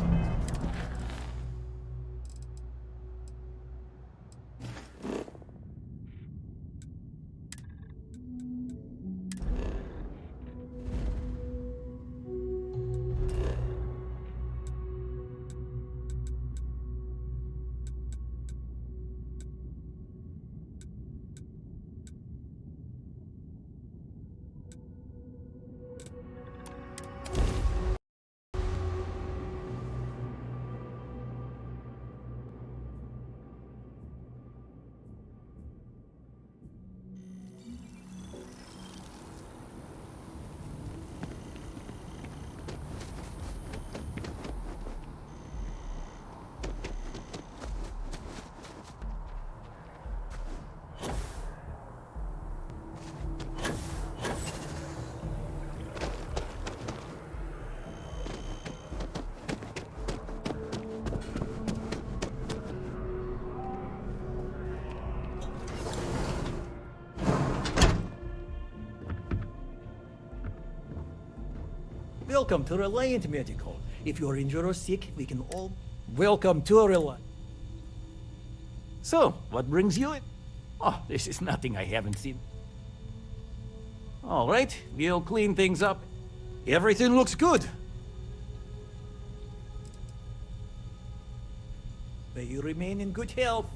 Welcome to Reliant Medical. If you're injured or sick, we can all... Welcome to Reliant. So, what brings you in? Oh, this is nothing I haven't seen. All right, we'll clean things up. Everything looks good. May you remain in good health.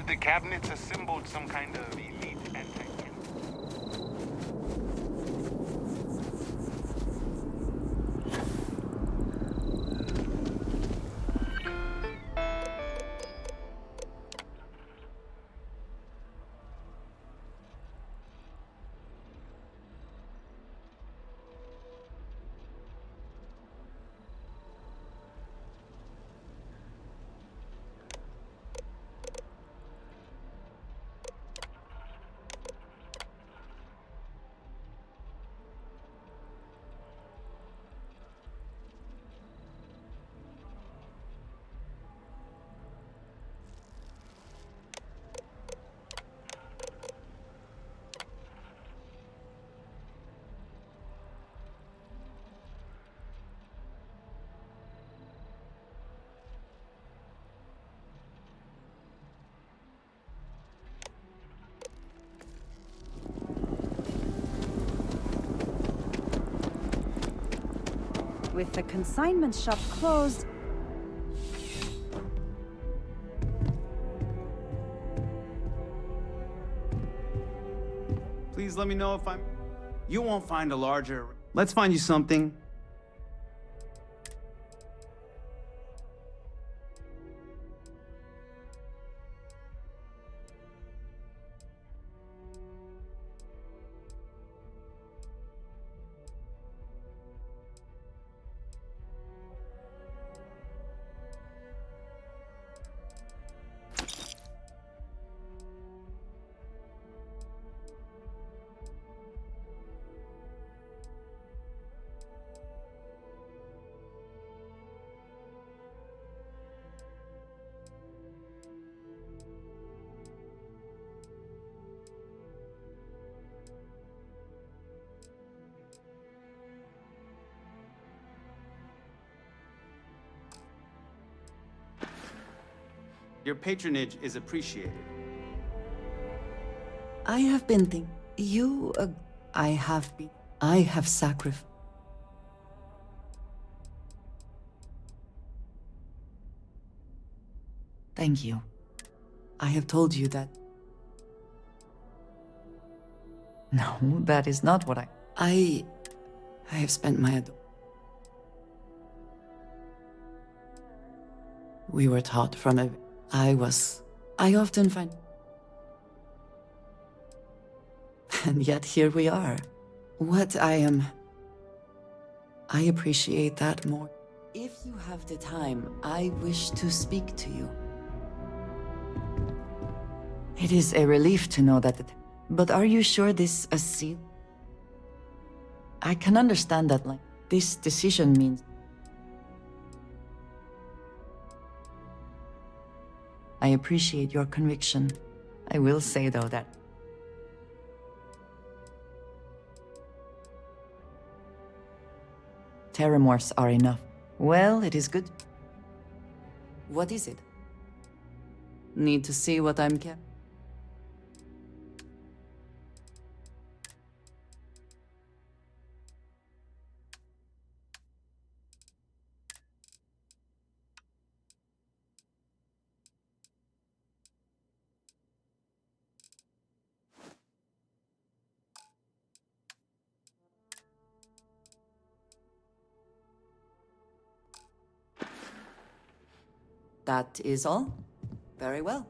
the cabinets assembled some kind of elite anti-tank. With the consignment shop closed... Please let me know if I'm... You won't find a larger... Let's find you something. Your patronage is appreciated. I have been thinking. I have sacrificed. Thank you. I have told you that. No, that is not what I have spent my We were taught from a... I often find... And yet here we are. I appreciate that more. If you have the time, I wish to speak to you. It is a relief to know that But are you sure this a seal? I can understand that, like, this decision means... I appreciate your conviction. I will say, though, that... Terramorphs are enough. Well, it is good. What is it? Need to see what I'm kept. That is all? Very well.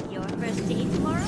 Your first date tomorrow?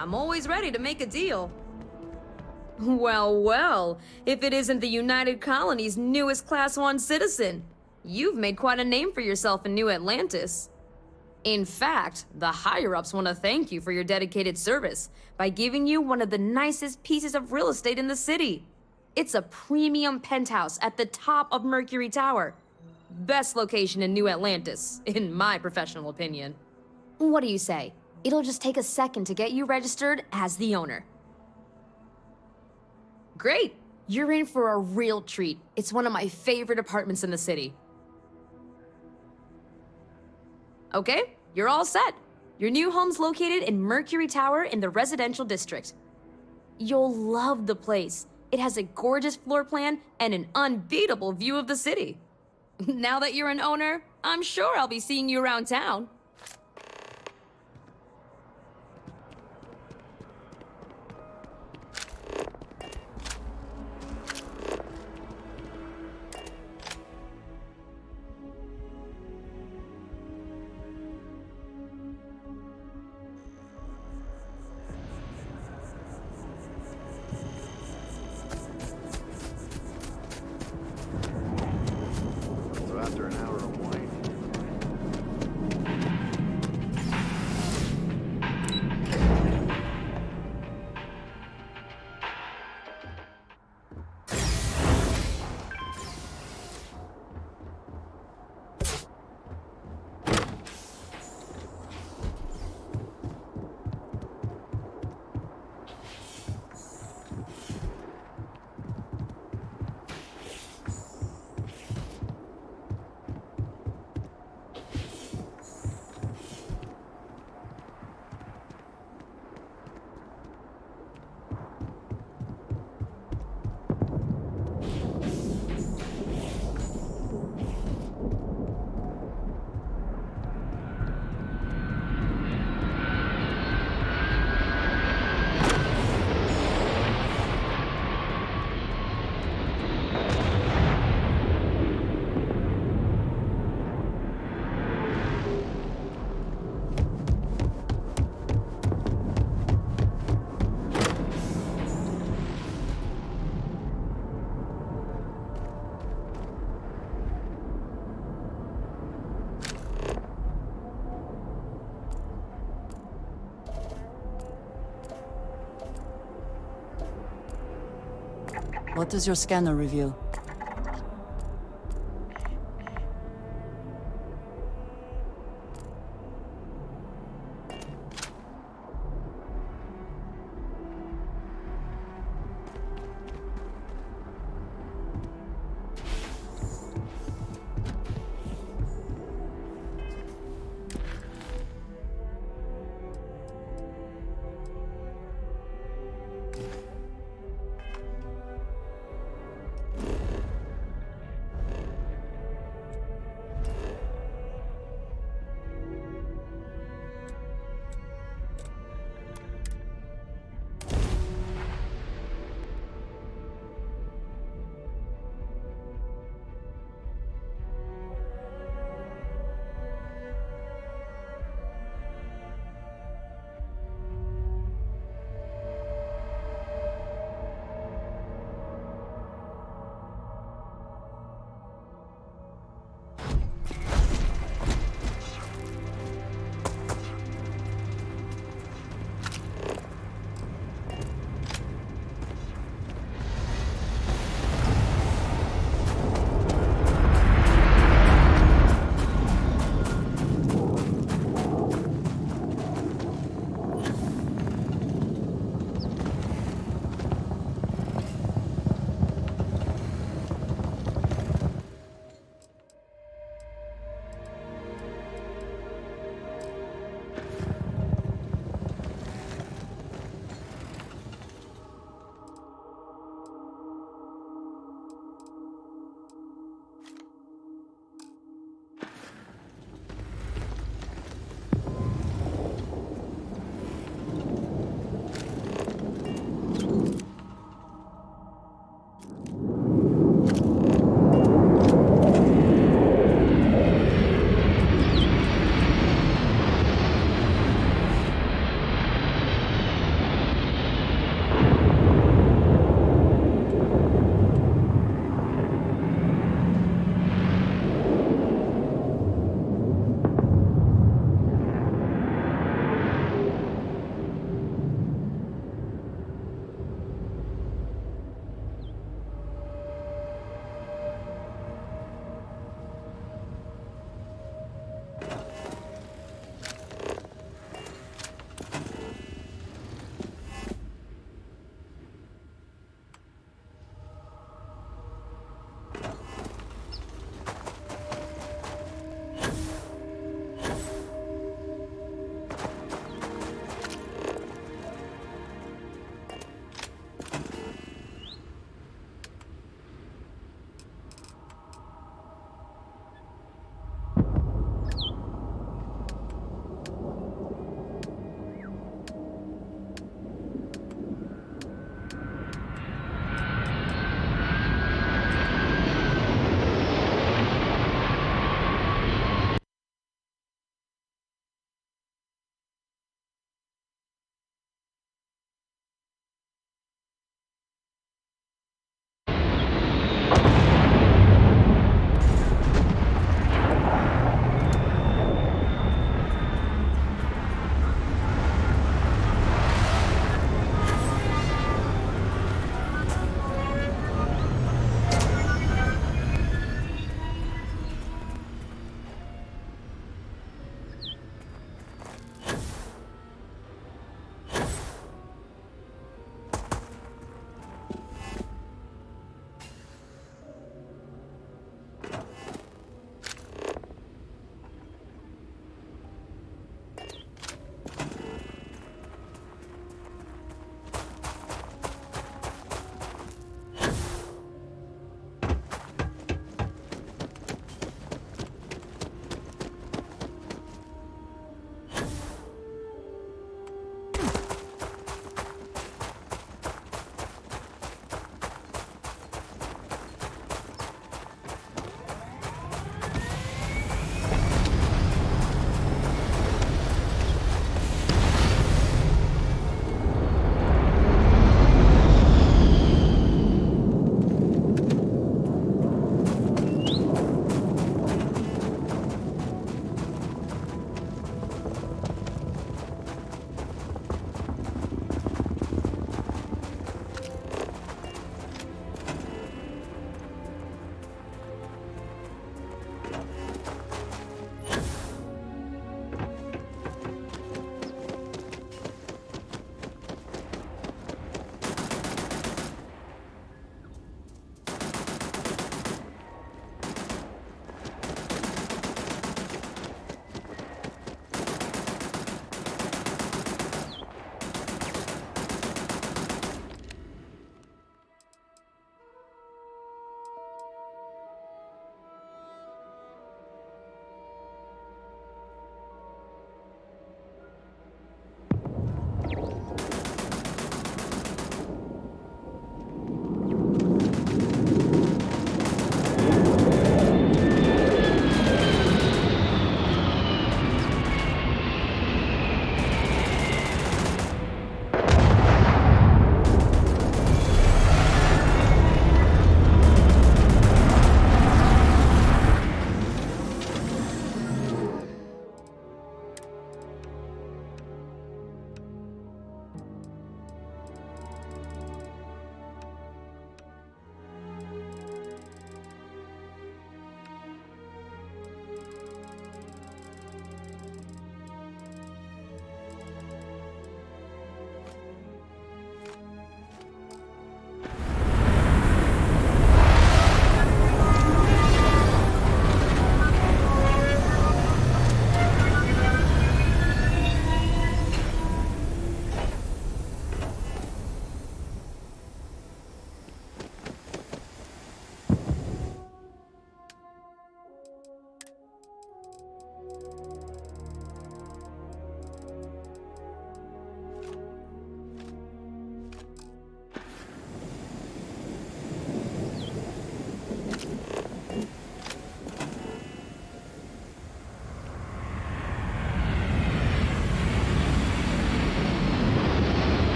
I'm always ready to make a deal. Well, well, if it isn't the United Colony's newest Class 1 citizen. You've made quite a name for yourself in New Atlantis. In fact, the higher-ups want to thank you for your dedicated service by giving you one of the nicest pieces of real estate in the city. It's a premium penthouse at the top of Mercury Tower. Best location in New Atlantis, in my professional opinion. What do you say? It'll just take a second to get you registered as the owner. Great! You're in for a real treat. It's one of my favorite apartments in the city. Okay, you're all set. Your new home's located in Mercury Tower in the residential district. You'll love the place. It has a gorgeous floor plan and an unbeatable view of the city. Now that you're an owner, I'm sure I'll be seeing you around town. So after an hour of wine. What does your scanner reveal?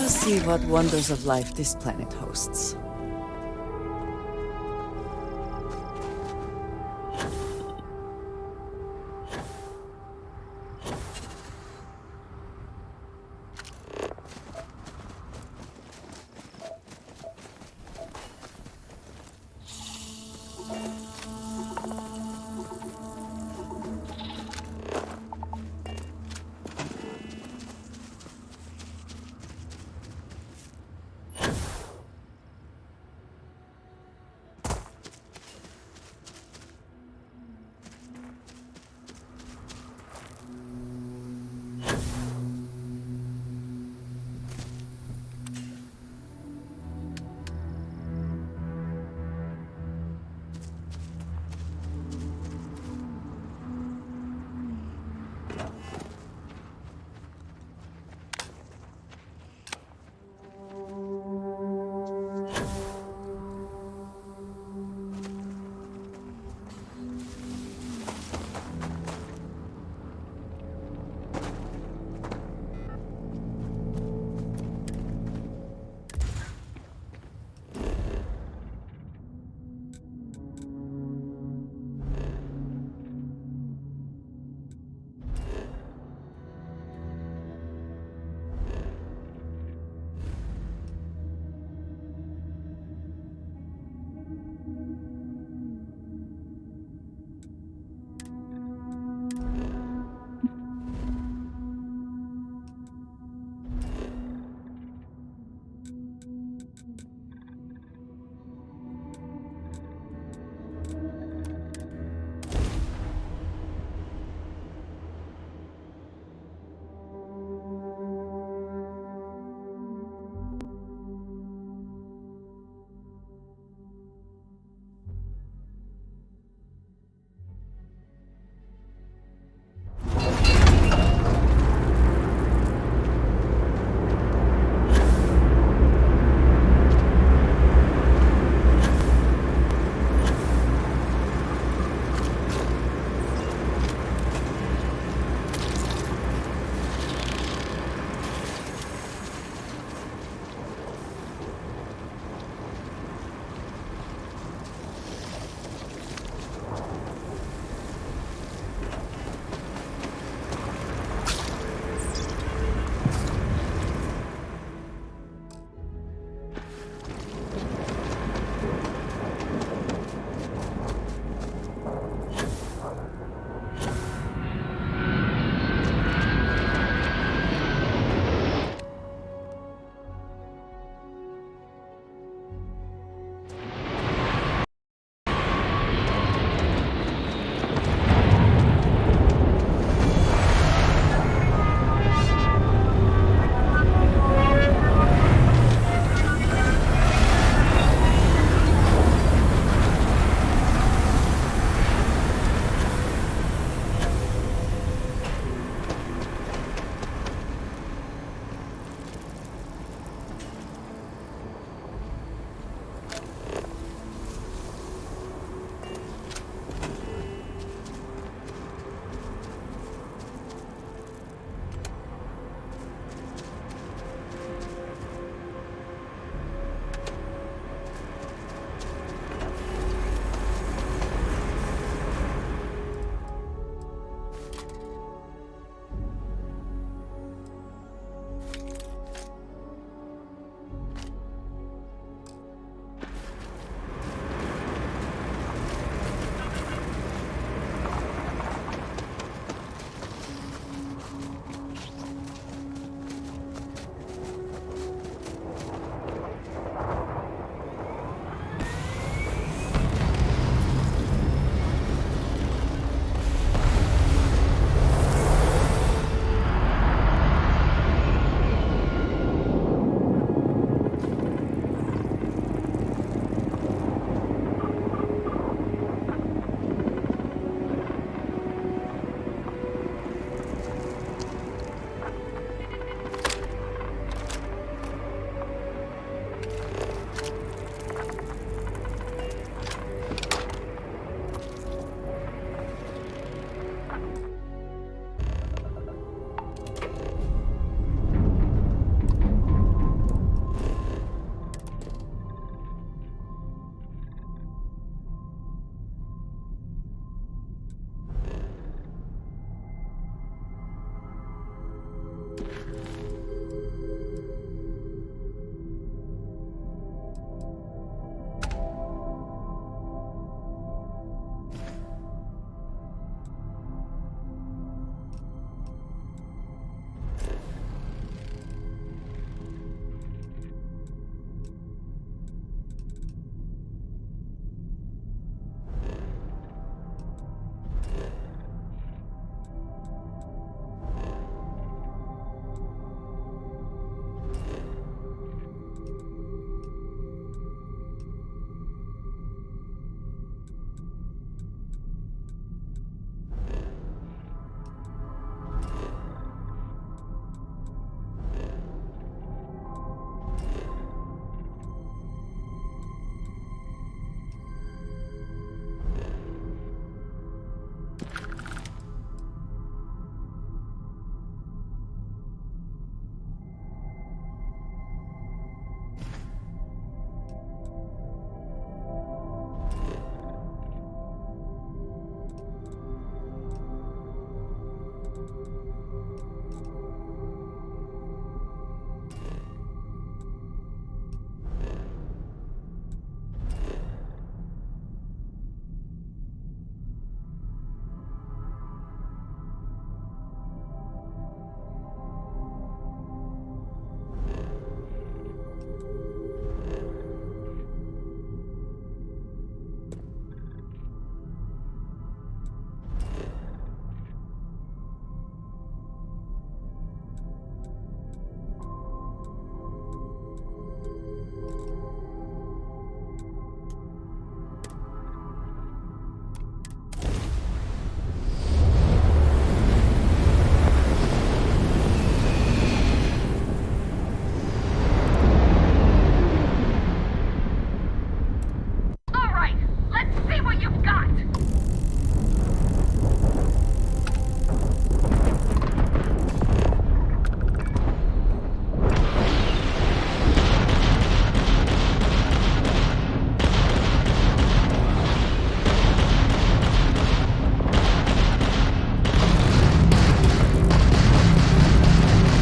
us see what wonders of life this planet hosts.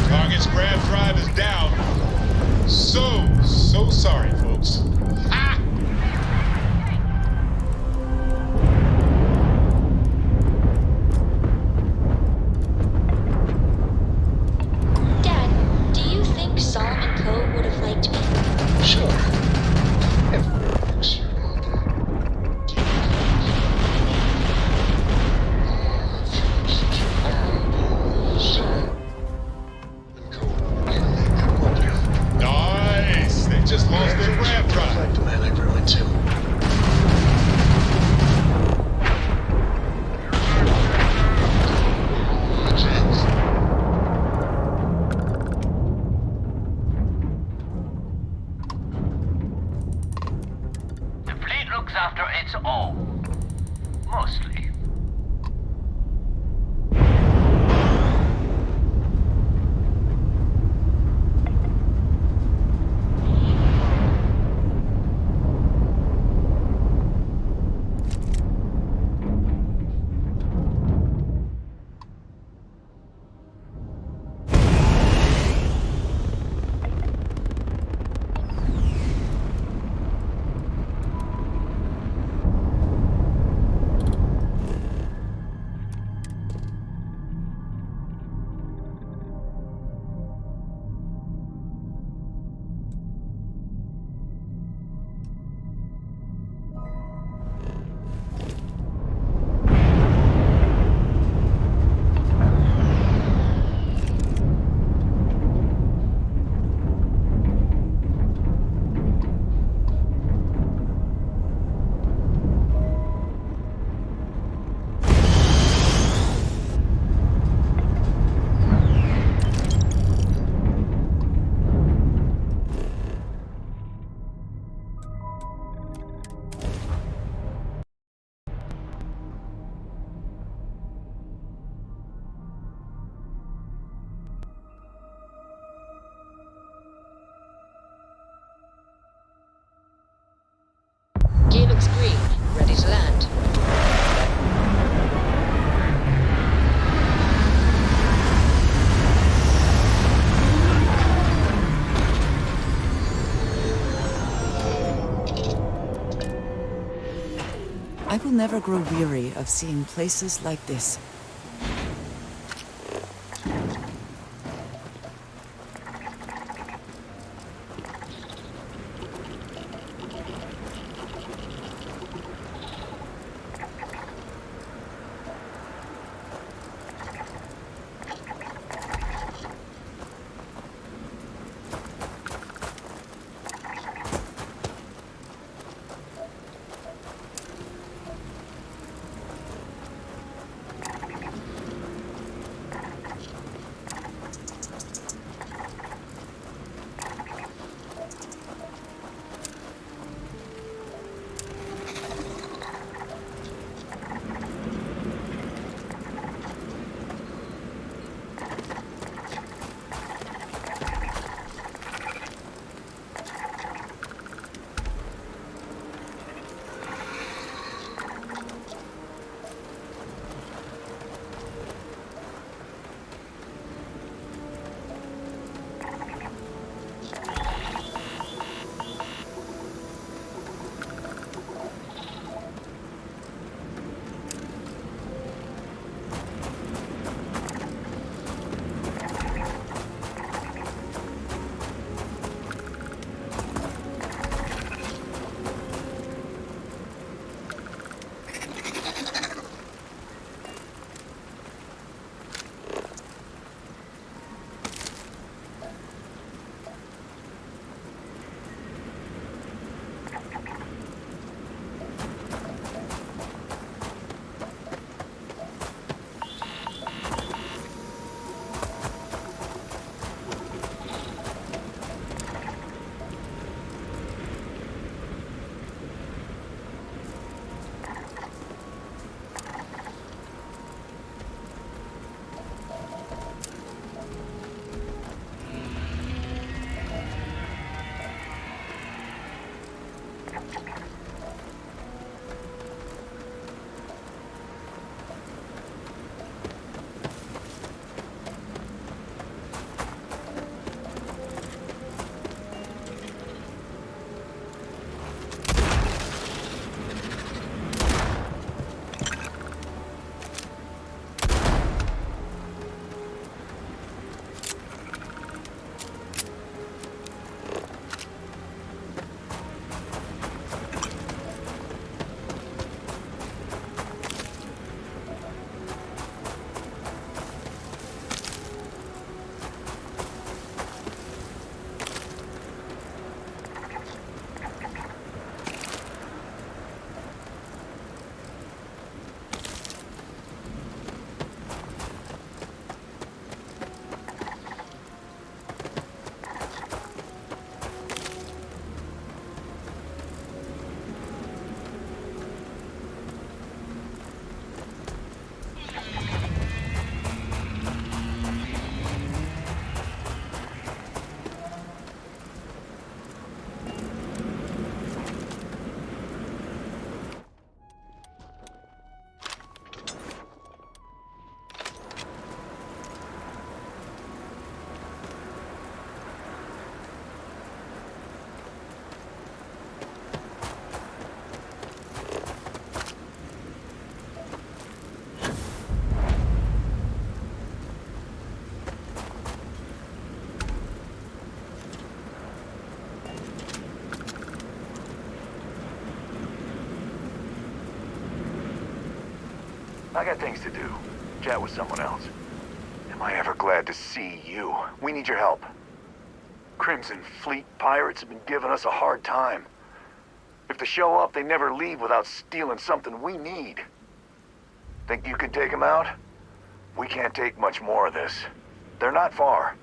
Target's grav drive is down. So sorry, folks. Ah! Dad, do you think Solomon Coe would have liked me? Sure. Everyone thinks you're Nice! They just lost their grav drive. like the man I grew into. The fleet looks after its own. Mostly. Gear looks green. Ready to land. I will never grow weary of seeing places like this. I got things to do. Chat with someone else. Am I ever glad to see you? We need your help. Crimson Fleet pirates have been giving us a hard time. If they show up, they never leave without stealing something we need. Think you could take them out? We can't take much more of this. They're not far.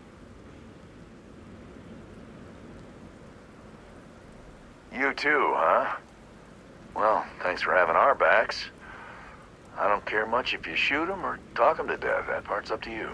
You too, huh? Well, thanks for having our backs. I don't care much if you shoot them or talk them to death. That part's up to you.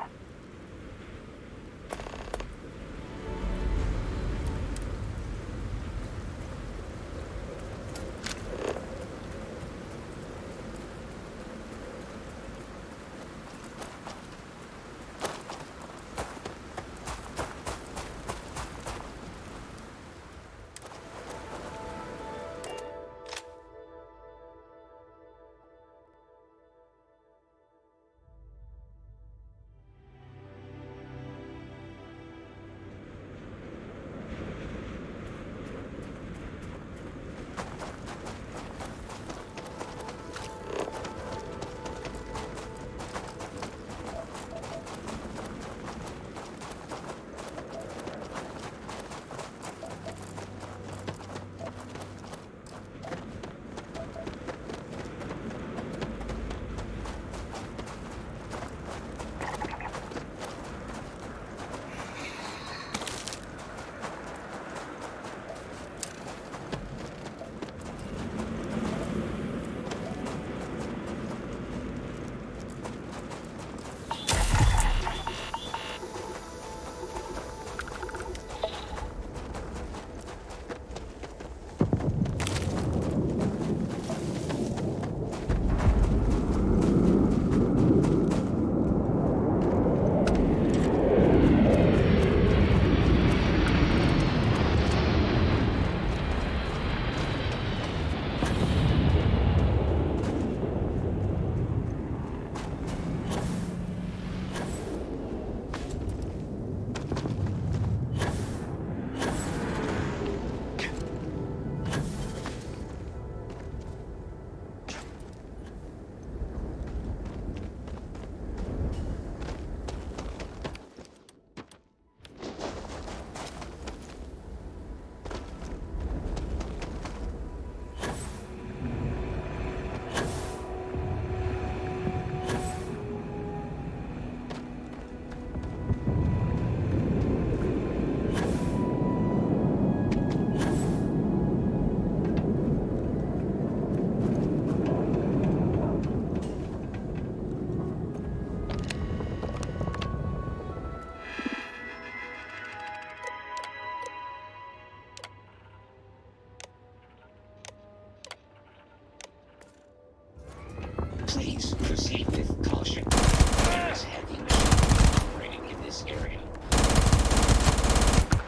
Proceed with caution. There is heavy machinery operating in this area.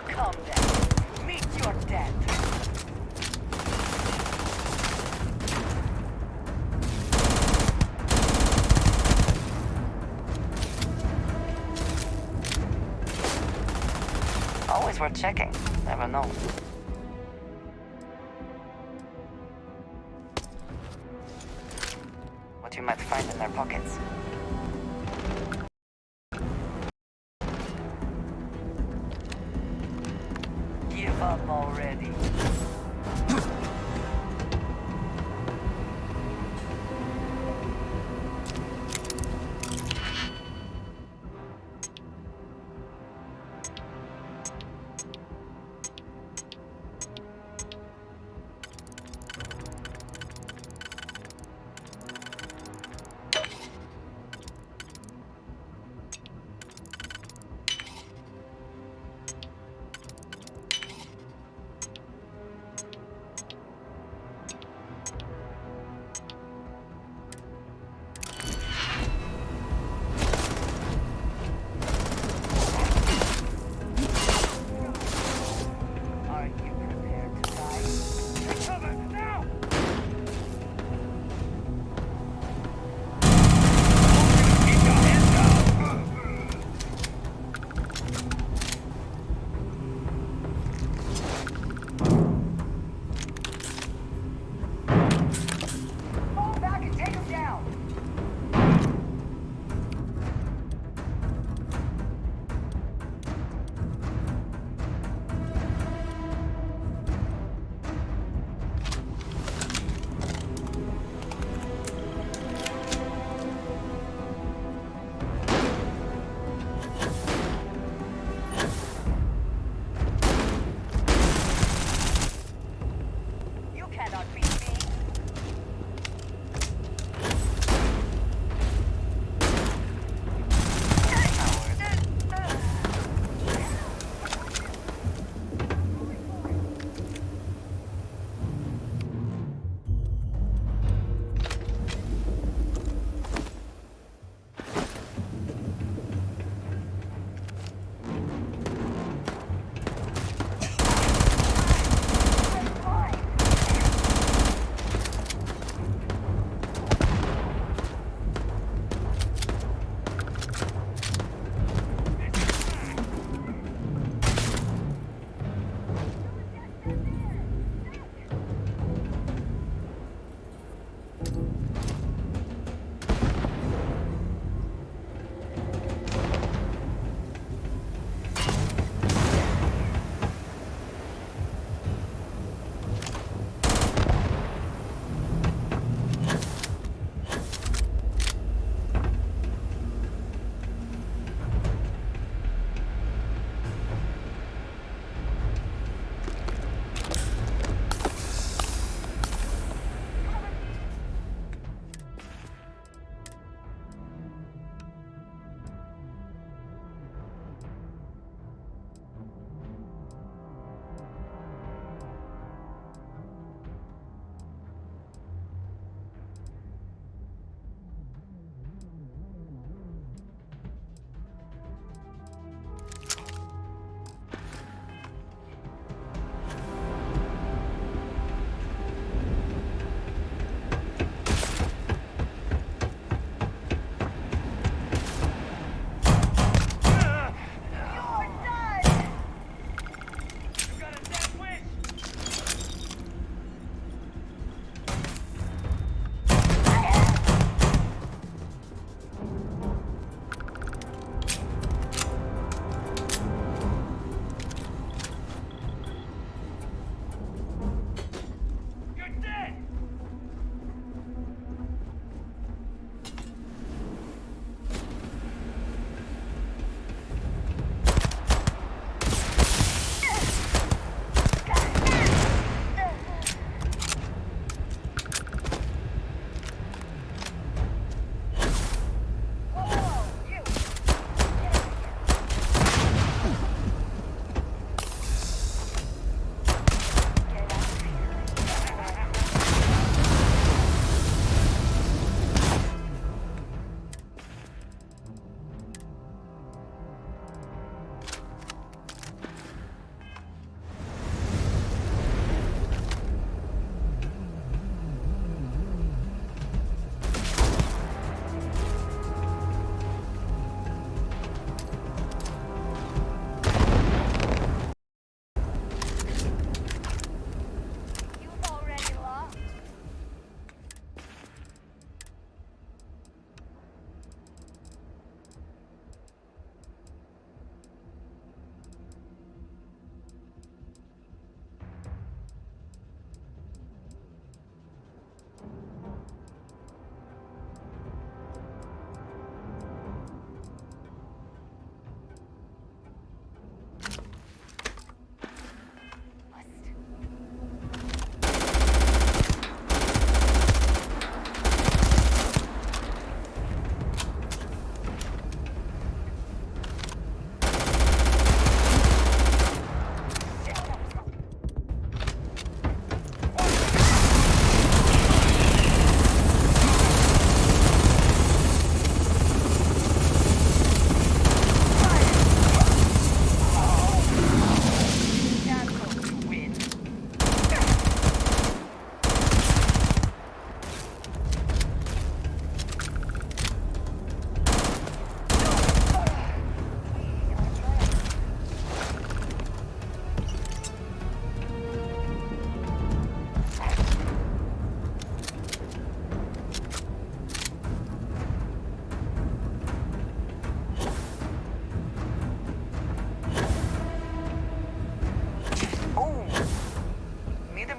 Come then. Meet your death. Always worth checking. Never know. What you might find in their pockets. Give up already.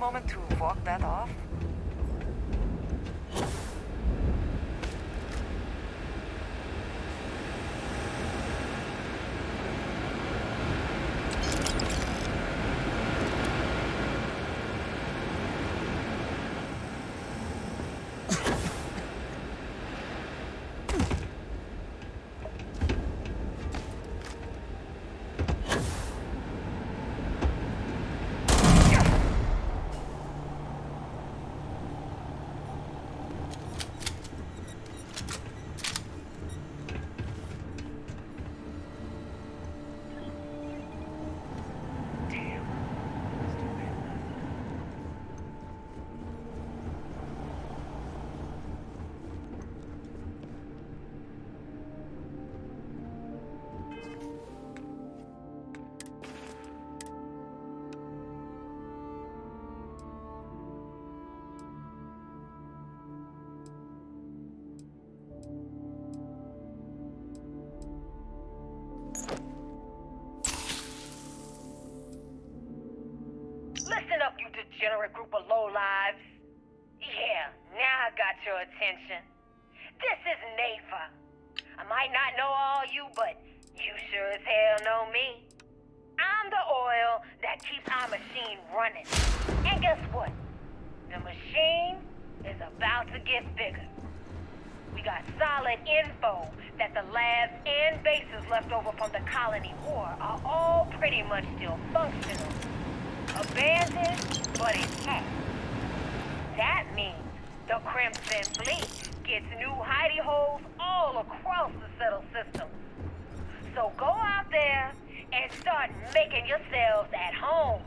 moment to walk that off? Listen up, you degenerate group of lowlives. Yeah, now I got your attention. This is Nafa. I might not know all you, but you sure as hell know me. I'm the oil that keeps our machine running. And guess what? The machine is about to get bigger. We got solid info that the labs and bases left over from the colony war are all pretty much still functional. Abandoned, but intact. That means the Crimson Fleet gets new hidey holes all across the settled system. So go out there and start making yourselves at home.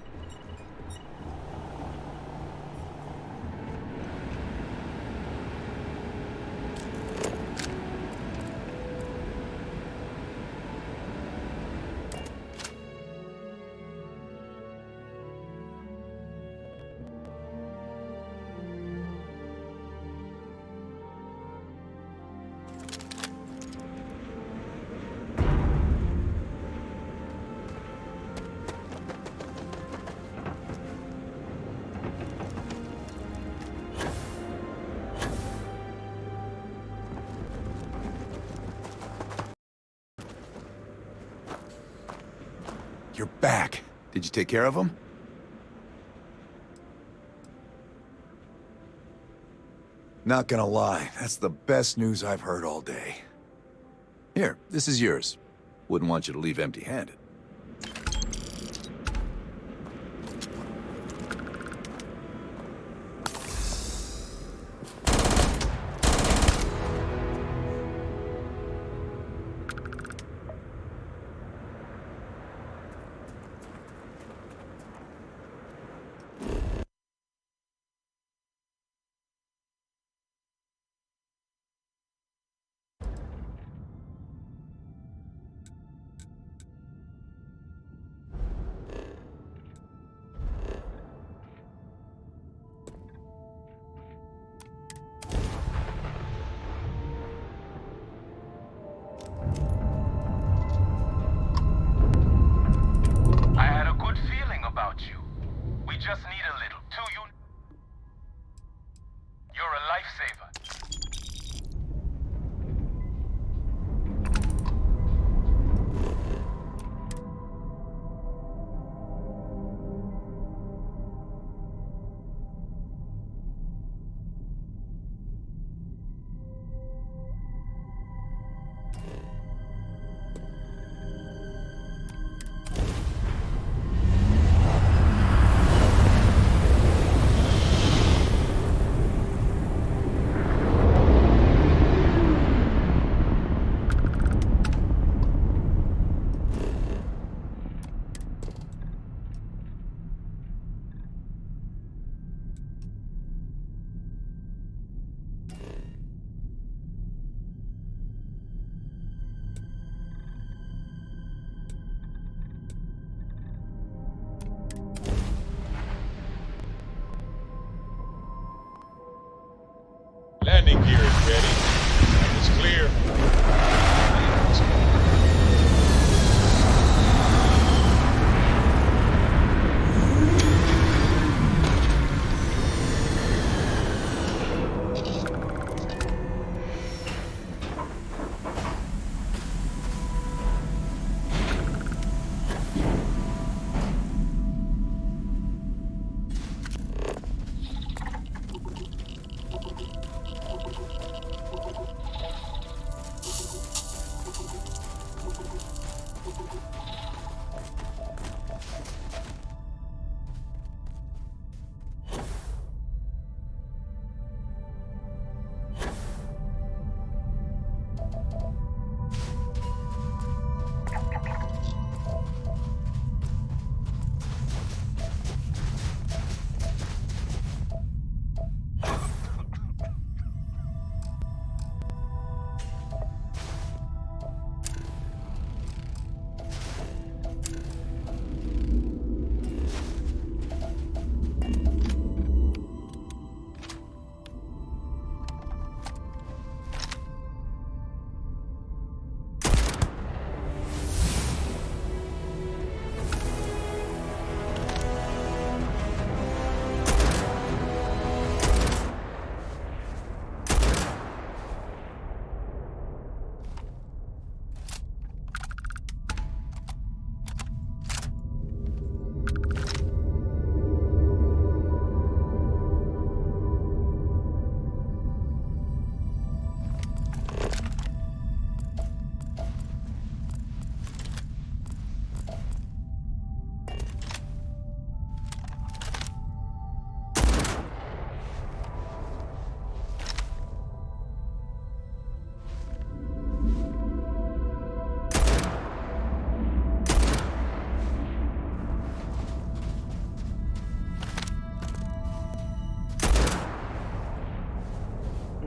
You're back. Did you take care of him? Not gonna lie, that's the best news I've heard all day. Here, this is yours. Wouldn't want you to leave empty-handed. just need a little. You're a lifesaver. Landing gear is ready. It's clear.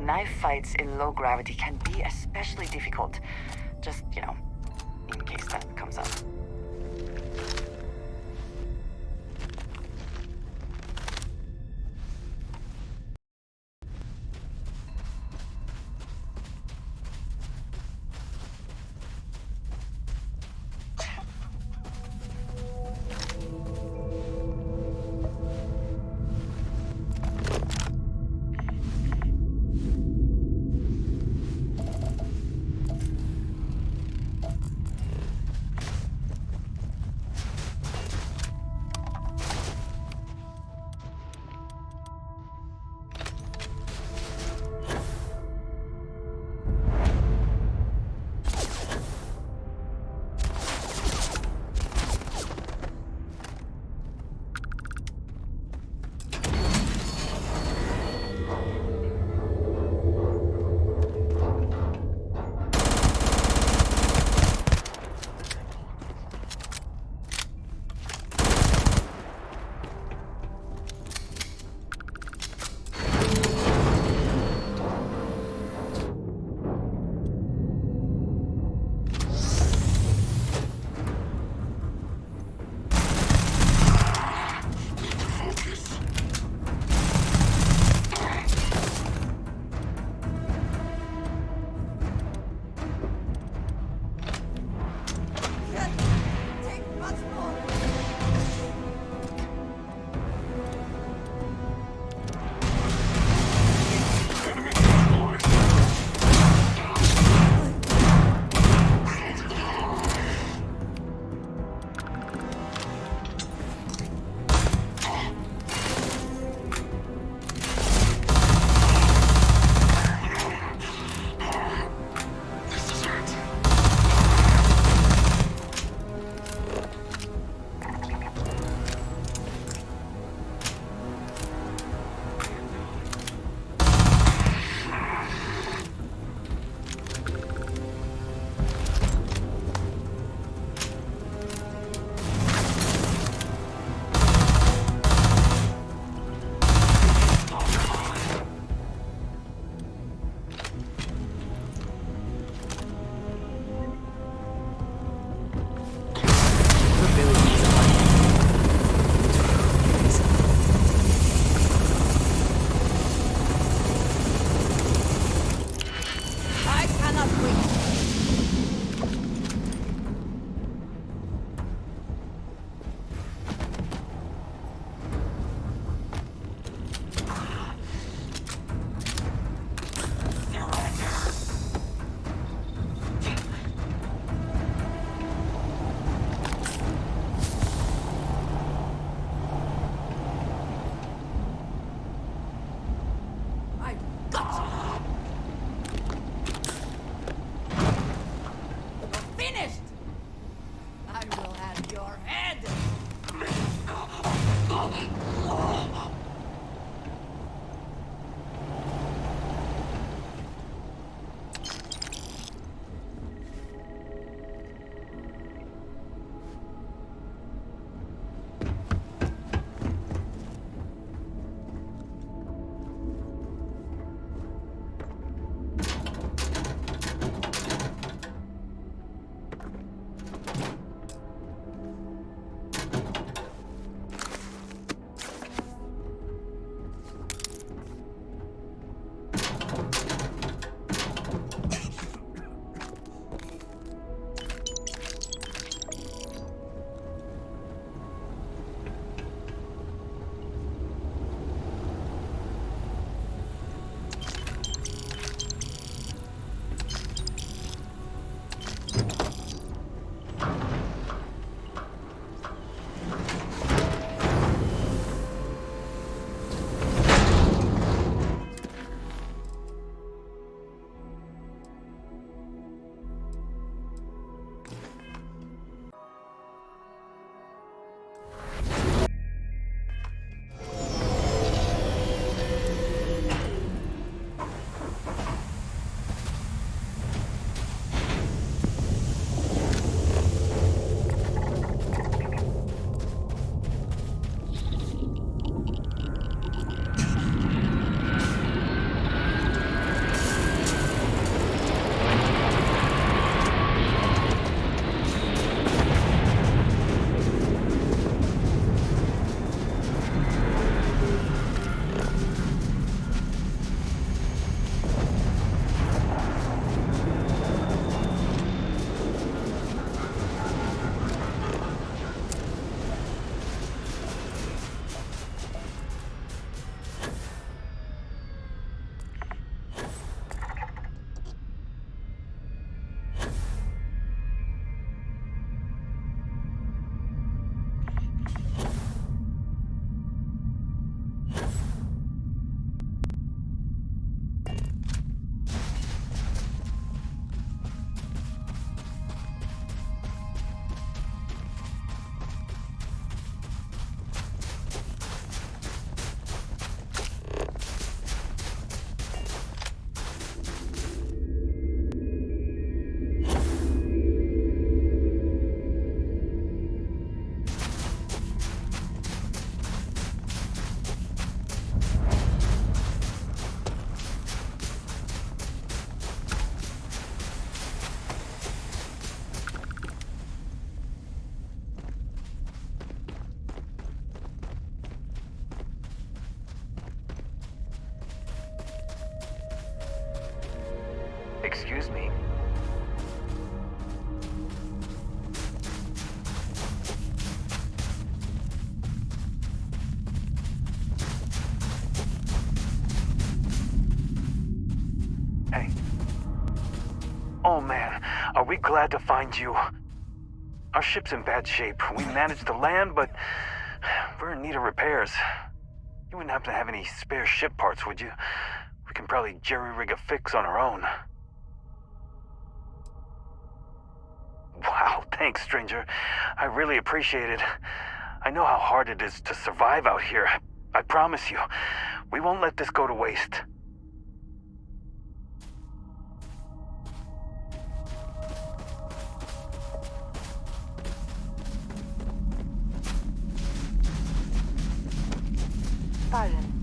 Knife fights in low gravity can be especially difficult. Just, in case that comes up. we're glad to find you. Our ship's in bad shape. We managed to land, but we're in need of repairs. You wouldn't happen to have any spare ship parts, would you? We can probably jerry-rig a fix on our own. Wow, thanks, stranger. I really appreciate it. I know how hard it is to survive out here. I promise you, we won't let this go to waste. Pardon.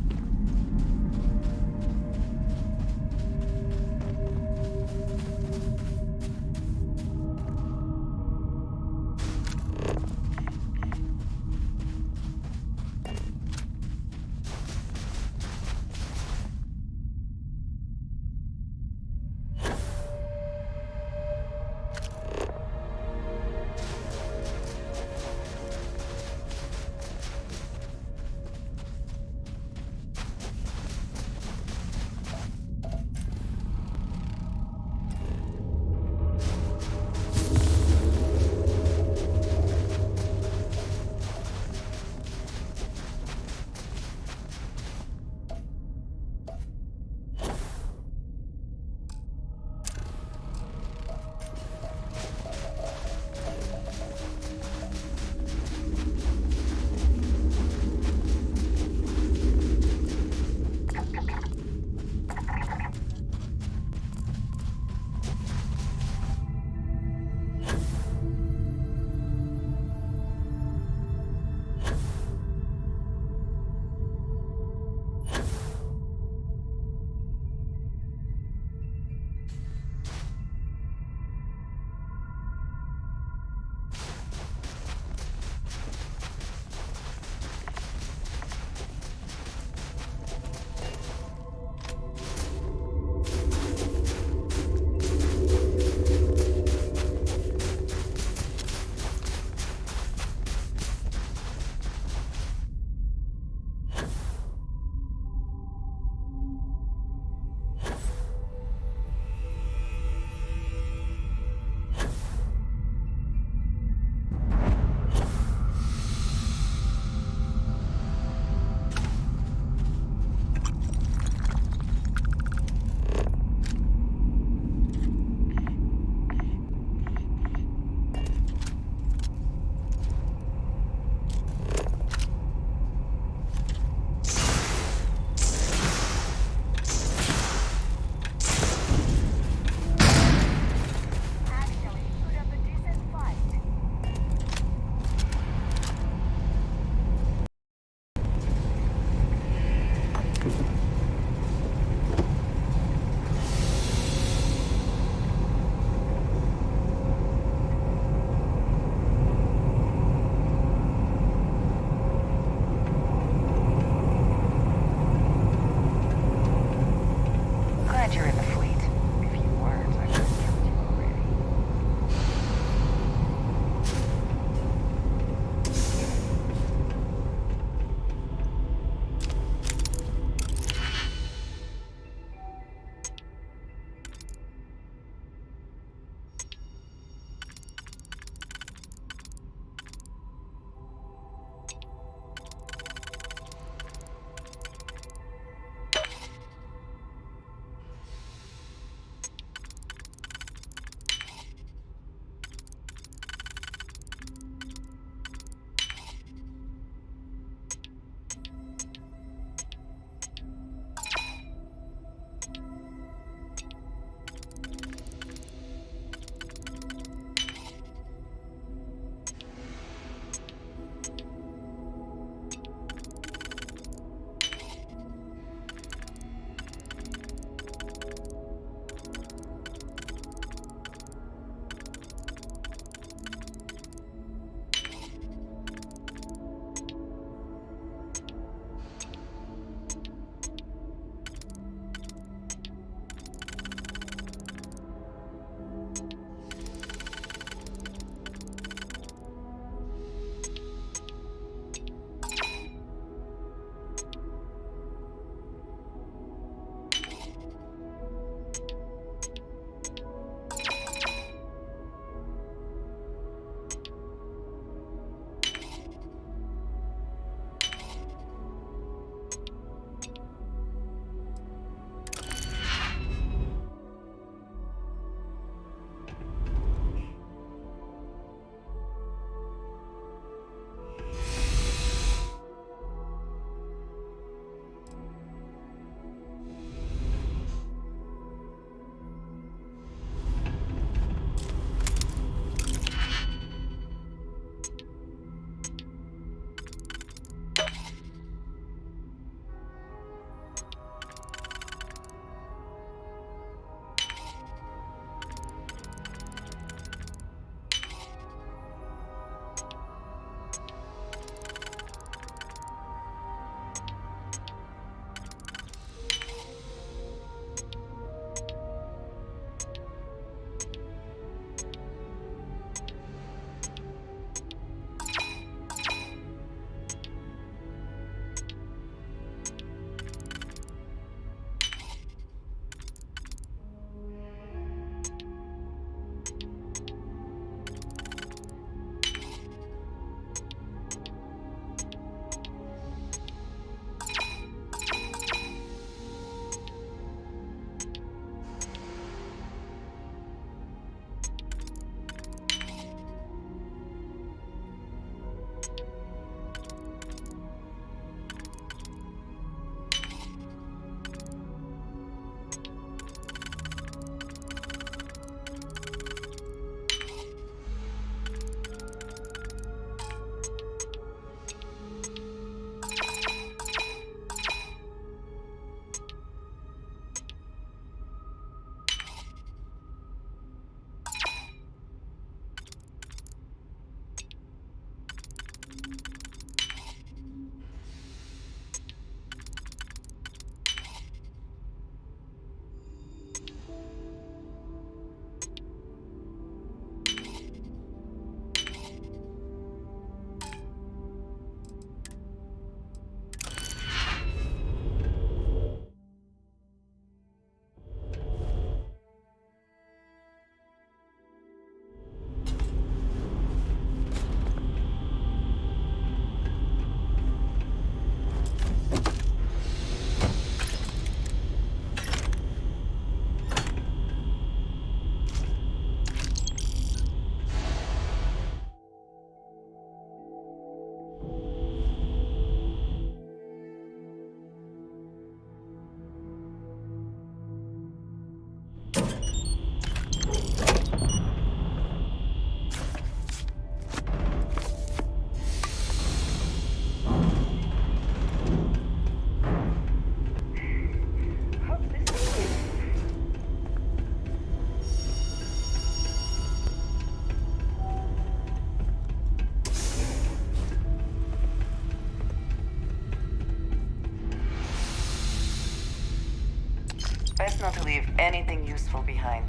Best not to leave anything useful behind.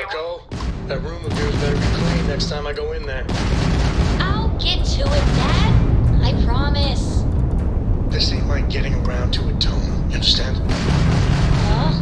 Bucko, that room of yours better be clean next time I go in there. I'll get to it, Dad. I promise. This ain't like getting around to a tone, you understand? Fine.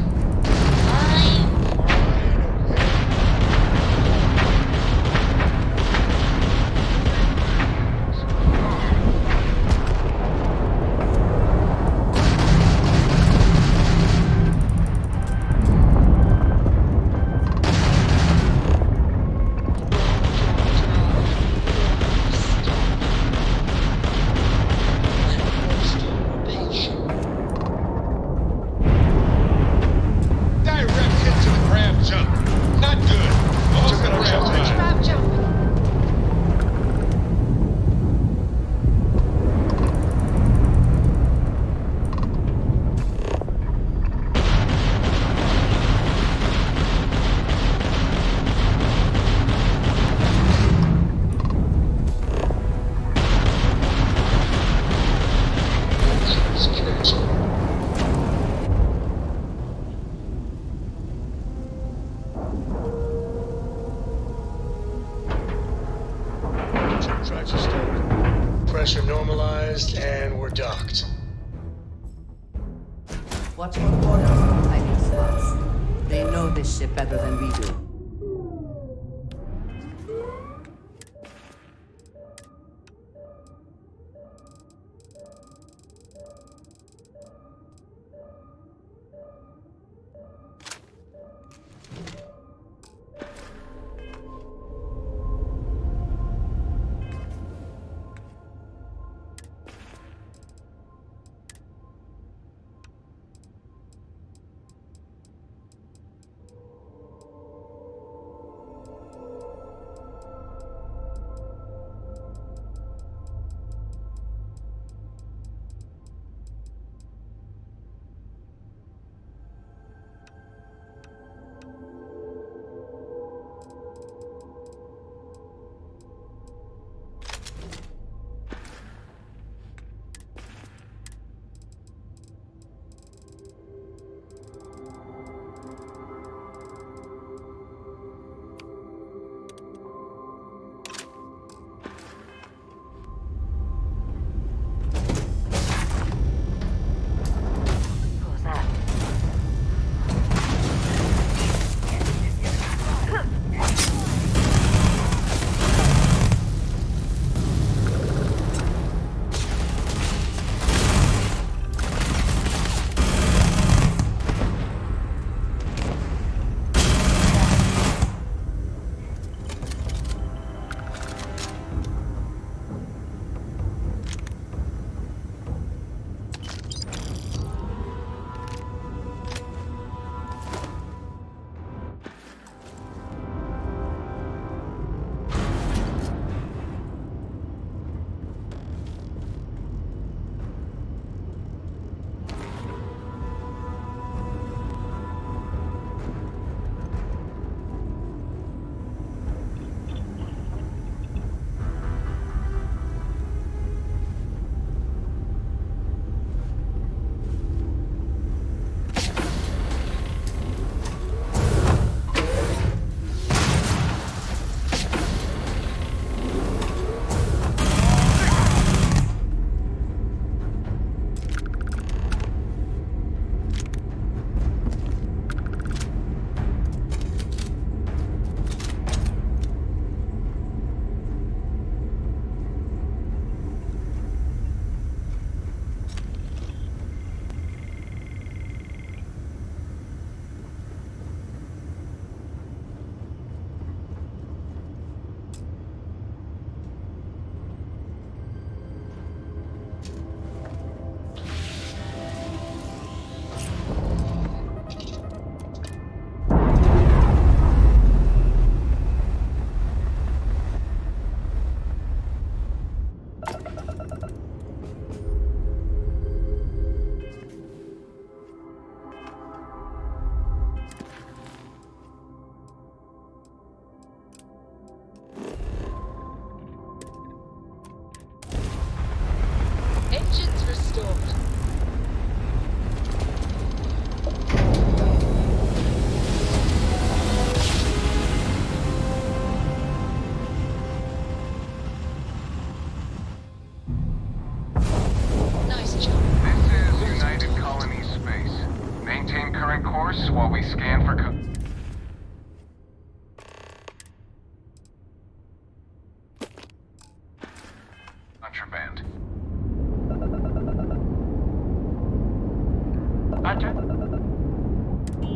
Tracks are stoked. Pressure normalized, and we're docked. Watch for portals and hiding spots. They know this ship better than we do.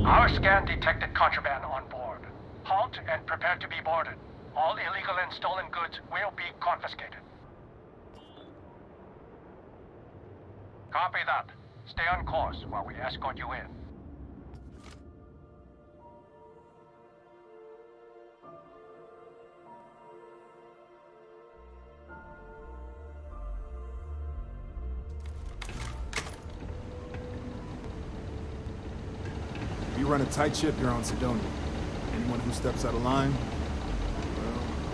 Our scan detected contraband on board. Halt and prepare to be boarded. All illegal and stolen goods will be confiscated. Copy that. Stay on course while we escort you in. We run a tight ship here on Sidonia. Anyone who steps out of line,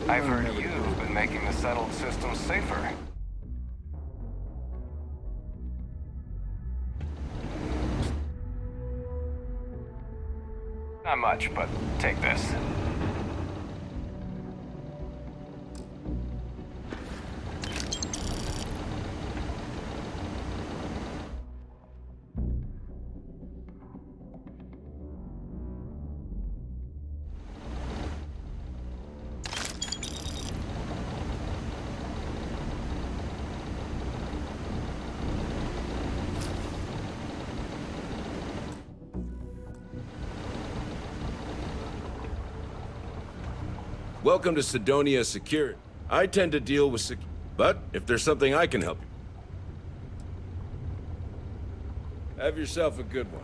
well, I've heard you've been making the settled system safer. Not much, but take this. Welcome to Sidonia Security. I tend to deal with but if there's something I can help you. Have yourself a good one.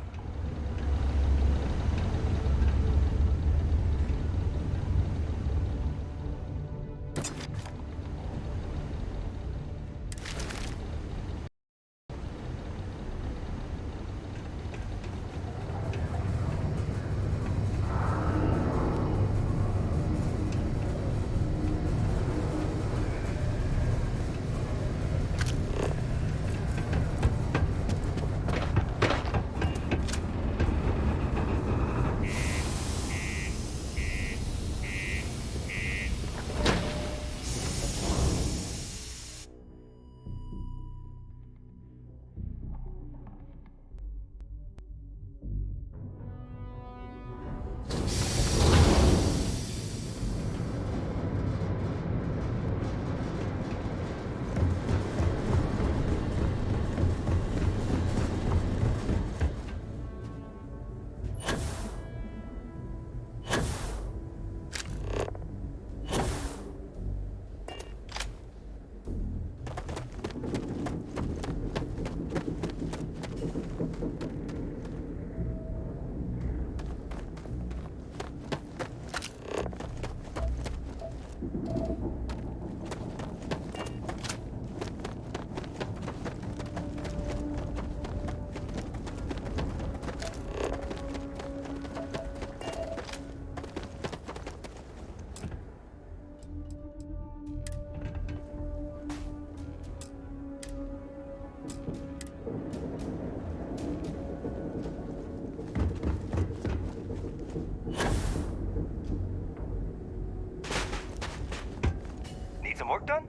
Some work done?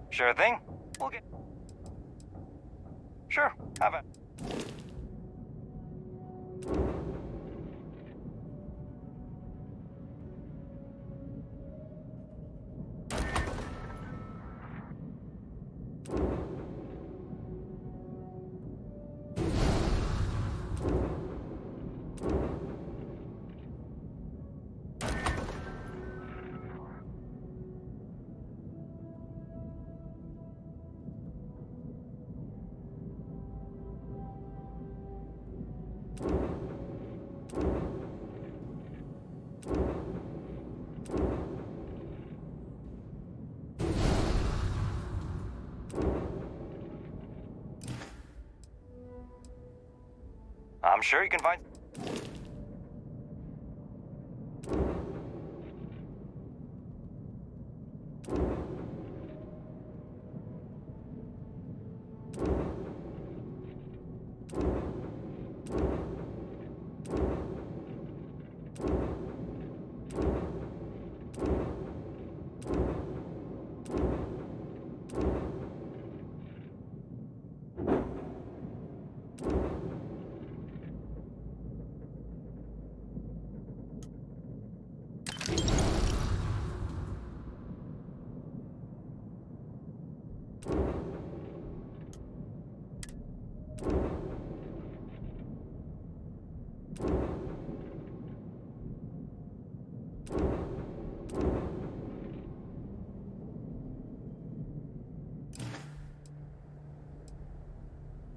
Sure thing. We'll get... Sure, have it. I'm sure you can find...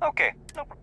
Okay, no problem.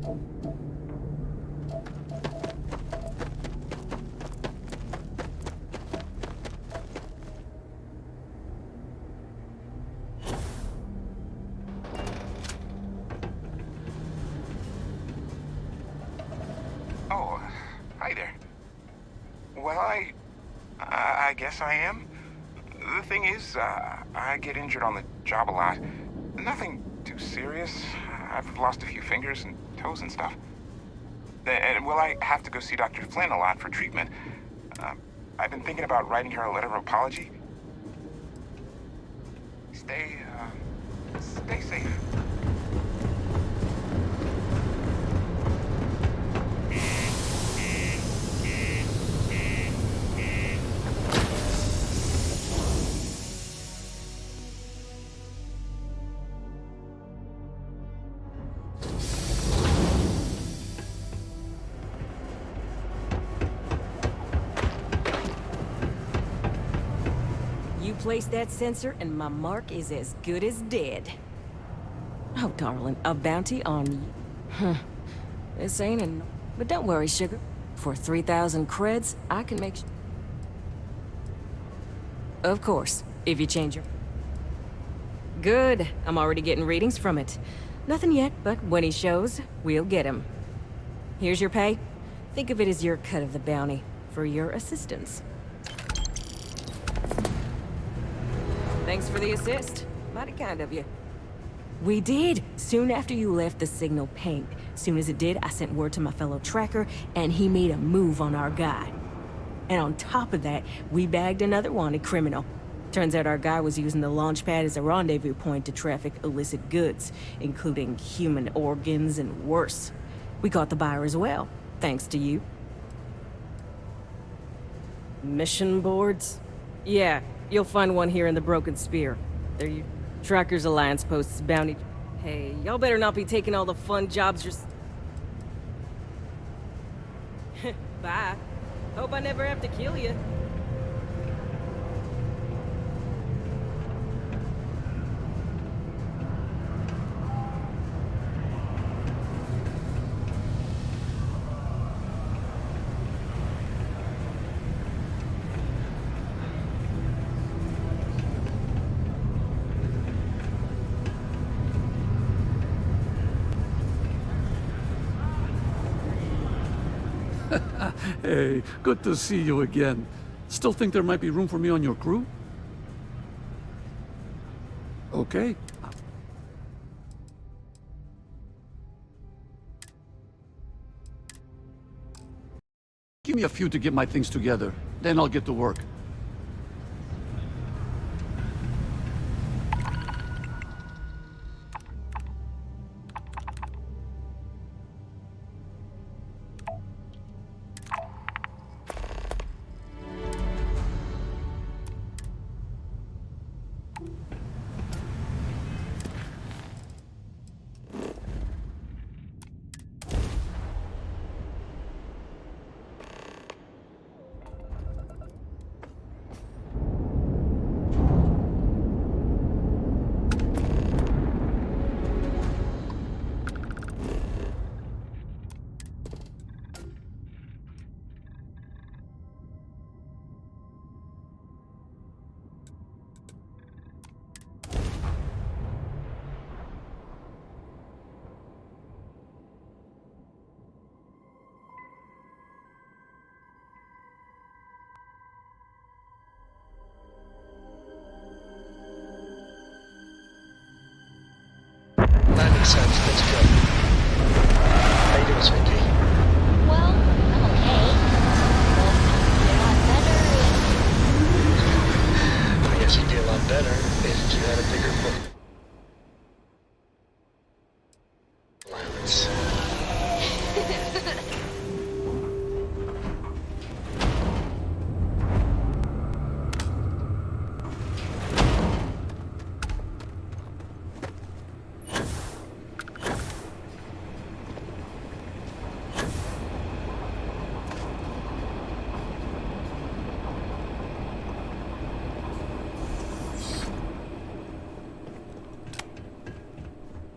Oh, hi there. Well, I guess I am. The thing is, I get injured on the job a lot. Nothing too serious. I've lost a few fingers and toes and stuff. And, well, I have to go see Dr. Flynn a lot for treatment. I've been thinking about writing her a letter of apology. Stay safe. You place that sensor and my mark is as good as dead. Oh, darling, a bounty on you. Huh. This ain't enough. But don't worry, sugar. For 3,000 creds, I can make... Of course, if you change your... Good. I'm already getting readings from it. Nothing yet, but when he shows, we'll get him. Here's your pay. Think of it as your cut of the bounty for your assistance. Thanks for the assist. Mighty kind of you. We did, soon after you left the signal pinged. Soon as it did, I sent word to my fellow tracker, and he made a move on our guy. And on top of that, we bagged another wanted criminal. Turns out our guy was using the launch pad as a rendezvous point to traffic illicit goods, including human organs and worse. We caught the buyer as well, thanks to you. Mission boards? Yeah. You'll find one here in the Broken Spear. They're your Trackers Alliance posts bounty. Hey, y'all better not be taking all the fun jobs Bye. Hope I never have to kill you. Hey, good to see you again. Still think there might be room for me on your crew? Okay. Give me a few to get my things together, then I'll get to work. Let's go. How you doing, sweetie? Well, I'm okay. But I'd be a lot better if... I guess you'd be a lot better if you had a bigger book. Allowance.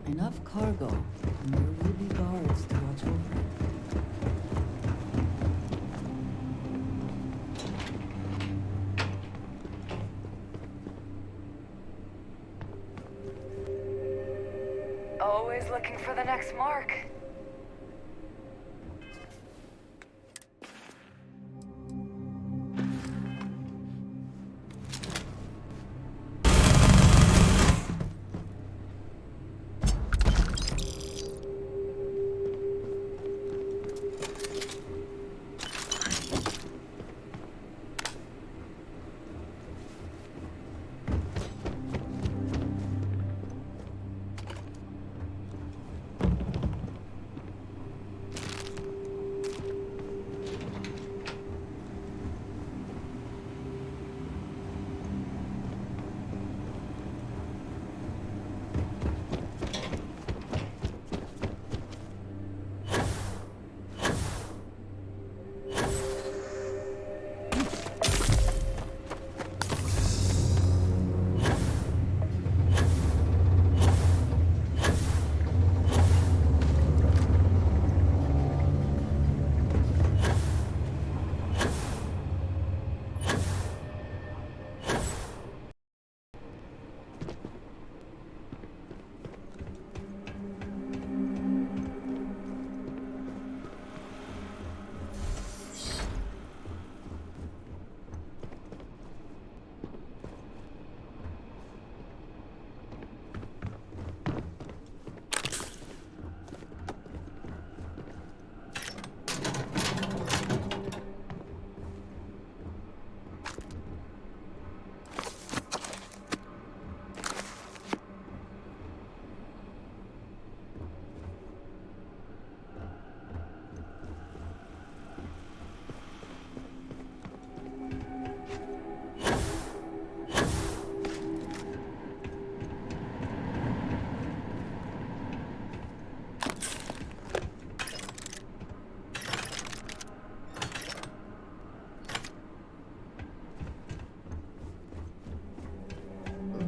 Enough cargo, and there will be guards to Always looking for the next mark.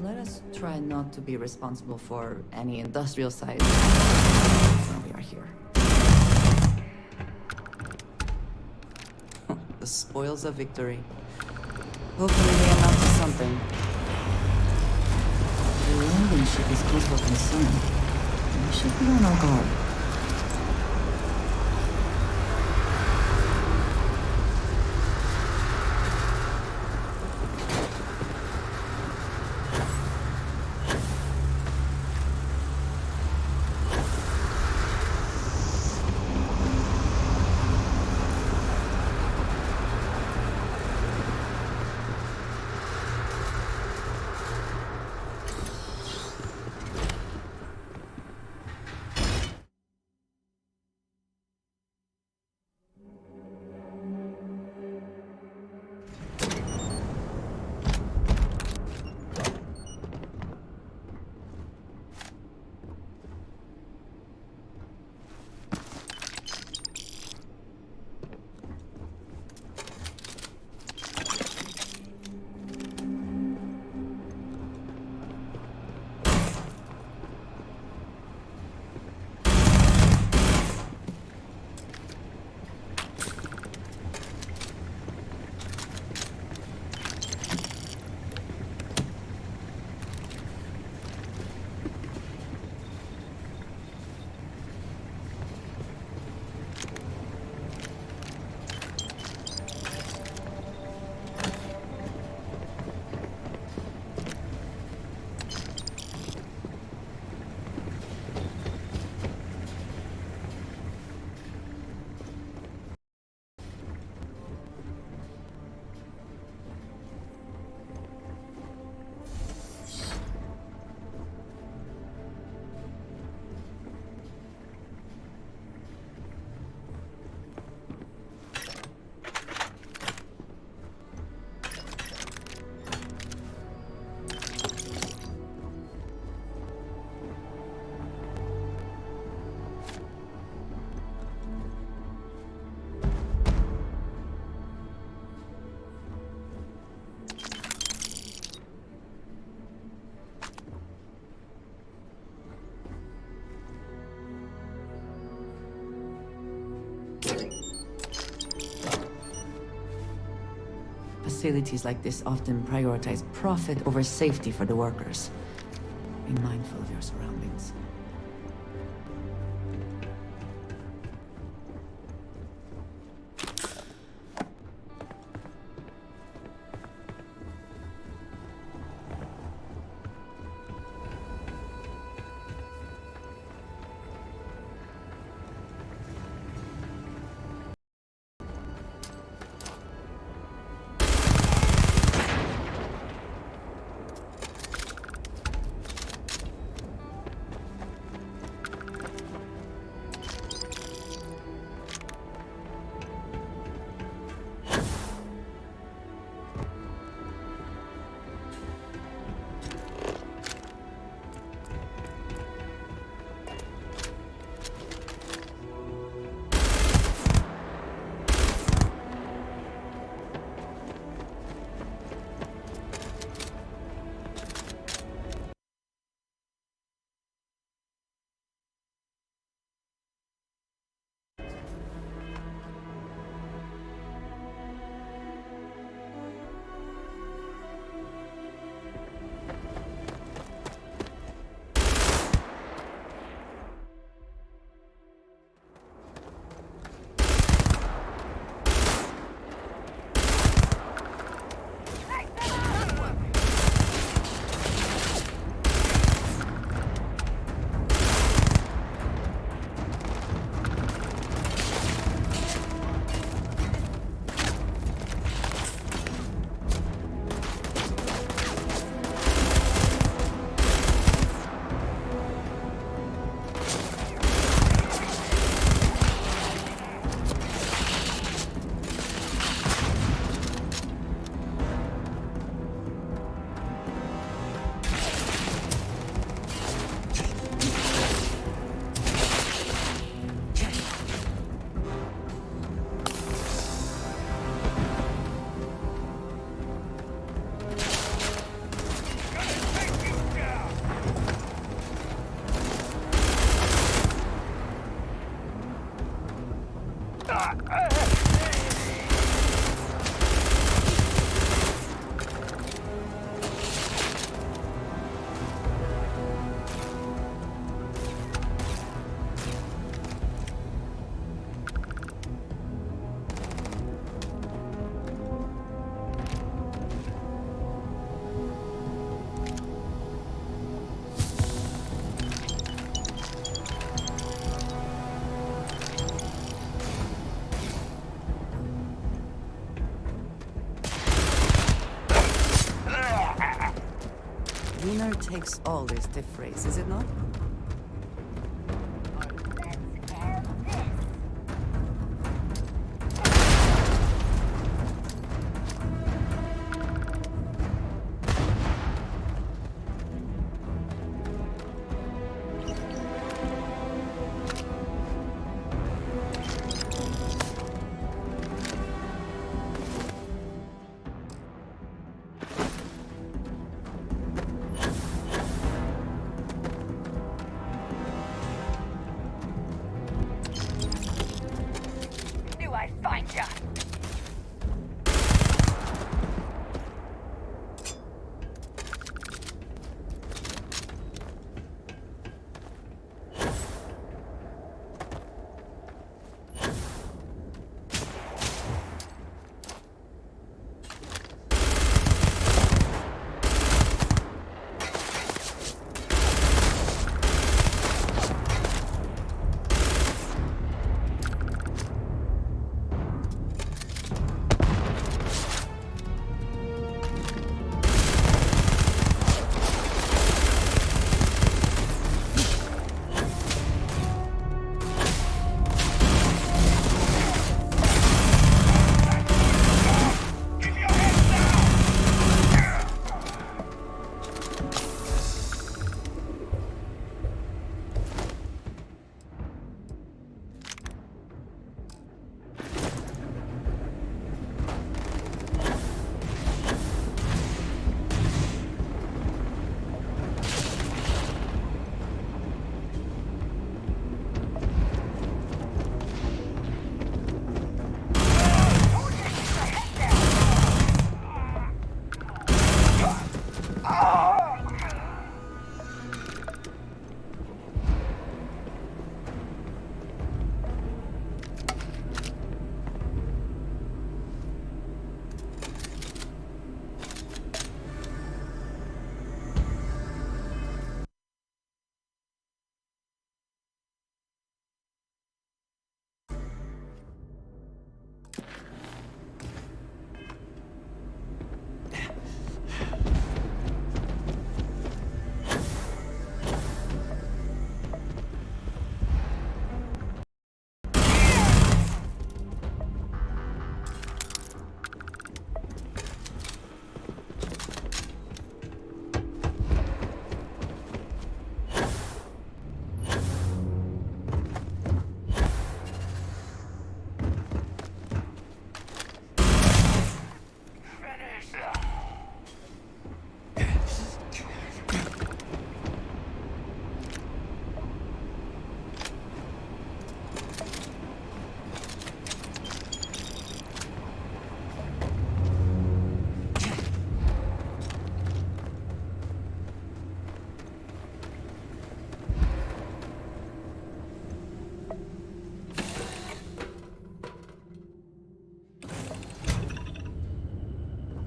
Let us try not to be responsible for any industrial sites when we are here. The spoils of victory. Hopefully they amount to something. The landing ship is cause for concern. We should be on our guard. Facilities like this often prioritize profit over safety for the workers. Be mindful of your surroundings. Winner takes all is the phrase, is it not? Knew I'd find ya.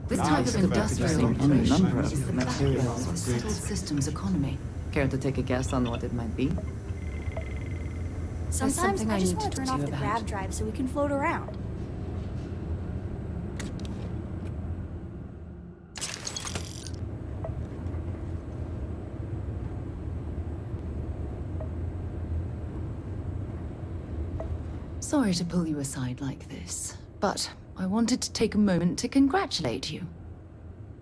This type of industrial any number of materials of settled systems economy. Care to take a guess on what it might be? Sometimes something I I just need want to to turn talk off to the you grav about. drive so we can float around. Sorry to pull you aside like this, but I wanted to take a moment to congratulate you.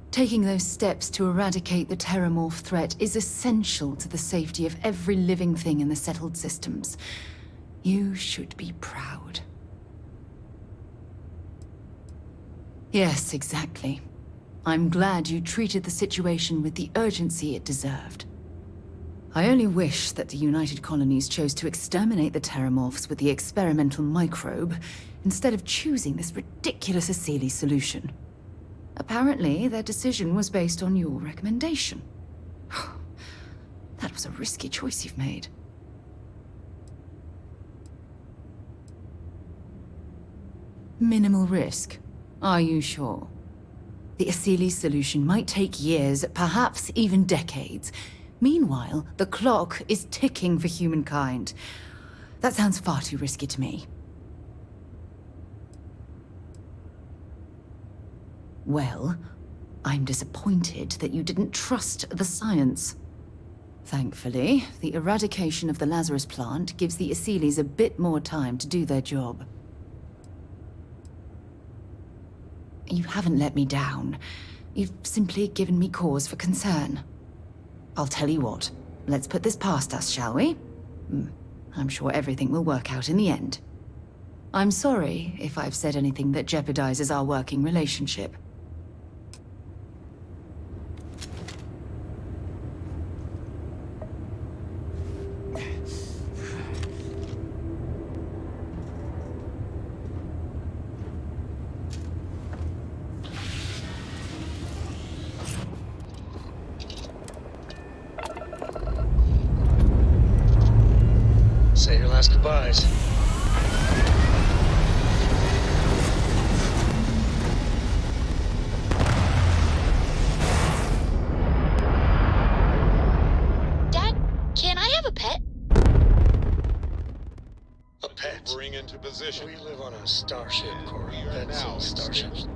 Taking those steps to eradicate the Terramorph threat is essential to the safety of every living thing in the settled systems. You should be proud. Yes, exactly. I'm glad you treated the situation with the urgency it deserved. I only wish that the United Colonies chose to exterminate the Terramorphs with the experimental microbe instead of choosing this ridiculous Asili solution. Apparently, their decision was based on your recommendation. That was a risky choice you've made. Minimal risk. Are you sure? The Asili solution might take years, perhaps even decades. Meanwhile, the clock is ticking for humankind. That sounds far too risky to me. Well, I'm disappointed that you didn't trust the science. Thankfully, the eradication of the Lazarus plant gives the Asilis a bit more time to do their job. You haven't let me down. You've simply given me cause for concern. I'll tell you what, let's put this past us, shall we? I'm sure everything will work out in the end. I'm sorry if I've said anything that jeopardizes our working relationship. Say your last goodbyes. Dad, can I have a pet? A pet? Bring into position. We live on a starship, Cora. We are Pets now and starships.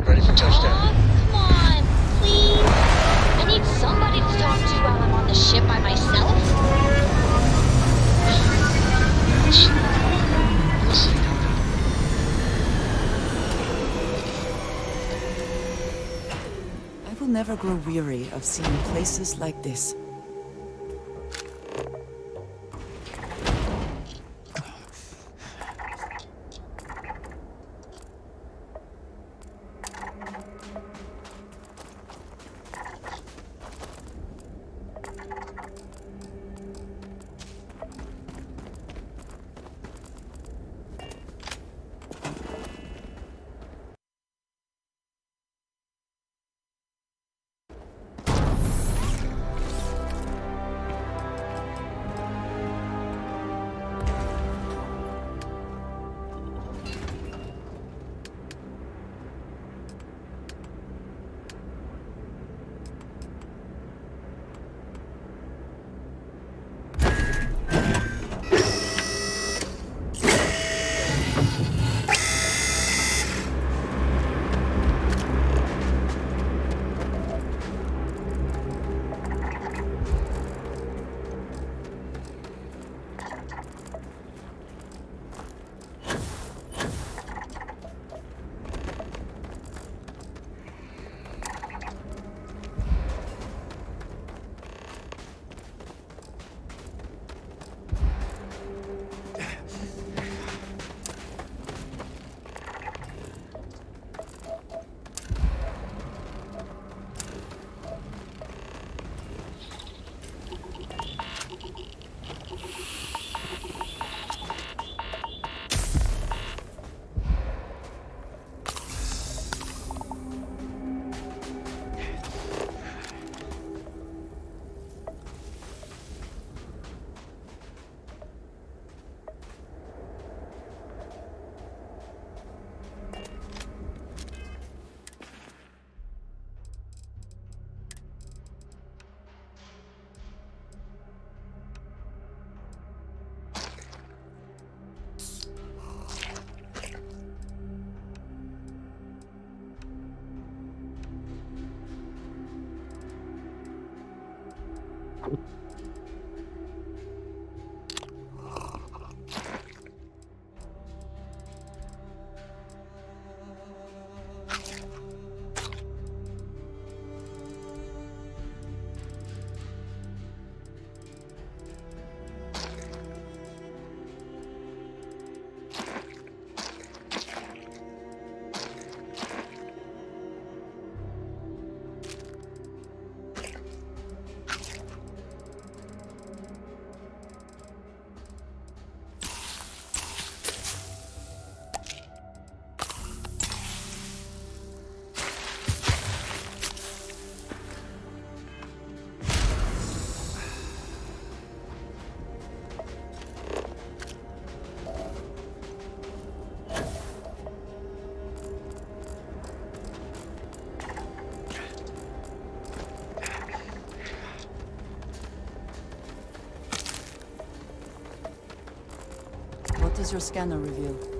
Ready for touchdown. Come on, please. I need somebody to talk to while I'm on the ship by myself. We'll see. I will never grow weary of seeing places like this. is your scanner review?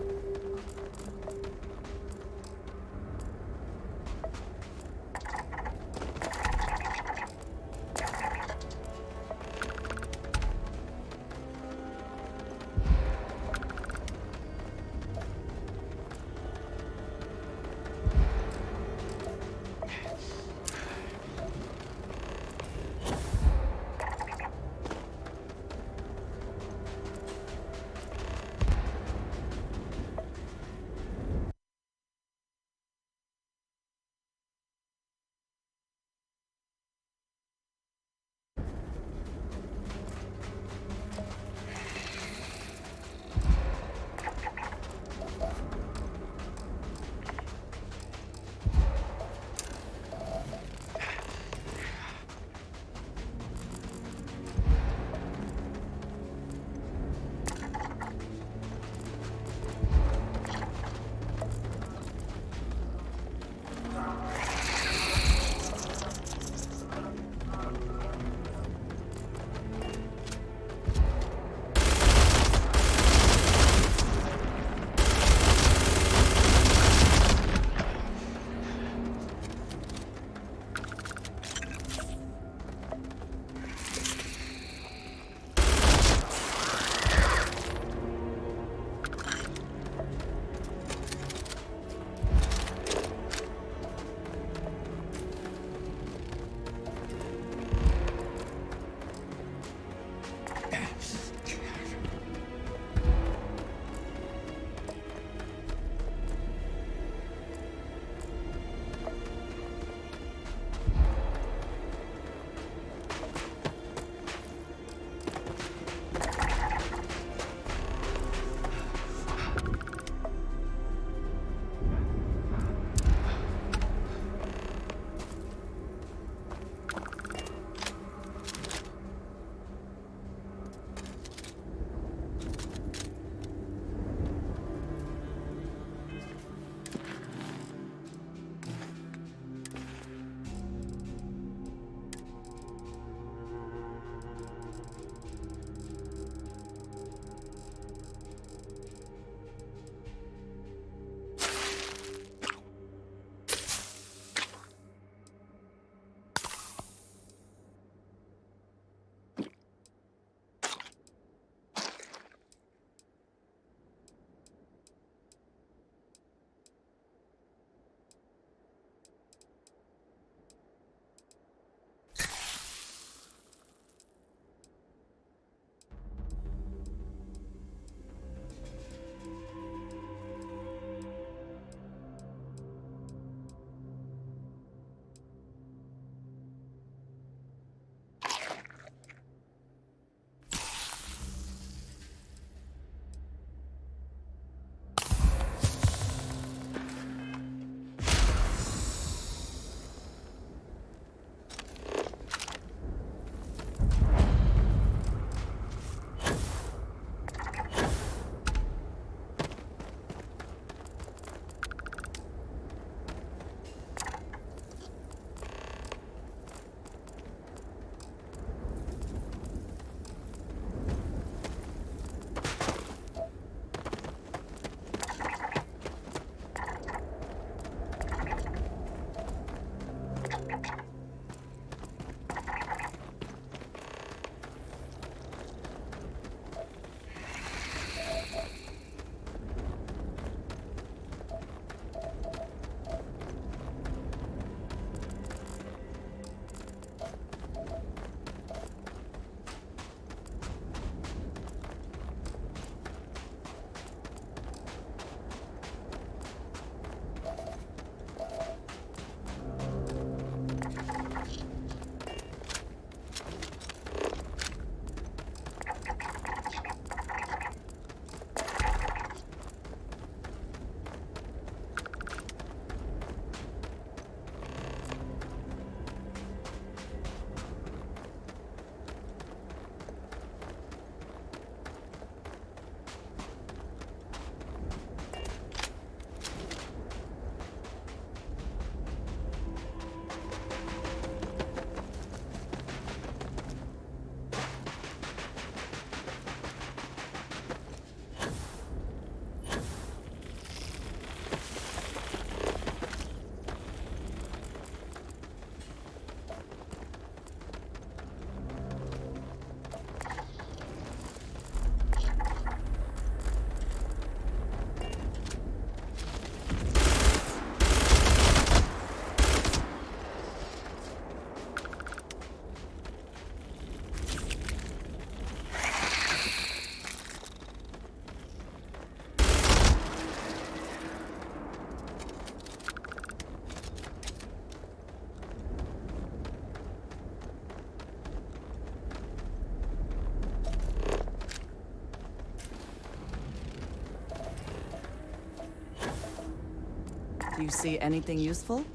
Do you see anything useful?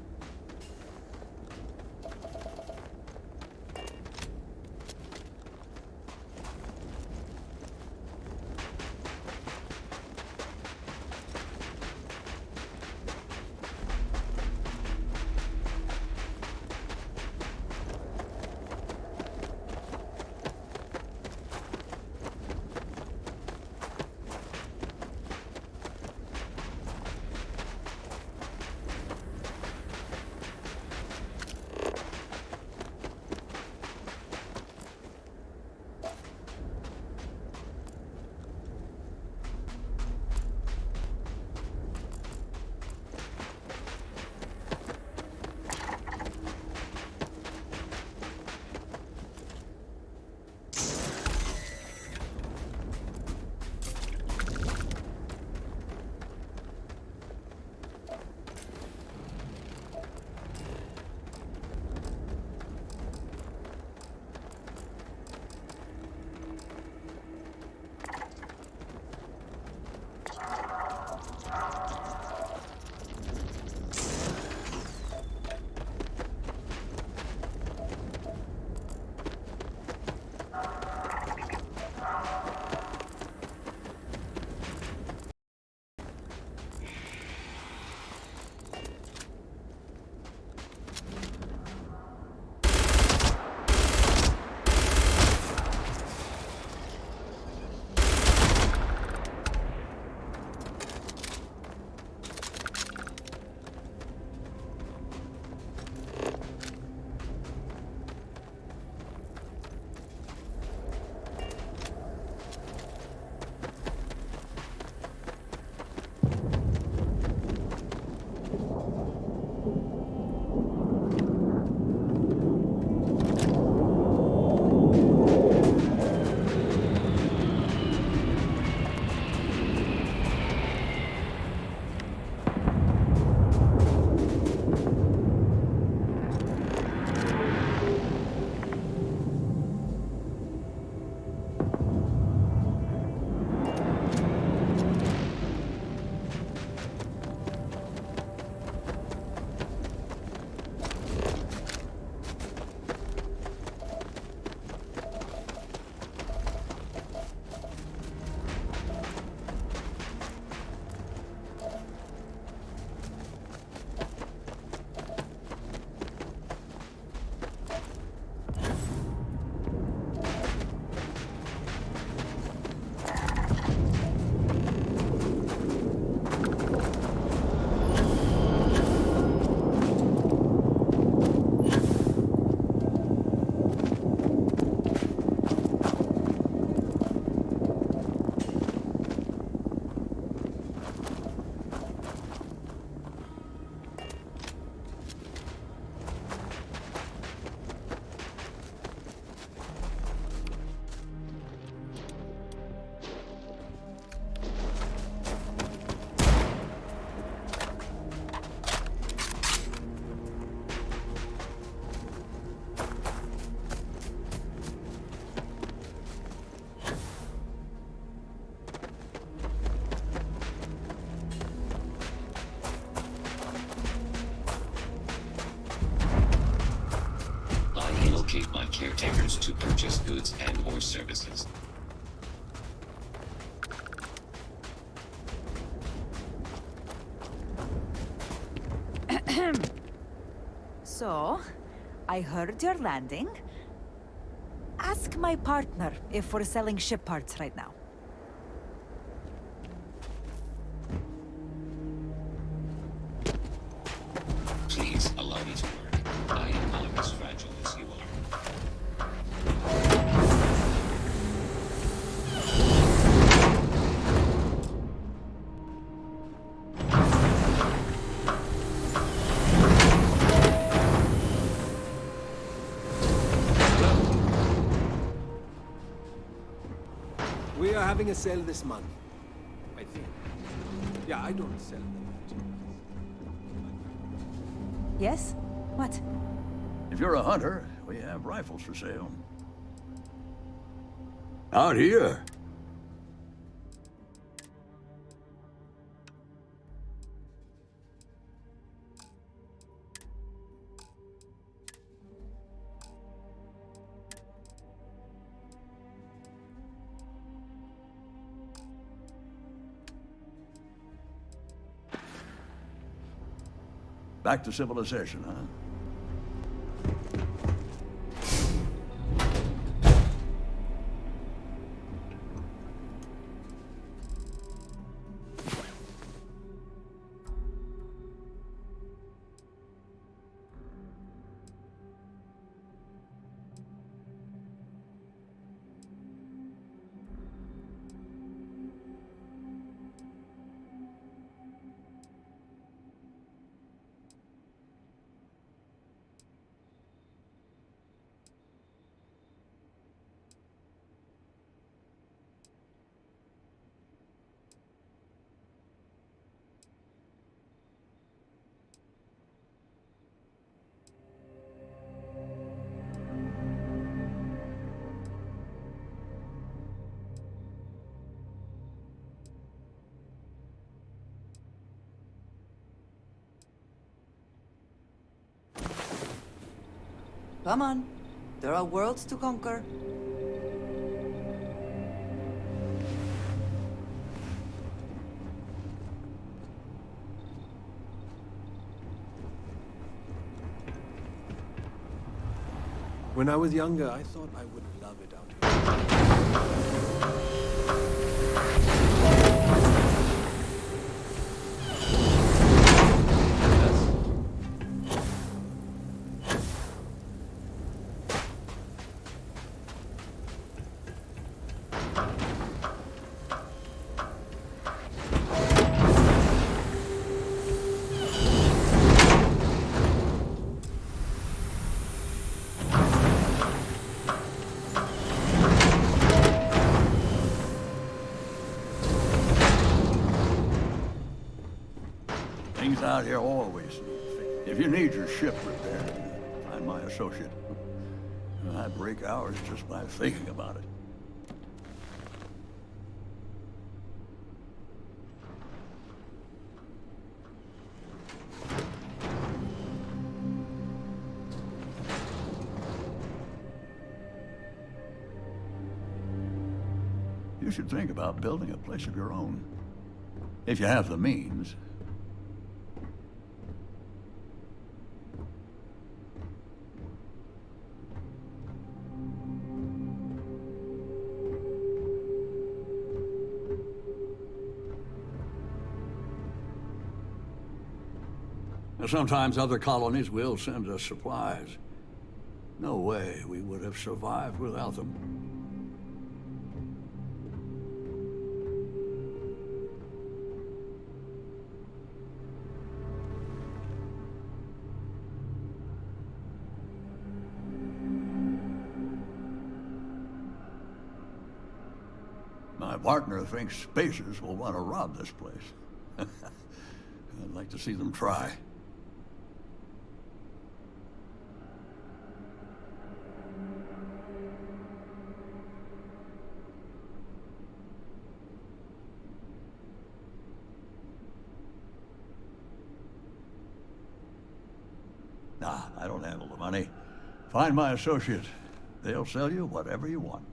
My caretakers to purchase goods and/or services. So, I heard you're landing. Ask my partner if we're selling ship parts right now. Please allow me to work. I am not as fragile as you are. We are having a sale this month, I think. Yeah, I don't sell them. Yes? What? If you're a hunter, we have rifles for sale. Out here. Back to civilization, huh? Come on. There are worlds to conquer. When I was younger, I thought I would love it out here. Things out here always need fixing. If you need your ship repaired, find my associate. I break hours just by thinking about it. You should think about building a place of your own. If you have the means. Sometimes other colonies will send us supplies. No way we would have survived without them. My partner thinks spacers will want to rob this place. I'd like to see them try. Nah, I don't handle the money. Find my associate. They'll sell you whatever you want.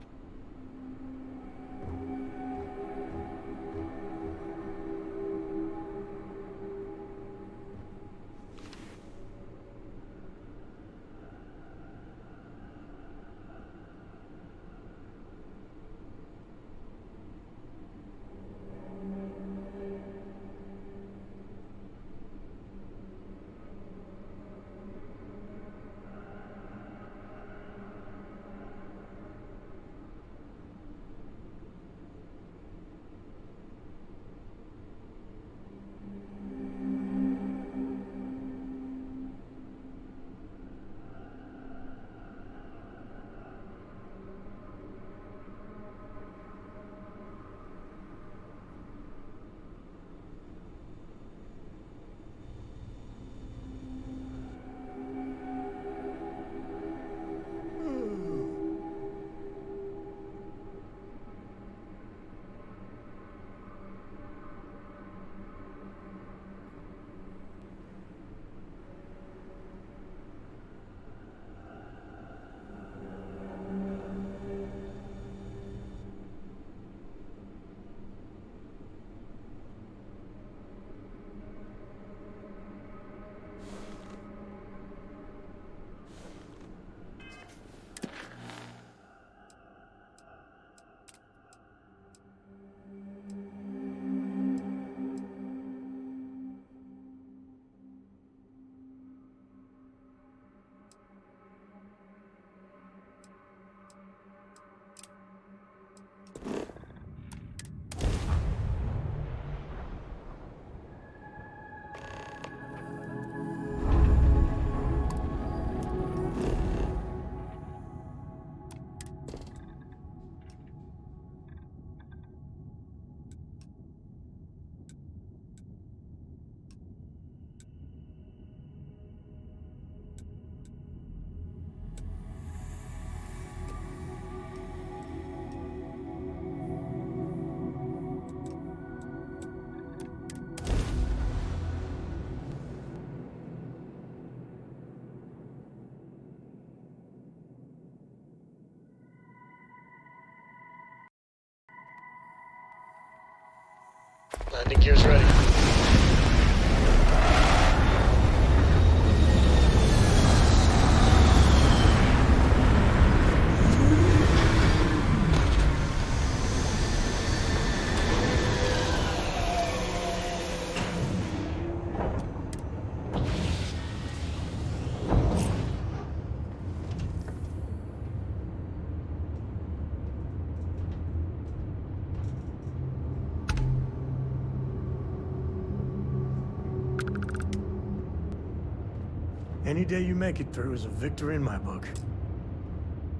Any day you make it through is a victory in my book.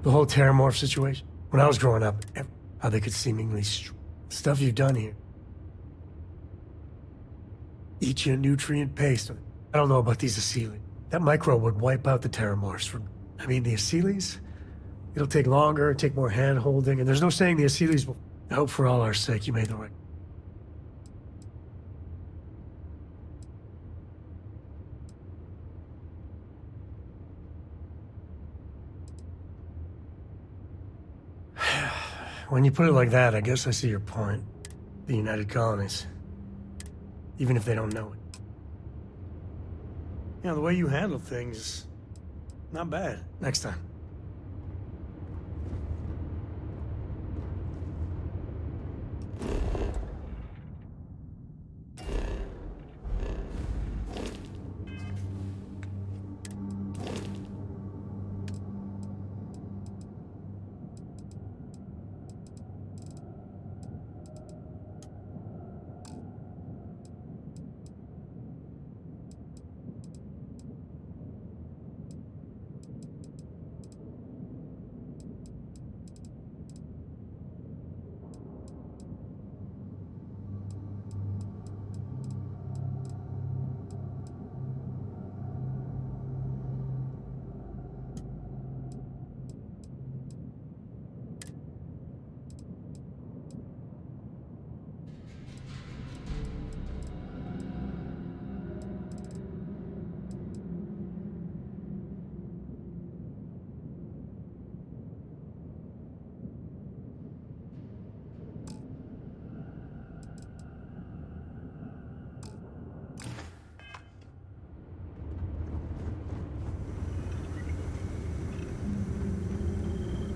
The whole Terramorph situation. When I was growing up, how they could seemingly stuff you've done here. Eat you a nutrient paste. I don't know about these Asili. That microbe would wipe out the Terramorphs from... I mean, the Asilis? It'll take longer, take more hand-holding, and there's no saying the Asilis will... I hope for all our sake you made the right... When you put it like that, I guess I see your point. The United Colonies. Even if they don't know it. You know, the way you handle things... not bad. Next time.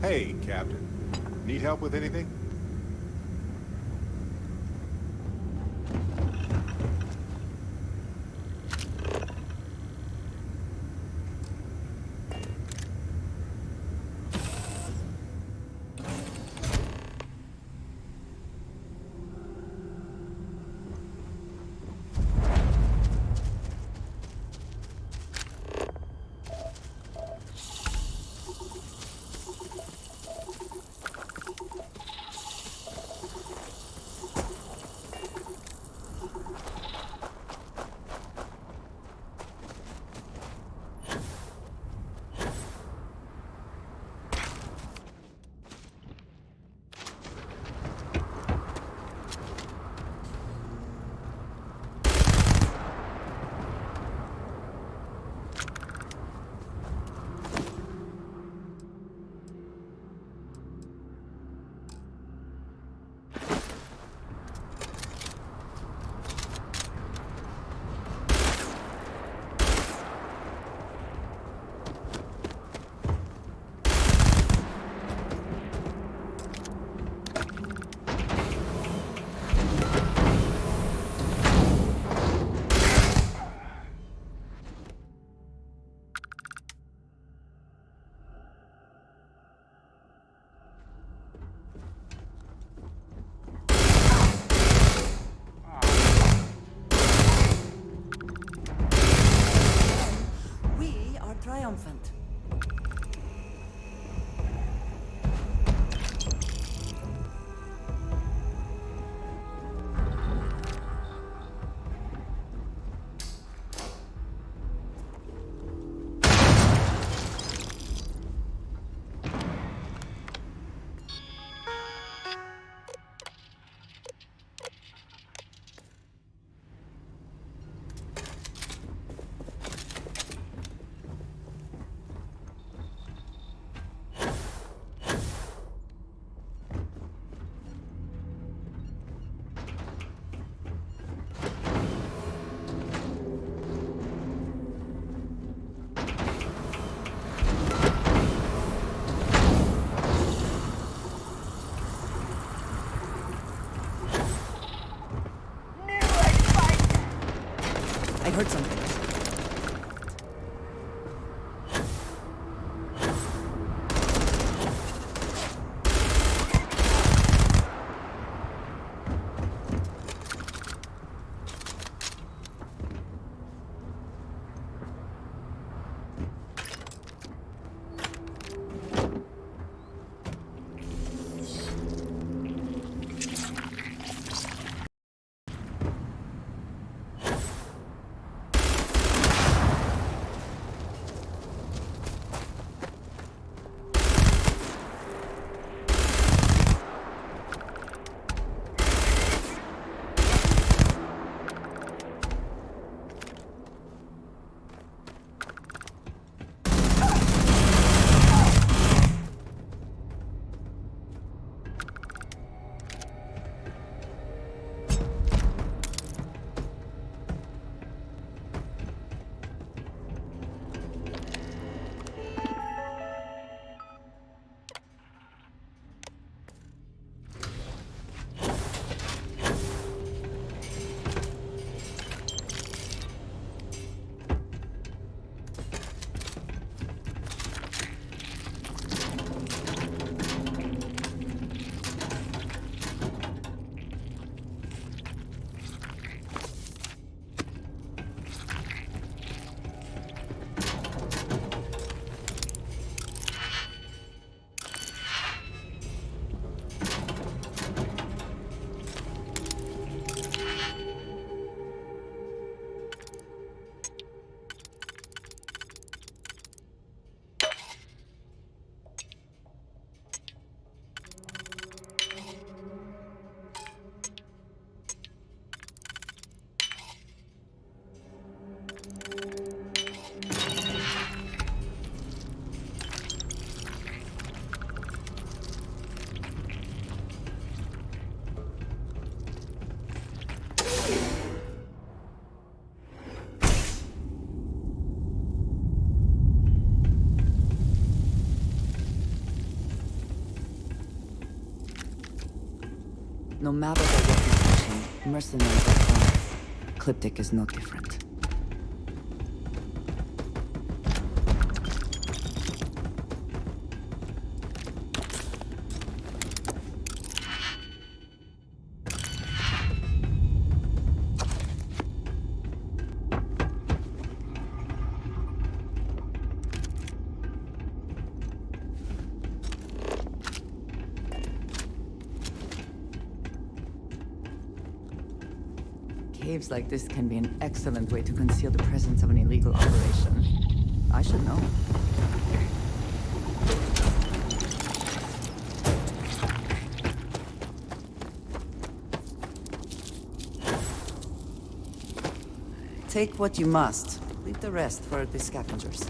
Hey, Captain. Need help with anything? Triumphant. I heard something. No matter the reputation, mercenaries are friends. Cryptic is no different. Caves like this can be an excellent way to conceal the presence of an illegal operation. I should know. Take what you must. Leave the rest for the scavengers.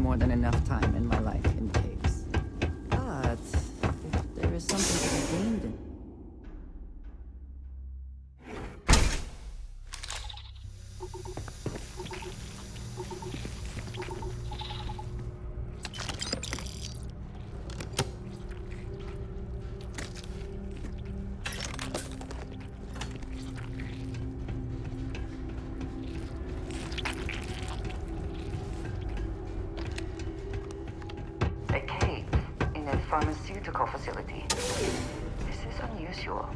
More than enough time in my life in caves. But if there is something to be gained in... A cave in a pharmaceutical facility. This is unusual.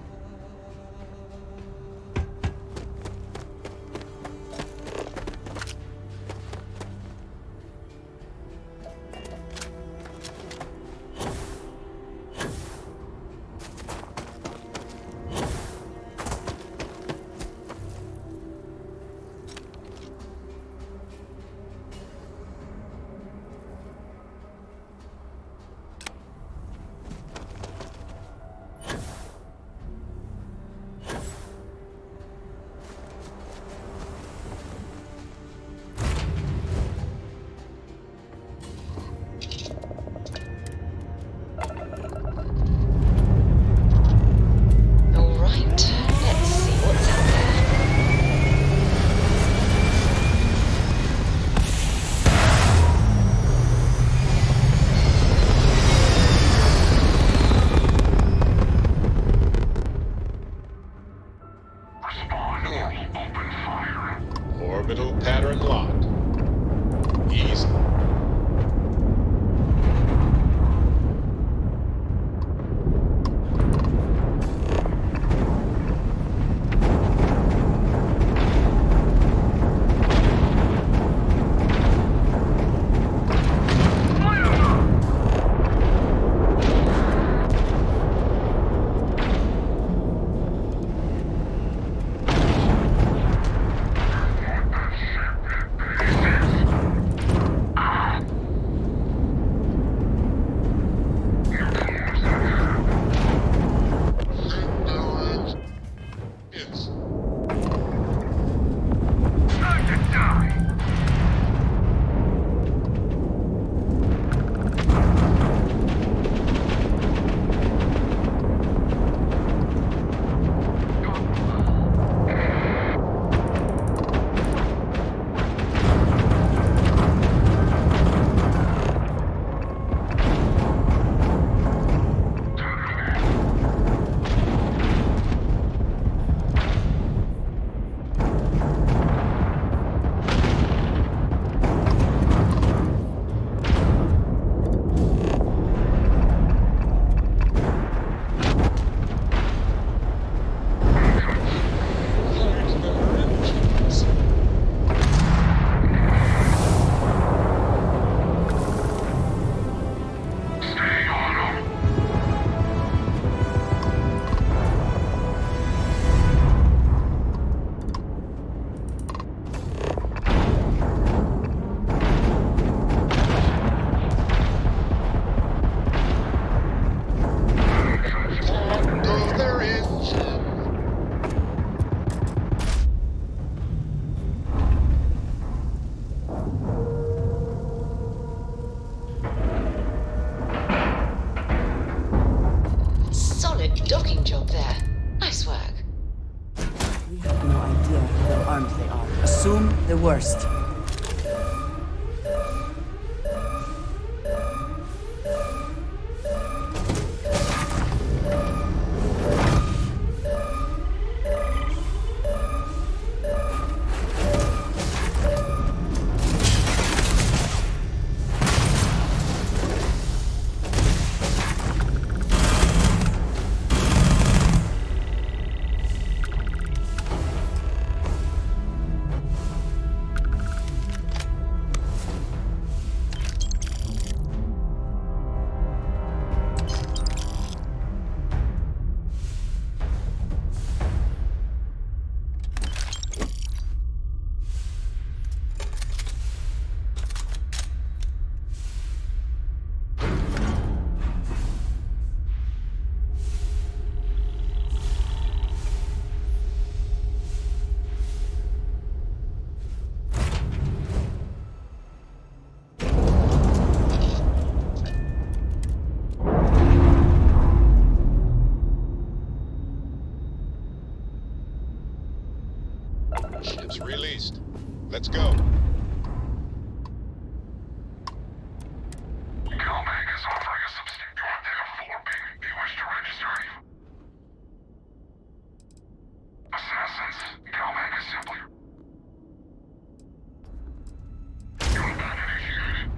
job there. Nice work. We have no idea how well armed they are. Assume the worst. Ship's released. Let's go. Calmac is offering a substitute. You want to take a fuller ping if you wish to register. Assassins, Calmac is simply... You're not initiated.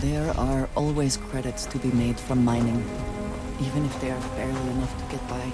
There are always credits to be made from mining, even if they are barely enough to get by.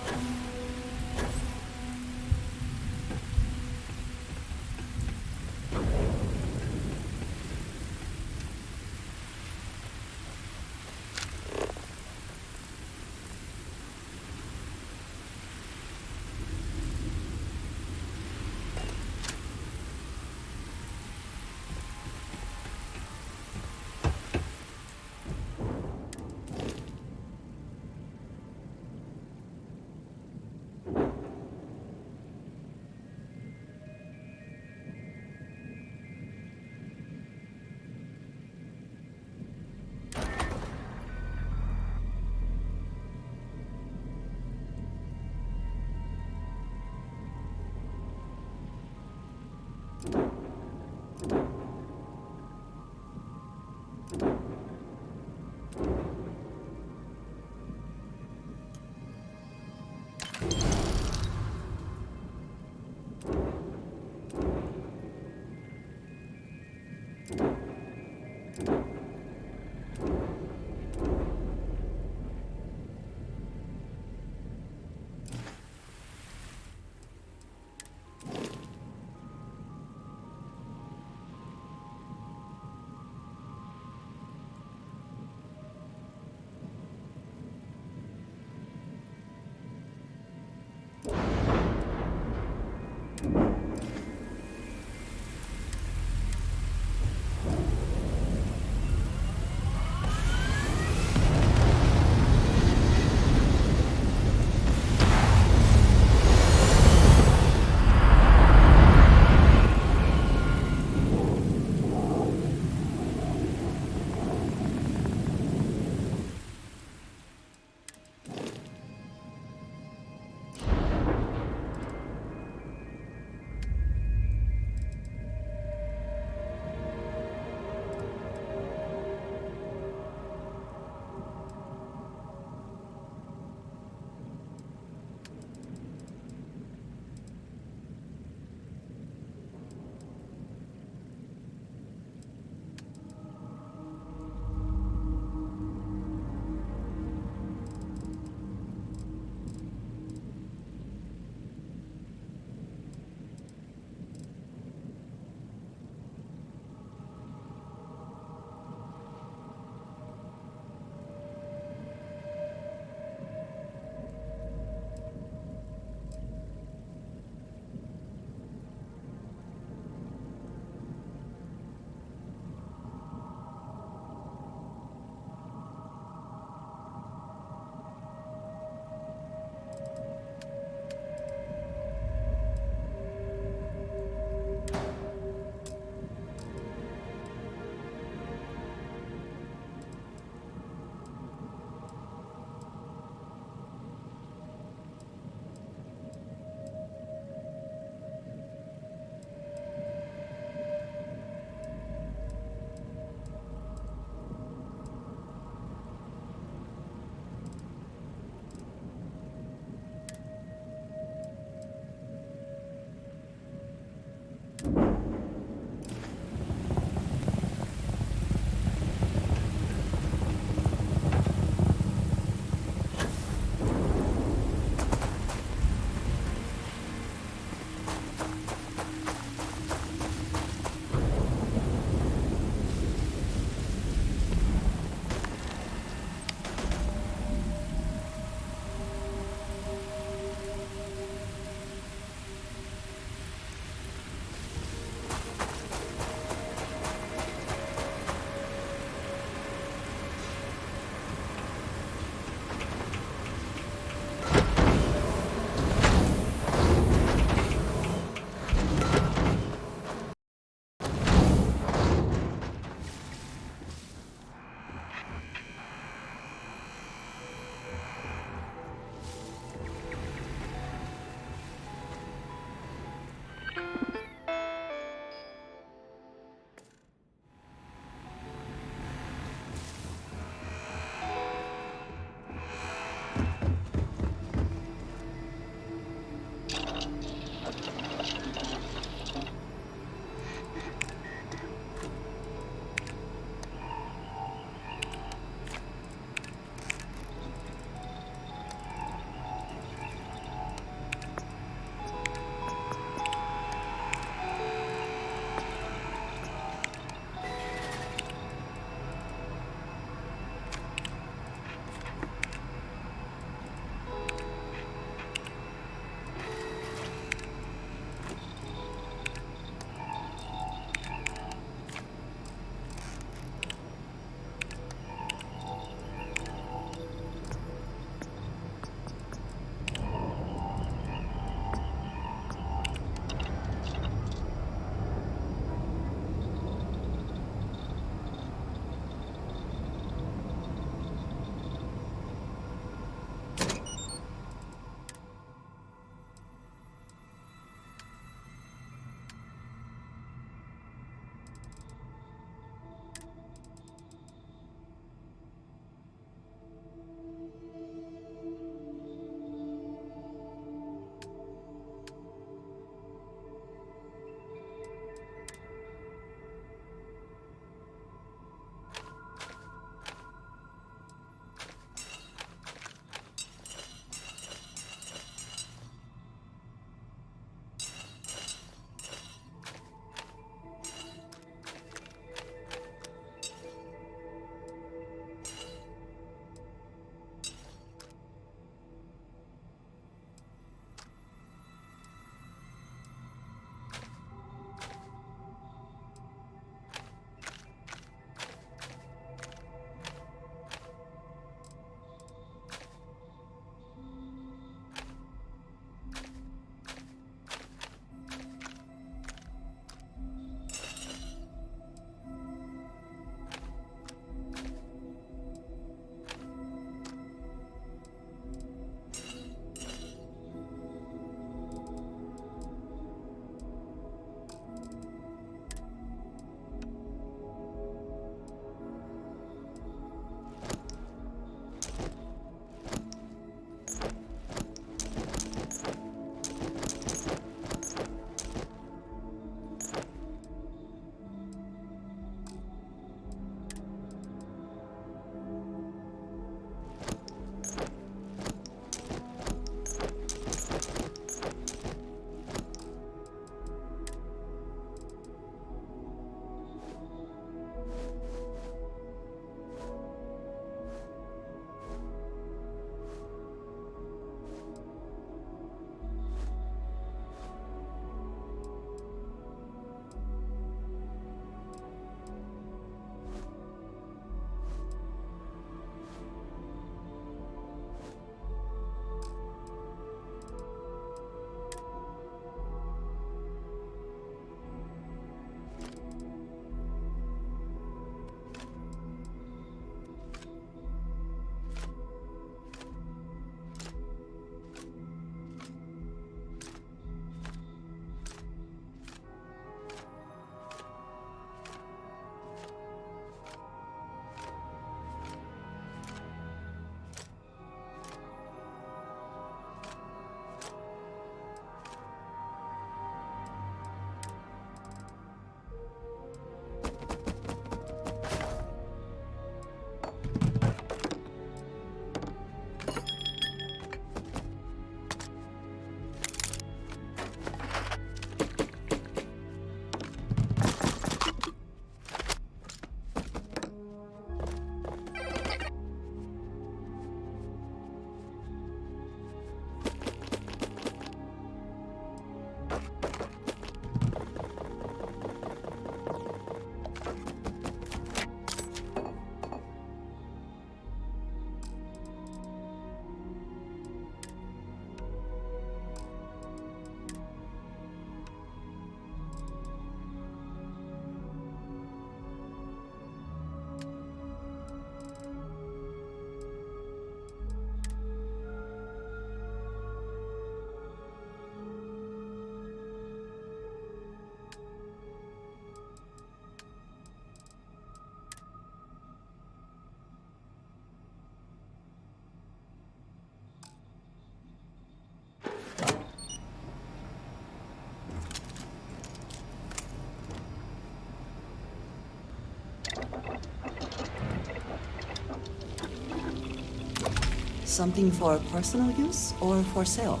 Something for personal use or for sale?